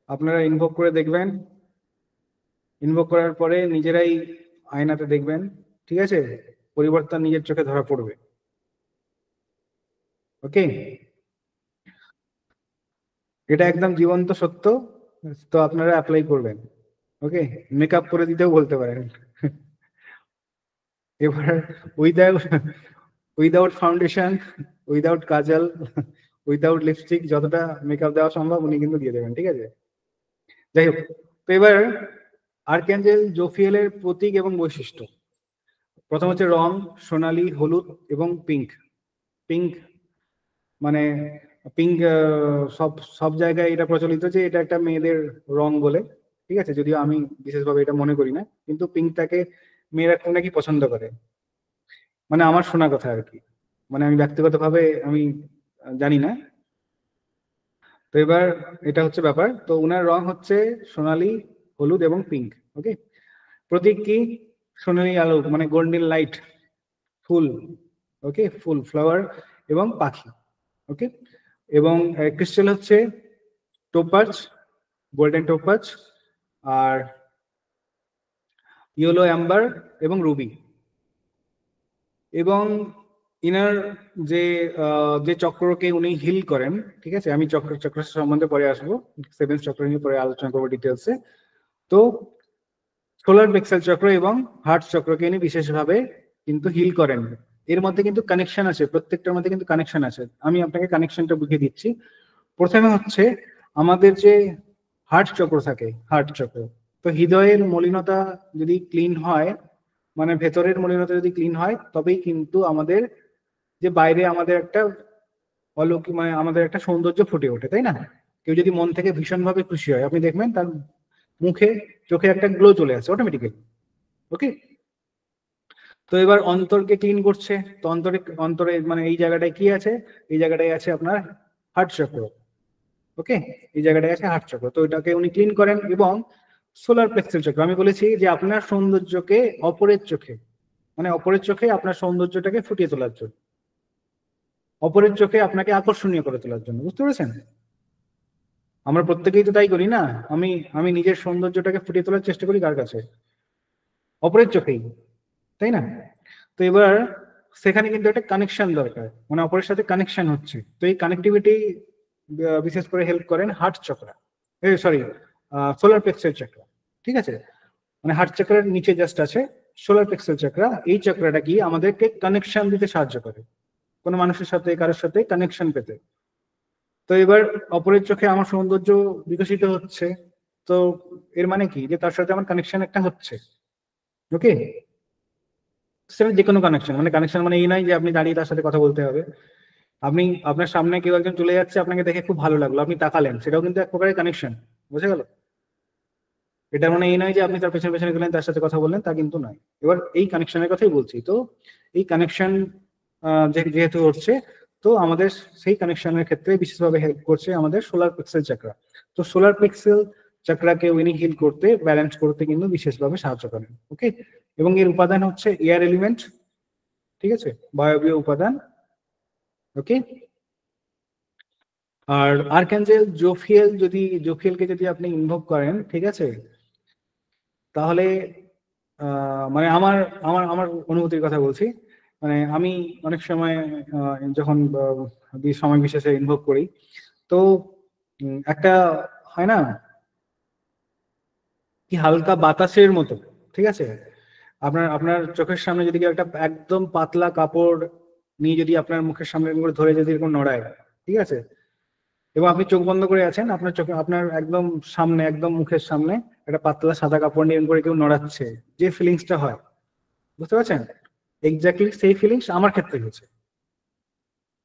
S1: আপনারা ইনভোক করে দেখবেন, ইনভোক করার পরে নিজেরাই আয়নাতে দেখবেন, ঠিক আছে, পরিবর্তন নিজের চোখে ধরা পড়বে। ওকে, এটা একদম জীবন্ত সত্য, তো আপনারা অ্যাপ্লাই করবেন। ওকে, মেকআপ করে দিতেও বলতে পারেন। এবার উইদাউট ফাউন্ডেশন, উইদাউট কাজল, উইদাউট লিপস্টিক, যতটা মেকআপ দেওয়া সম্ভব উনি কিন্তু দিয়ে দেবেন। ঠিক আছে, যাই হোক, তো এবার আর্কঅ্যাঞ্জেল জোফিয়েলের প্রতীক এবং বৈশিষ্ট্য। প্রথম হচ্ছে রং, সোনালী, হলুদ এবং পিঙ্ক। পিঙ্ক মানে পিঙ্ক সব সব জায়গায় এটা প্রচলিত যে এটা একটা মেয়েদের রং বলে। ঠিক আছে, যদিও আমি বিশেষভাবে এটা মনে করি না, কিন্তু পিঙ্কটাকে মেয়েরা খুব নাকি পছন্দ করে, মানে আমার শোনা কথা আর কি, মানে আমি ব্যক্তিগতভাবে আমি জানি না। তো এবার এটা হচ্ছে ব্যাপার। তো উনার রং হচ্ছে সোনালী, হলুদ এবং পিঙ্ক। ওকে, প্রতীক কি? সোনালী আলো, মানে গোল্ডেন লাইট, ফুল, ওকে, ফুল, ফ্লাওয়ার এবং পাখি। ওকে, এবং ক্রিস্টাল হচ্ছে টোপাজ, গোল্ডেন টোপাজ, আর ইয়েলো অ্যাম্বার এবং রুবি। এবং ইনার যে যে চক্রকে উনি হিল করেন, ঠিক আছে, আমি চক্র সম্বন্ধে পরে আসবো, সেভেন চক্র নিয়ে পরে আলোচনা করবো ডিটেলসে। তো সোলার প্লেক্সাস চক্র এবং হার্ট চক্রকে ইনি বিশেষভাবে কিন্তু হিল করেন। এর মধ্যে কিন্তু কানেকশন আছে, প্রত্যেকটার মধ্যে কিন্তু কানেকশন আছে। আমি আপনাকে কানেকশনটা বুঝিয়ে দিচ্ছি। প্রথমে হচ্ছে আমাদের যে হার্ট চক্র থাকে, হার্ট চক্র, তো হৃদয়ের মলিনতা যদি ক্লিন হয়, মানে ভেতরের মলিনতা যদি ক্লিন হয়, তবেই কিন্তু আমাদের যে বাইরে আমাদের একটা অলৌকিক, মানে আমাদের একটা সৌন্দর্য ফুটে ওঠে, তাই না? কেউ যদি মন থেকে ভীষণভাবে খুশি হয়, আপনি দেখবেন তার মুখে, চোখে একটা গ্লো চলে আসে অটোমেটিক্যালি। ওকে, তো এবার অন্তরকে ক্লিন করছে, তো অন্তরে মানে এই জায়গাটায় কি আছে? এই জায়গাটায় আছে আপনার হার্ট চক্র। ওকে, এই জায়গাটায় আছে হার্ট চক্র, তো এটাকে উনি ক্লিন করেন। এবং সোলার প্লেক্সাস চক্র, আমি বলেছি যে আপনার সৌন্দর্যকে অপরের চোখে, মানে অপরের চোখে আপনার সৌন্দর্যটাকে ফুটিয়ে তোলার জন্য, অপরের চোখে আপনাকে আকর্ষণীয় করে তোলার জন্য। বুঝতে পেরেছেন? আমরা প্রত্যেকেই তো তাই করি না? আমি নিজের সৌন্দর্যটাকে ফুটিয়ে তোলার চেষ্টা করি কার কাছে? অপরের চোখেই, তাই না? তো এবার সেখানে কিন্তু একটা কানেকশন দরকার, মানে অপরের সাথে কানেকশন হচ্ছে। তো এই কানেক্টিভিটি বিশেষ করে হেল্প করেন হার্ট চক্র, সরি, সোলার প্লেক্সাস চক্র। ঠিক আছে, মানে হার্ট চক্রের নিচে জাস্ট আছে সোলার প্লেক্সাস চক্র। এই চক্রটা কি আমাদেরকে কানেকশন দিতে সাহায্য করে, কোনো মানুষের সাথে, কারোর সাথে কানেকশন পেতে। তো এবার অপরের চোখে আমার সৌন্দর্য বিকশিত হচ্ছে, তো এর মানে কি? যে তার সাথে আমার কানেকশন একটা হচ্ছে। ওকে, সেটা যে কোনো কানেকশন, মানে কানেকশন মানে এই নয় যে আপনি দাঁড়িয়ে তার সাথে কথা বলতে হবে। আপনি, আপনার সামনে কেউ একজন চলে যাচ্ছে, আপনাকে দেখে খুব ভালো লাগলো, আপনি তাকালেন, সেটাও কিন্তু এক প্রকারের কানেকশন। বুঝে গেল? এটা মানে এই নয় যে আপনি তার পেছনে পেছনে গেলেন, তার সাথে কথা বললেন, তা কিন্তু নয়। এবার এই কানেকশনের কথাই বলছি। তো এই কানেকশন যেহেতু হচ্ছে, তো আমাদের সেই কানেকশনের ক্ষেত্রে বিশেষভাবে হেল্প করছে আমাদের সোলার প্লেক্সাস চক্র। তো সোলার প্লেক্সাস চক্রকে উইনি হিল করতে, ব্যালেন্স করতে কিন্তু বিশেষভাবে সাহায্য করেন। ওকে, এবং এর উপাদান হচ্ছে এয়ার এলিমেন্ট, ঠিক আছে, বায়বীয় উপাদান। ওকে, আর আর্কঅ্যাঞ্জেল জোফিয়েলকে যদি আপনি ইনভোক করেন, ঠিক আছে, তাহলে মানে আমার আমার আমার অনুভূতির কথা বলছি। মানে আমি অনেক সময় যখন সময় বিশেষে ইনভোক করি, তো একটা হয় না কি, হালকা বাতাসের মতো, ঠিক আছে, আপনার আপনার চোখের সামনে যদি কেউ একটা একদম পাতলা কাপড় নিয়ে যদি আপনার মুখের সামনে এরকম করে ধরে যদি এরকম নড়ায়, ঠিক আছে, এবং আপনি চোখ বন্ধ করে আছেন, আপনার চোখে আপনার একদম সামনে, একদম মুখের সামনে একটা পাতলা সাদা কাপড় নিয়ে এরকম করে কেউ নড়াচ্ছে, যে ফিলিংসটা হয়, বুঝতে পারছেন? এক্স্যাক্টলি সেই ফিলিংস আমার ক্ষেত্রে হয়েছে।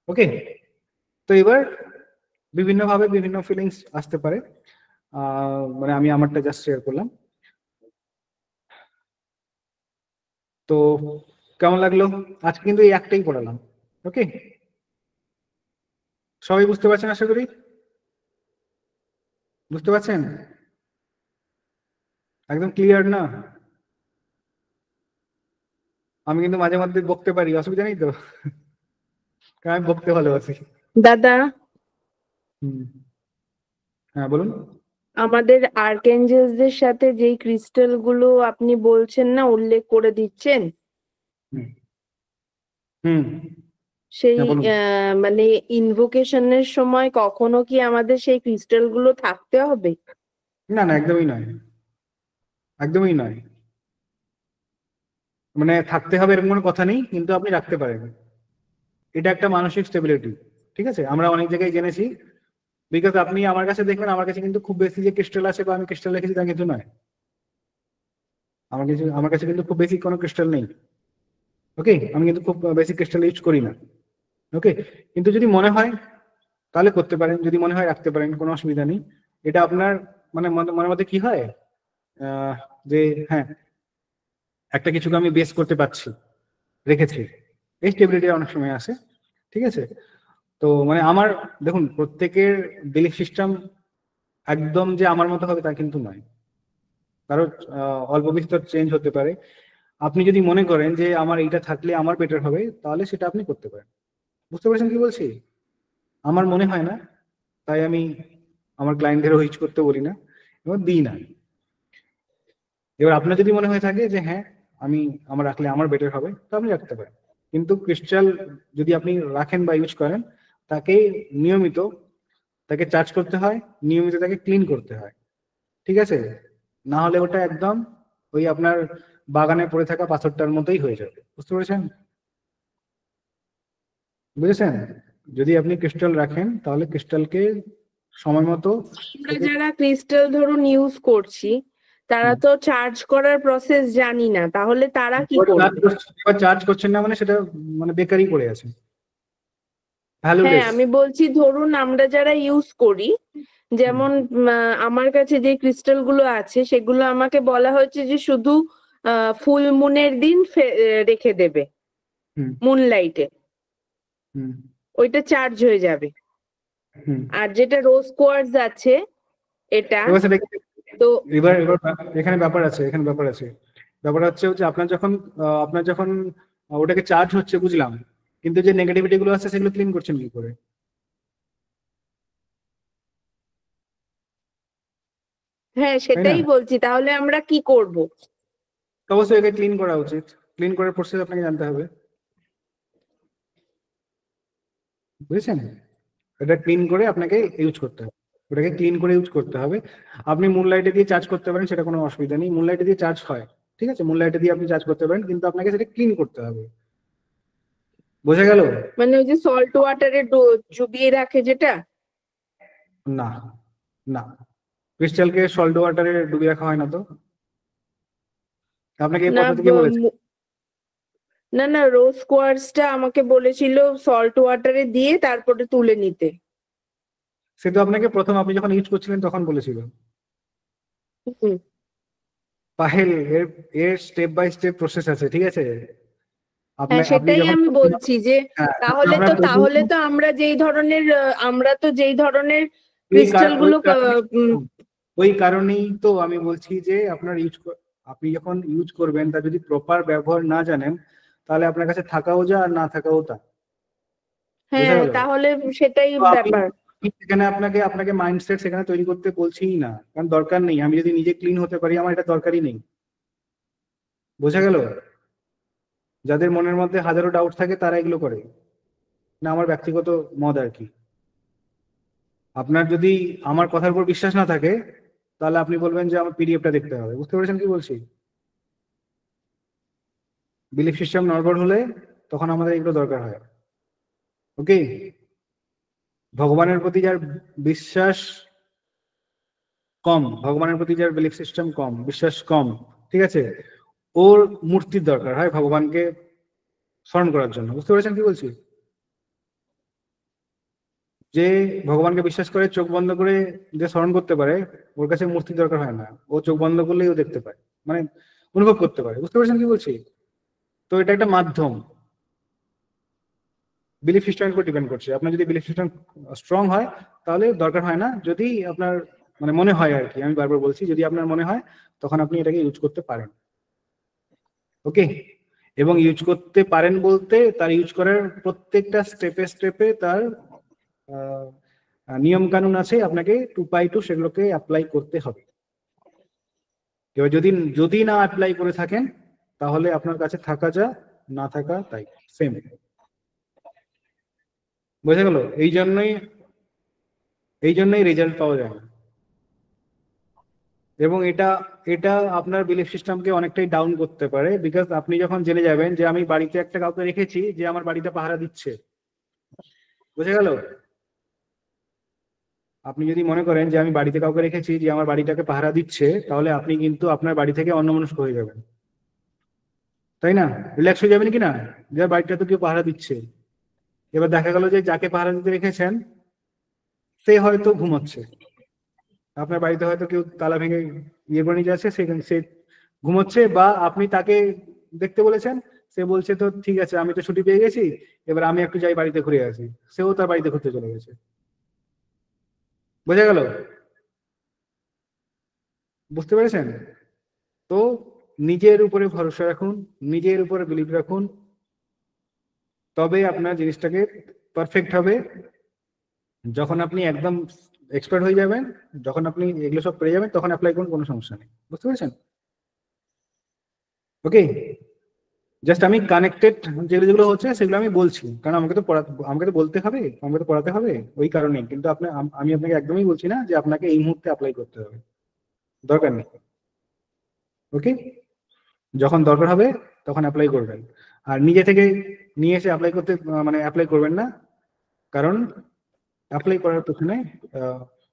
S1: ওকে, তো এবার বিভিন্ন ভাবে বিভিন্ন ফিলিংস আসতে পারে, মানে আমি আমারটা জাস্ট শেয়ার করলাম। তো কেমন লাগলো? আজকে কিন্তু এই একটাই পড়ালাম। ওকে, সবাই বুঝতে পারছেন? আশা করি বুঝতে পারছেন, একদম ক্লিয়ার না? আমি কিন্তু মাঝে মধ্যে বকতে পারি, অসুবিধা নেই তো? কারণ আমি বকতে ভালোবাসি।
S4: দাদা,
S1: হ্যাঁ বলুন।
S4: আমাদের আর্কেঞ্জেলসদের সাথে যেই ক্রিস্টাল গুলো আপনি বলছেন না, উল্লেখ করে দিচ্ছেন,
S1: হুম হুম
S4: সেই
S1: হ্যাঁ বলুন।
S4: মানে ইনভোকেশনের সময় কখনো কি আমাদের সেই ক্রিস্টাল গুলো থাকতে হবে?
S1: না না, একদমই নয়, একদমই নয়, মানে থাকতে হবে এরকম কোনো কথা নেই, কিন্তু আপনি রাখতে পারেন। এটা একটা মানসিক স্টেবিলিটি, ঠিক আছে? আমরা অনেক জায়গায় জেনেছি, বিকজ আপনি আমার কাছে দেখবেন, আমার কাছে কিন্তু খুব বেশি যে ক্রিস্টাল আছে বা আমি ক্রিস্টাল রেখেছি তা কিন্তু নয়। আমার কাছে কিন্তু খুব বেশি কোনো ক্রিস্টাল নেই। ওকে, আমি কিন্তু খুব বেশি ক্রিস্টাল ইউজ করি না। ওকে, কিন্তু যদি মনে হয় তাহলে করতে পারেন, যদি মনে হয় রাখতে পারেন, কোনো অসুবিধা নেই। এটা আপনার মানে মনের মধ্যে কি হয়, যে হ্যাঁ একটা কিছুকে আমি বেস করতে পারছি, রেখেছি, এই স্টেবিলিটি অনেক সময় আসে, ঠিক আছে? তো মানে আমার দেখুন, প্রত্যেকের বিলিফ সিস্টেম একদম যে আমার মতো হবে তা কিন্তু নয়, কারণ অল্প বিস্তর চেঞ্জ হতে পারে। আপনি যদি মনে করেন যে আমার এইটা থাকলে আমার বেটার হবে, তাহলে সেটা আপনি করতে পারেন। বুঝতে পারছেন কি বলছি? আমার মনে হয় না, তাই আমি আমার ক্লায়েন্টদেরও ইউজ করতে বলি না এবং দিই না। এবার আপনার যদি মনে হয়ে থাকে যে হ্যাঁ আমি আমার রাখলে আমার বেটার হবে, তো আপনি রাখতে পারেন। কিন্তু ক্রিস্টাল যদি আপনি রাখেন বা ইউজ করেন, তাকে নিয়মিত তাকে চার্জ করতে হয়, নিয়মিত তাকে ক্লিন করতে হয়, ঠিক আছে? না হলে ওটা একদম ওই আপনার বাগানে পড়ে থাকা পাথরটার মতোই হয়ে যাবে। বুঝতে পেরেছেন? বুঝেছেন? যদি আপনি ক্রিস্টাল রাখেন তাহলে ক্রিস্টালকে সময় মতো,
S4: আমরা যারা ক্রিস্টাল ধরুন ইউজ করছি, তারা তো চার্জ করার প্রসেস জানি না, তাহলে তারা কি করবে?
S1: এবার চার্জ করছেন না মানে সেটা মানে বেকারই পড়ে আছে,
S4: হ্যাঁ,
S1: ভ্যালুলেস।
S4: আমি বলছি ধরুন আমরা যারা ইউজ করি, যেমন আমার কাছে যে ক্রিস্টাল গুলো আছে সেগুলো আমাকে বলা হয়েছে যে শুধু ফুল মুনের দিন রেখে দেবে মুন লাইটে, ওইটা চার্জ হয়ে যাবে। আর যেটা রোজ কোয়ার্টজ আছে এটা, তো
S1: এবার এখানে ব্যাপার আছে, ব্যাপার হচ্ছে আপনার যখন ওটাকে চার্জ হচ্ছে বুঝলাম, কিন্তু যে নেগেটিভিটি গুলো আছে সেগুলো ক্লিন করছেন কি করে?
S4: হ্যাঁ সেটাই বলছি, তাহলে আমরা কি করব?
S1: অবশ্যই একে ক্লিন করা উচিত, ক্লিন করার প্রসেস আপনাকে জানতে হবে, বুঝেছেন? এটা ক্লিন করে আপনাকে ইউজ করতে হবে, ওটাকে ক্লিন করে ইউজ করতে হবে। আপনি মুনলাইটে দিয়ে চার্জ করতে পারেন, সেটা কোনো অসুবিধা নেই, মুনলাইটে দিয়ে চার্জ হয়, ঠিক আছে? মুনলাইটে দিয়ে আপনি চার্জ করতে পারেন, কিন্তু আপনাকে সেটা ক্লিন করতে হবে। বোঝা গেল?
S4: মানে ওই যে সল্ট ওয়াটারে ডুবিয়ে রাখে যেটা?
S1: না না, ক্রিস্টালকে সল্ট ওয়াটারে ডুবিয়ে রাখা হয় না তো। আপনাকে এই
S4: না
S1: পদ্ধতি কে বলেছে?
S4: না না, রোজ কোয়ার্টজটা আমাকে বলেছিল সল্ট ওয়াটারে দিয়ে তারপরে তুলে নিতে।
S1: সে তো আপনাকে প্রথম আপনি যখন ইউজ করছিলেন তখন বলেছিল। পাহেল, এর স্টেপ বাই স্টেপ প্রসেস আছে, ঠিক আছে?
S4: হ্যাঁ সেটাই আমি বলছি যে তাহলে তো আমরা যেই ধরনের ক্রিস্টাল গুলো
S1: ওই কারণেই তো আমি বলছি যে আপনি যখন ইউজ করবেন তা যদি প্রপার ব্যবহার না জানেন, তাহলে আপনার কাছে থাকাও যা আর না থাকাও তা।
S4: হ্যাঁ তাহলে সেটাই ব্যাপার।
S1: সেখানে আপনাকে মাইন্ডসেট সেখানে তৈরি করতে বলছিই না, কারণ দরকার নেই। আমি যদি নিজে ক্লিন হতে পারি, আমার এটা দরকারই নেই। বোঝা গেল? যাদের মনের মধ্যে হাজারো ডাউট থাকে তারা এগুলো করে না, আমার ব্যক্তিগত মত আর কি। আপনার যদি আমার কথার উপর বিশ্বাস না থাকে, তাহলে আপনি বলবেন যে আমার পিডিএফটা দেখতে হবে। বুঝতে পেরেছেন কি বলছি? বিলিফ সিস্টেম নড়বড় হলে তখন আমাদের এগুলো দরকার হয়। ওকে, ভগবানের প্রতি যার বিশ্বাস কম, ভগবানের প্রতি যার বিলিফ সিস্টেম কম, বিশ্বাস কম, ঠিক আছে, ওর মূর্তির দরকার হয় ভগবানকে স্মরণ করার জন্য। বুঝতে পেরেছেন কি বলছি? যে ভগবানকে বিশ্বাস করে চোখ বন্ধ করে যে স্মরণ করতে পারে, ওর কাছে মূর্তির দরকার হয় না, ও চোখ বন্ধ করলেই ও দেখতে পায়, মানে অনুভব করতে পারে। বুঝতে পেরেছেন কি বলছি? তো এটা একটা মাধ্যম, বিলিফ সিস্টেমের উপর ডিপেন্ড করছে। আপনার যদি বিলিফ সিস্টেম স্ট্রং হয় তাহলে দরকার হয় না, যদি আপনার মানে মনে হয় আর কি, আমি বারবার বলছি, যদি আপনার মনে হয় তখন আপনি এটাকে ইউজ করতে পারেন। ওকে, এবং ইউজ করতে পারেন বলতে তার ইউজ করার প্রত্যেকটা স্টেপে স্টেপে তার নিয়ম কানুন আছে, আপনাকে 2x2 সেগুলোকে অ্যাপ্লাই করতে হবে। এবার যদি যদি না অ্যাপ্লাই করে থাকেন তাহলে আপনার কাছে থাকা যা, না থাকা তাই, সেম। বোঝা গেল? এই জন্যই রেজাল্ট পাওয়া যায় না। এবং এটা এটা আপনার বিলিফ সিস্টেমকে অনেকটাই ডাউন করতে পারে, বিকজ আপনি যখন জেনে যাবেন যে আমি বাড়িতে একটা কাউকে রেখেছি যে আমার বাড়িতে পাহারা দিচ্ছে, বুঝে গেল? আপনি যদি মনে করেন যে আমি বাড়িতে কাউকে রেখেছি যে আমার বাড়িটাকে পাহারা দিচ্ছে, তাহলে আপনি কিন্তু আপনার বাড়ি থেকে অন্যমনস্ক হয়ে যাবেন, তাই না? রিল্যাক্স হয়ে যাবেন কি না, যে বাড়িটা তো কেউ পাহারা দিচ্ছে। এবার দেখা গেল যে যাকে পাহারা দিতে রেখেছেন সে হয়তো ঘুমাচ্ছে, আপনার বাড়িতে হয়তো কেউ তালা ভেঙে ইয়ে করে নিয়ে যাচ্ছে, সে ঘুমোচ্ছে, বা আপনি তাকে দেখতে বলেছেন, সে বলছে তো ঠিক আছে আমি তো ছুটি পেয়ে গেছি, এবার আমি একটু যাই বাড়িতে ঘুরে আসি, সেও তার বাড়িতে ঘুরতে চলে গেছে। বোঝা গেল? বুঝতে পেরেছেন? তো নিজের উপরে ভরসা রাখুন, নিজের উপরে বিলিভ রাখুন, তবে আপনার জিনিসটাকে পারফেক্ট হবে। যখন আপনি একদম এক্সপার্ট হয়ে যাবেন, যখন আপনি এগুলো সব পেয়ে যাবেন, তখন অ্যাপ্লাই করুন, কোনো সমস্যা নেই। বুঝতে পেরেছেন? ওকে, জাস্ট আমি কানেক্টেড যেগুলো যেগুলো হচ্ছে সেগুলো আমি বলছি, কারণ আমাকে তো বলতে হবে, আমাকে তো পড়াতে হবে, ওই কারণে। কিন্তু আমি আপনাকে একদমই বলছি না যে আপনাকে এই মুহূর্তে অ্যাপ্লাই করতে হবে, দরকার নেই। ওকে, যখন দরকার হবে তখন অ্যাপ্লাই করবেন, আর নিজে থেকে নিয়ে এসে অ্যাপ্লাই করতে মানে অ্যাপ্লাই করবেন না, কারণ অ্যাপ্লাই করার পেছনে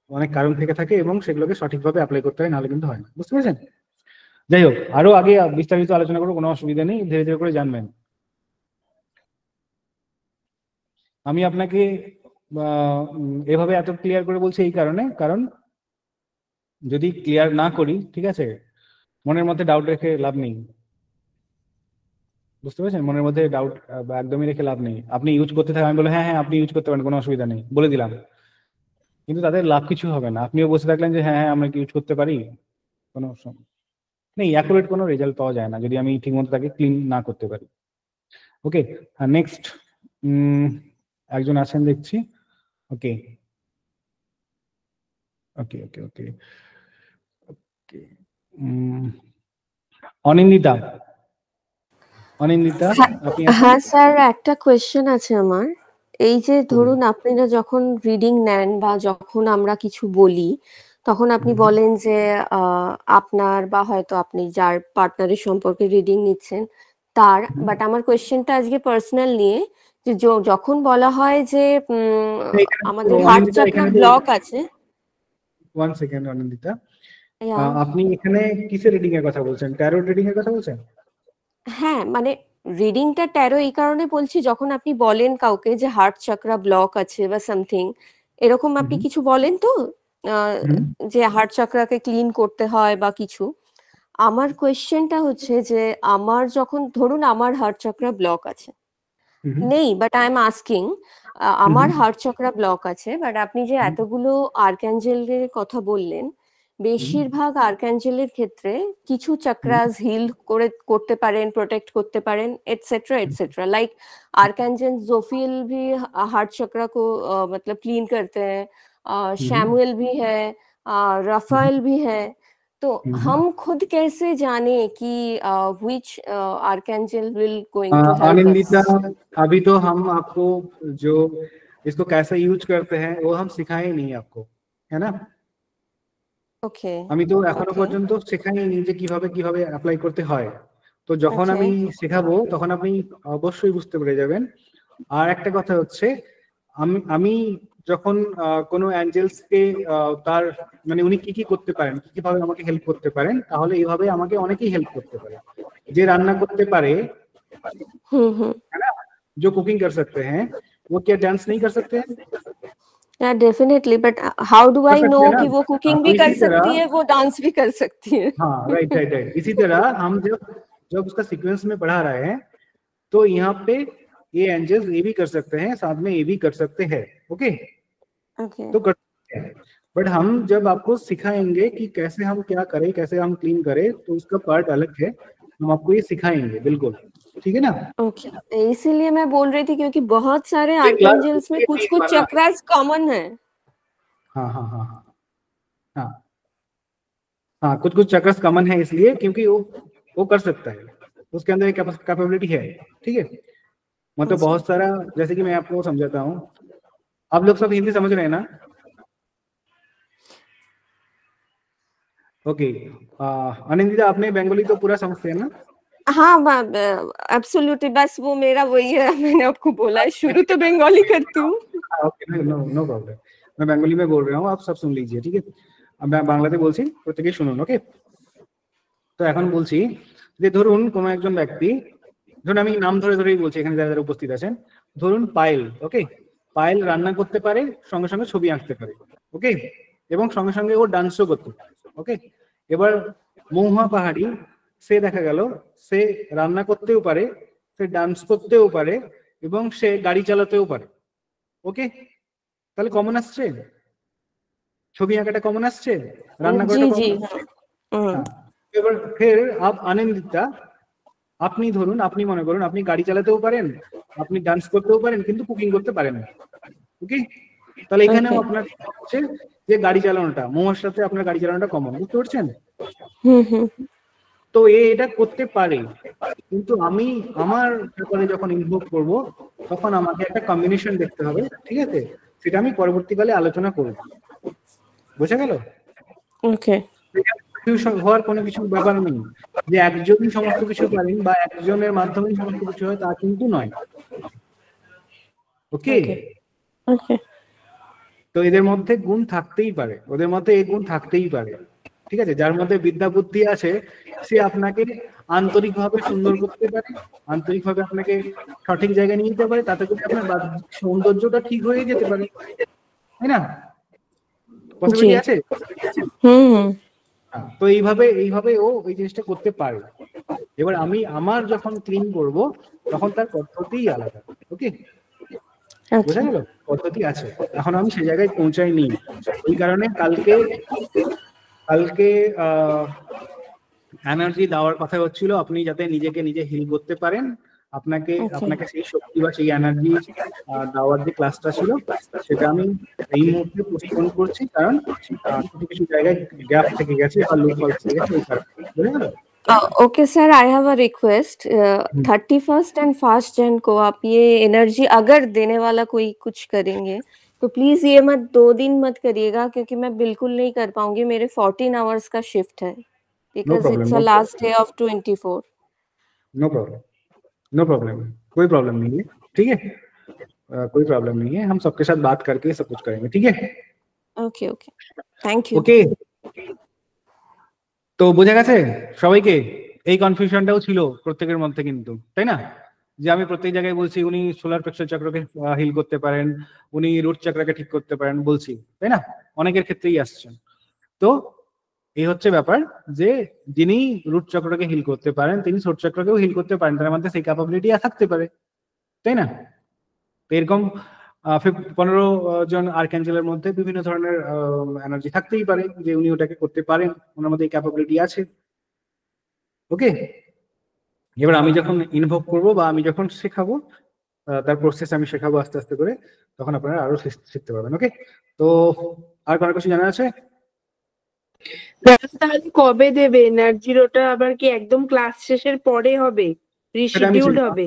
S1: অনেক কারণ থেকে থাকে এবং সেগুলোকে সঠিকভাবে অ্যাপ্লাই করতে হয়, নাহলে কিন্তু হয় না। বুঝতে পেরেছেন? যাই হোক, আরো আগে বিস্তারিত আলোচনা করবো, কোনো অসুবিধা নেই, ধীরে ধীরে করে জানবেন। আমি আপনাকে এভাবে এত ক্লিয়ার করে বলছি এই কারণে, কারণ যদি ক্লিয়ার না করি, ঠিক আছে, মনের মধ্যে ডাউট রেখে লাভ নেই। বুঝতে পেরেছেন? মনের মধ্যে ডাউট একদমই রেখে লাভ নেই। আপনি ইউজ করতে থাকেন, আমি বলে হ্যাঁ হ্যাঁ আপনি ইউজ করতে পারেন, কোনো অসুবিধা নেই, বলে দিলাম, কিন্তু তাদের লাভ কিছু হবে না। আপনিও বসে থাকলেন যে হ্যাঁ হ্যাঁ আমরা কি ইউজ করতে পারি, কোনো নেই, অ্যাকুরেট কোনো রেজাল্ট পাওয়া যায় না যদি আমি ঠিকমতো তাকে ক্লিন না করতে পারি। ওকে, আর নেক্সট একজন আছেন দেখছি। ওকে ওকে ওকে ওকে ওকে অনিন্দিতা, আপনি
S7: হ্যাঁ স্যার, একটা কোয়েশ্চেন আছে আমার। এই যে ধরুন আপনারা যখন রিডিং নেন বা যখন আমরা কিছু বলি, তখন আপনি বলেন যে আপনার বা হয়তো আপনি যার পার্টনারের সম্পর্কে রিডিং নিচ্ছেন তার, বাট আমার কোয়েশ্চেনটা আজকে পার্সোনাল নিয়ে, যে যখন বলা হয় যে আমাদের হার্ট চাকরা ব্লক আছে।
S1: ওয়ান সেকেন্ড অনিন্দিতা, আপনি এখানে কিসের রিডিং এর কথা বলছেন? ট্যারো রিডিং এর কথা বলছেন?
S7: হ্যাঁ, মানে রিডিংটা ট্যারো এই কারণে বলছি, যখন আপনি বলেন কাউকে যে হার্ট চাকরা ব্লক আছে বা সামথিং এরকম আপনি কিছু বলেন তো, যে হার্ট চাকরাকে ক্লিন করতে হয় বা কিছু। আমার কোয়েশ্চেনটা হচ্ছে যে আমার যখন ধরুন আমার হার্ট চাকরা ব্লক আছে, নেই, বাট আই এম আস্কিং, আমার হার্ট চাকরা ব্লক আছে, বাট আপনি যে এতগুলো আর্ক্যাঞ্জেলের কথা বললেন, বেশিরভাগ আর্ক্যাঞ্জেলের ক্ষেত্রে কিছু চাকরাস হিল করতে পারেন, প্রোটেক্ট করতে পারেন, एटसेट्रा एटसेट्रा। लाइक आर्कैंजल जोफियल भी हार्ट चक्र को मतलब क्लीन करते हैं, शैमुएल भी है, राफेल भी है। तो हम खुद कैसे जाने कि which archangel will going to help
S1: Anindita,
S7: us?
S1: अभी तो हम आपको जो इसको कैसे यूज करते हैं वो हम सिखाए नहीं आपको, है ना?
S7: ওকে,
S1: আমি তো এখনো পর্যন্ত শেখাইনি যে কিভাবে কিভাবে অ্যাপ্লাই করতে হয়। তো যখন আমি শেখাবো তখন আপনি অবশ্যই বুঝতে পেরে যাবেন আর একটা কথা হচ্ছে, আমি যখন কোনো অ্যাঞ্জেলসকে তার মানে উনি কি কি করতে পারেন, কি কিভাবে আমাকে হেল্প করতে পারেন, তাহলে এইভাবে আমাকে অনেকেই হেল্প করতে পারে। যে রান্না করতে পারে, है ना, जो कुकिंग कर सकते हैं, वो क्या डांस नहीं कर सकते हैं?
S7: Yeah, definitely, but how do
S1: कर
S7: I
S1: सकते
S7: know
S1: हैं ना।
S7: कि वो कुकिंग
S1: हाँ,
S7: भी
S1: तो
S7: कर
S1: इसी
S7: सकती
S1: तरह,
S7: है, वो डांस भी कर सकती है।
S1: हाँ राइट राइट राइट, इसी तरह हम जब जब उसका सीक्वेंस में पढ़ा रहे हैं, तो यहाँ पे ये एंजल्स ये भी कर सकते हैं, साथ में ये भी कर सकते हैं। Okay,
S7: Okay.
S1: तो कर सकते हैं, बट हम जब आपको सिखाएंगे कि कैसे हम क्या करें, कैसे हम क्लीन करें, तो उसका पार्ट अलग है, हम आपको ये सिखाएंगे बिल्कुल, ठीक है ना।
S7: ओके, इसीलिए मैं बोल रही थी क्योंकि बहुत सारे
S1: ये क्लास
S7: आर्कएंजल्स में कुछ
S1: नहीं
S7: कुछ
S1: बना।
S7: चक्रास कॉमन है।
S1: हाँ हाँ हाँ हाँ हाँ हाँ, कुछ कुछ चक्रस कॉमन है इसलिए क्योंकि वो कर सकता है, उसके अंदर एक कैपेबिलिटी है, ठीक है। मतलब बहुत सारा, जैसे कि मैं आपको समझाता हूँ, आप लोग सब हिंदी समझ रहे हैं ना? ओके, अनिंदिता आपने बंगाली तो पूरा समझते हैं ना?
S7: हाँ, एब्सोल्युटली, बस वो मेरा वही है, मैंने आपको बोला है शुरू तो बंगाली करती हूँ।
S1: ओके, नो नो प्रॉब्लम, मैं बंगाली में बोल रहा हूँ, आप सब सुन लीजिए, ठीक है। अब मैं বাংলাতে বলছি, প্রত্যেকেই শুনুন, ওকে। তো এখন বলছি যে ধরুন কোনো একজন ব্যক্তি, ধরুন আমি নাম ধরে ধরেই বলছি এখানে যারা যারা উপস্থিত আছেন, ধরুন পায়েল, ওকে। পায়েল রান্না করতে পারে, সঙ্গে সঙ্গে ছবি আঁকতে পারে, ওকে, এবং সঙ্গে সঙ্গে ও ডান্সও করতে পারে, ওকে। এবার মহুয়া পাহাড়ি, সে দেখা গেল সে রান্না করতেও পারে, সে ডান্স করতেও পারে, এবং সে গাড়ি চালাতেও পারে, ওকে। তাহলে কমন আসছে, ছবি আঁকাটা কমন আসছে, রান্না
S7: जी
S1: করাটা
S7: जी
S1: কমন আসছে। হ্যাঁ, এবার ফের আনন্দিতা, আপনি ধরুন, আপনি মনে করুন আপনি গাড়ি চালাতেও পারেন, আপনি ডান্স করতেও পারেন, কিন্তু কুকিং করতে পারেন না, ওকে। তাহলে এখানেও আপনার হচ্ছে যে গাড়ি চালানোটা, মহুয়ার সাথে আপনার গাড়ি চালানোটা কমন, বুঝতে পারছেন? তো এটা করতে পারে, কিন্তু আমি আমার ব্যাপারে যখন ইনভলভ করব, তখন আমাকে একটা কম্বিনেশন দেখতে হবে, ঠিক আছে। সেটা আমি পরবর্তীকালে আলোচনা করব, বোঝা গেল?
S7: ओके,
S1: কনফিউশন হওয়ার কোনো কিছু ব্যাপার নেই যে একজনই সমস্ত কিছু পারেন বা একজনের মাধ্যমেই সমস্ত কিছু হয়, তা কিন্তু নয়, ওকে।
S7: ओके,
S1: তো এদের মধ্যে গুণ থাকতেই পারে, ওদের মধ্যে এই গুণ থাকতেই পারে, ঠিক আছে। যার মধ্যে বিদ্যা বুদ্ধি আছে, সে আপনাকে আন্তরিকভাবে সুন্দর করতে পারে, আন্তরিকভাবে আপনাকে সঠিক জায়গায় নিয়ে যেতে পারে, তাতে করে আপনার বাহ্যিক সৌন্দর্যটা ঠিক হয়ে যেতে পারে, তাই না? পসিবিলিটি আছে। তো এইভাবে ও এই জিনিসটা করতে পারে। এবার আমি আমার যখন ক্লিন করব, তখন তার পদ্ধতিই আলাদা, ওকে, বোঝা গেল? পদ্ধতি আছে, এখন আমি সেই জায়গায় পৌঁছাইনি, এই কারণে কালকে এনার্জি দেওয়ার কথা হচ্ছিল, আপনি যাতে নিজেকে নিজে হিল করতে পারেন, আপনাকে সেই শক্তি বা সেই এনার্জি দেওয়ার যে ক্লাসটা ছিল, সেটা আমি এই মুহূর্তে পোস্টপোন করছি, কারণ কিছু কিছু জায়গায় গ্যাপ থেকে গেছে বা লুপ হল থেকে গেছে, ওই কারণে, বুঝে গেল?
S7: Okay sir, I have a request, 31st and 1st जन को आप ये एनर्जी अगर देने वाला कोई कुछ करेंगे तो प्लीज ये मत 2 दिन मत करिएगा, क्योंकि मैं बिल्कुल नहीं कर पाऊंगी, मेरे 14 आवर्स का शिफ्ट है, because it's a last day of 24।
S1: No problem, कोई प्रॉब्लम नहीं है, ठीक है, कोई प्रॉब्लम नहीं है, हम सबके साथ बात करके सब कुछ करेंगे, ठीक है।
S7: Okay okay, thank you.
S1: Okay, তো বোঝা গেছে সবাইকে? এই কনফিউশনটাও ছিল প্রত্যেকের মধ্যে কিন্তু, তাই না? যে আমি প্রত্যেক জায়গায় বলছি উনি সোলার প্লেক্সাস চক্রকে হিল করতে পারেন, উনি রুট চক্রকে ঠিক করতে পারেন বলছি, তাই না? অনেকের ক্ষেত্রেই আসছেন। তো এই হচ্ছে ব্যাপার, যে যিনি রুট চক্রকে হিল করতে পারেন, তিনি সোট চক্রকেও হিল করতে পারেন, তার মধ্যে সেই ক্যাপাবিলিটি থাকতে পারে, তাই না? তো এরকম 15 জন আর্কএঞ্জেলের মধ্যে বিভিন্ন ধরনের এনার্জি থাকতেই পারে, যে উনি ওটাকে করতে পারেন, ওনার মধ্যে এই ক্যাপাবিলিটি আছে, ওকে। এবার আমি যখন ইনভলভ করব বা আমি যখন শেখাবো, তার প্রসেস আমি শেখাবো আস্তে আস্তে করে, তখন আপনারা আরো শিখতে পারবেন, ওকে। তো আর কোনো কিছু জানা আছে?
S4: তাহলে কবে দেবে এনার্জির? ওটা আবার কি একদম ক্লাস শেষের পরে হবে, রিশিডিউলড হবে?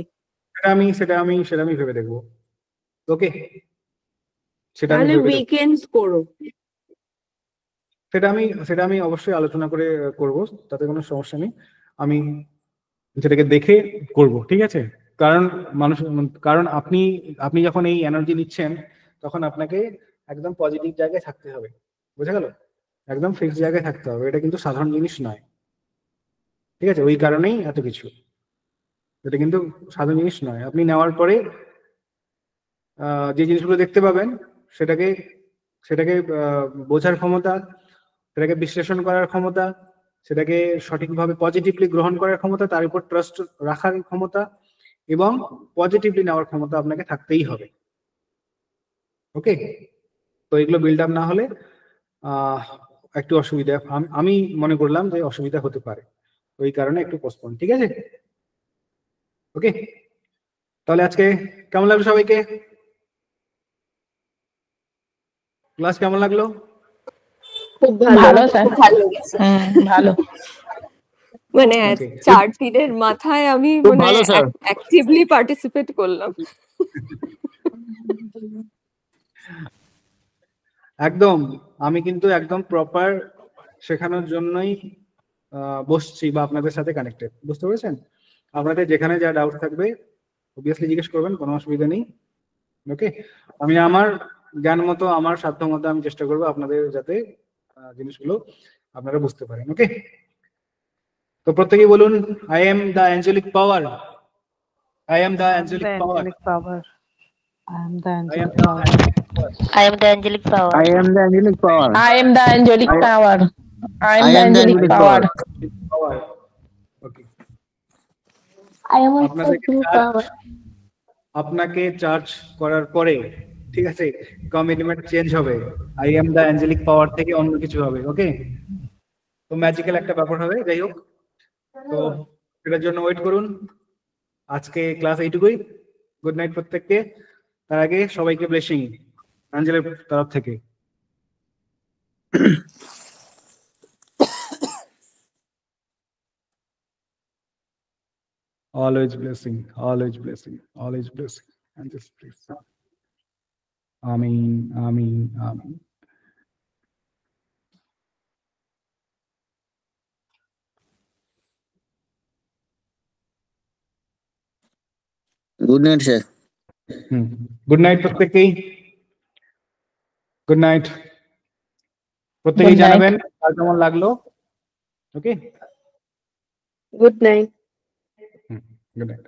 S1: সেটা আমি ভেবে দেখবো, ওকে।
S4: তাহলে উইকেন্ডস করো।
S1: সেটা আমি অবশ্যই আলোচনা করে করব, তাতে কোনো সমস্যা নেই, আমি সেটাকে দেখে করব, ঠিক আছে। কারণ মানুষ, কারণ আপনি আপনি যখন এই এনার্জি নিচ্ছেন তখন আপনাকে একদম পজিটিভ জায়গায় থাকতে হবে, বোঝা গেল? একদম ফিক্স জায়গায় থাকতে হবে, এটা কিন্তু সাধারণ জিনিস নয়, ঠিক আছে? ওই কারণেই এত কিছু, এটা কিন্তু সাধারণ জিনিস নয়। আপনি নেওয়ার পরে যে জিনিসগুলো দেখতে পাবেন সেটাকে সেটাকে বোঝার ক্ষমতা, সেটাকে বিশ্লেষণ করার ক্ষমতা, সেটাকে সঠিকভাবে পজিটিভলি গ্রহণ করার ক্ষমতা, তার উপর ট্রাস্ট রাখার ক্ষমতা এবং পজিটিভলি নেওয়ার ক্ষমতা আপনাকে থাকতেই হবে। ওকে, তো এগুলো বিল্ড আপ না হলে একটু অসুবিধা, আমি মনে করলাম যে অসুবিধা হতে পারে, ওই কারণে একটু পোস্টপোন, ঠিক আছে? ওকে, তাহলে আজকে কেমন লাগলো সবাইকে? ক্লাস কেমন লাগলো?
S4: খুব ভালো,
S3: ভালো স্যার।
S4: খুব ভালো লেগেছে।
S3: ভালো।
S7: মানে
S1: Okay.
S7: 4 দিনের মাথায় আমি
S8: খুব
S7: মানে
S8: ভালো, স্যার।
S7: অ্যাক্টিভলি পার্টিসিপেট করলাম।
S1: একদম, আমি কিন্তু একদম প্রপার শেখানোর জন্যই বসছি বা আপনাদের সাথে কানেক্টেড, বুঝতে পেরেছেন? আপনাদের যেখানে যা ডাউট থাকবে অবভিয়াসলি জিজ্ঞেস করবেন, কোনো অসুবিধা নেই। ওকে, আমি আমার জ্ঞান মতো, আমার সাধ্য মতো আমি চেষ্টা করবো আপনাদের যাতে জিনিসগুলো আপনারা বুঝতে পারেন। ওকে, তো প্রত্যেকেই বলুন, I am the angelic power, I am the angelic power,
S2: I am the
S1: I am
S2: angelic
S1: the
S2: power.
S5: I am the angelic power.
S8: I am the angelic power.
S3: I am the angelic
S8: I-
S3: power. I am
S8: I
S3: the
S8: am the
S3: angelic
S8: angelic
S3: power.
S1: power. Okay,
S3: I am also
S1: আপনাদের
S3: angelic power.
S1: আপনাকে charge করার পরে, ঠিক আছে, commitment change হবে, I am the angelic পাওয়ার থেকে অন্য কিছু হবে। ওকে, তো ম্যাজিক্যাল একটা ব্যাপার হবে। যাই হোক, তো এটার জন্য ওয়েট করুন। আজকে ক্লাস এইটুকুই। গুড নাইট প্রত্যেককে। তার আগে সবাইকে ব্লেসিং অ্যাঞ্জেলের তরফ থেকে। Always blessing, always blessing, always blessing, and just blessing. Amen, amen, amen.
S8: Good night, sir.
S1: Good night প্রত্যেককেই, গুড নাইট প্রত্যেকেই।
S3: Good night.
S1: জানাবেন আর কেমন লাগলো। ওকে,
S4: গুড নাইট।
S1: Good night.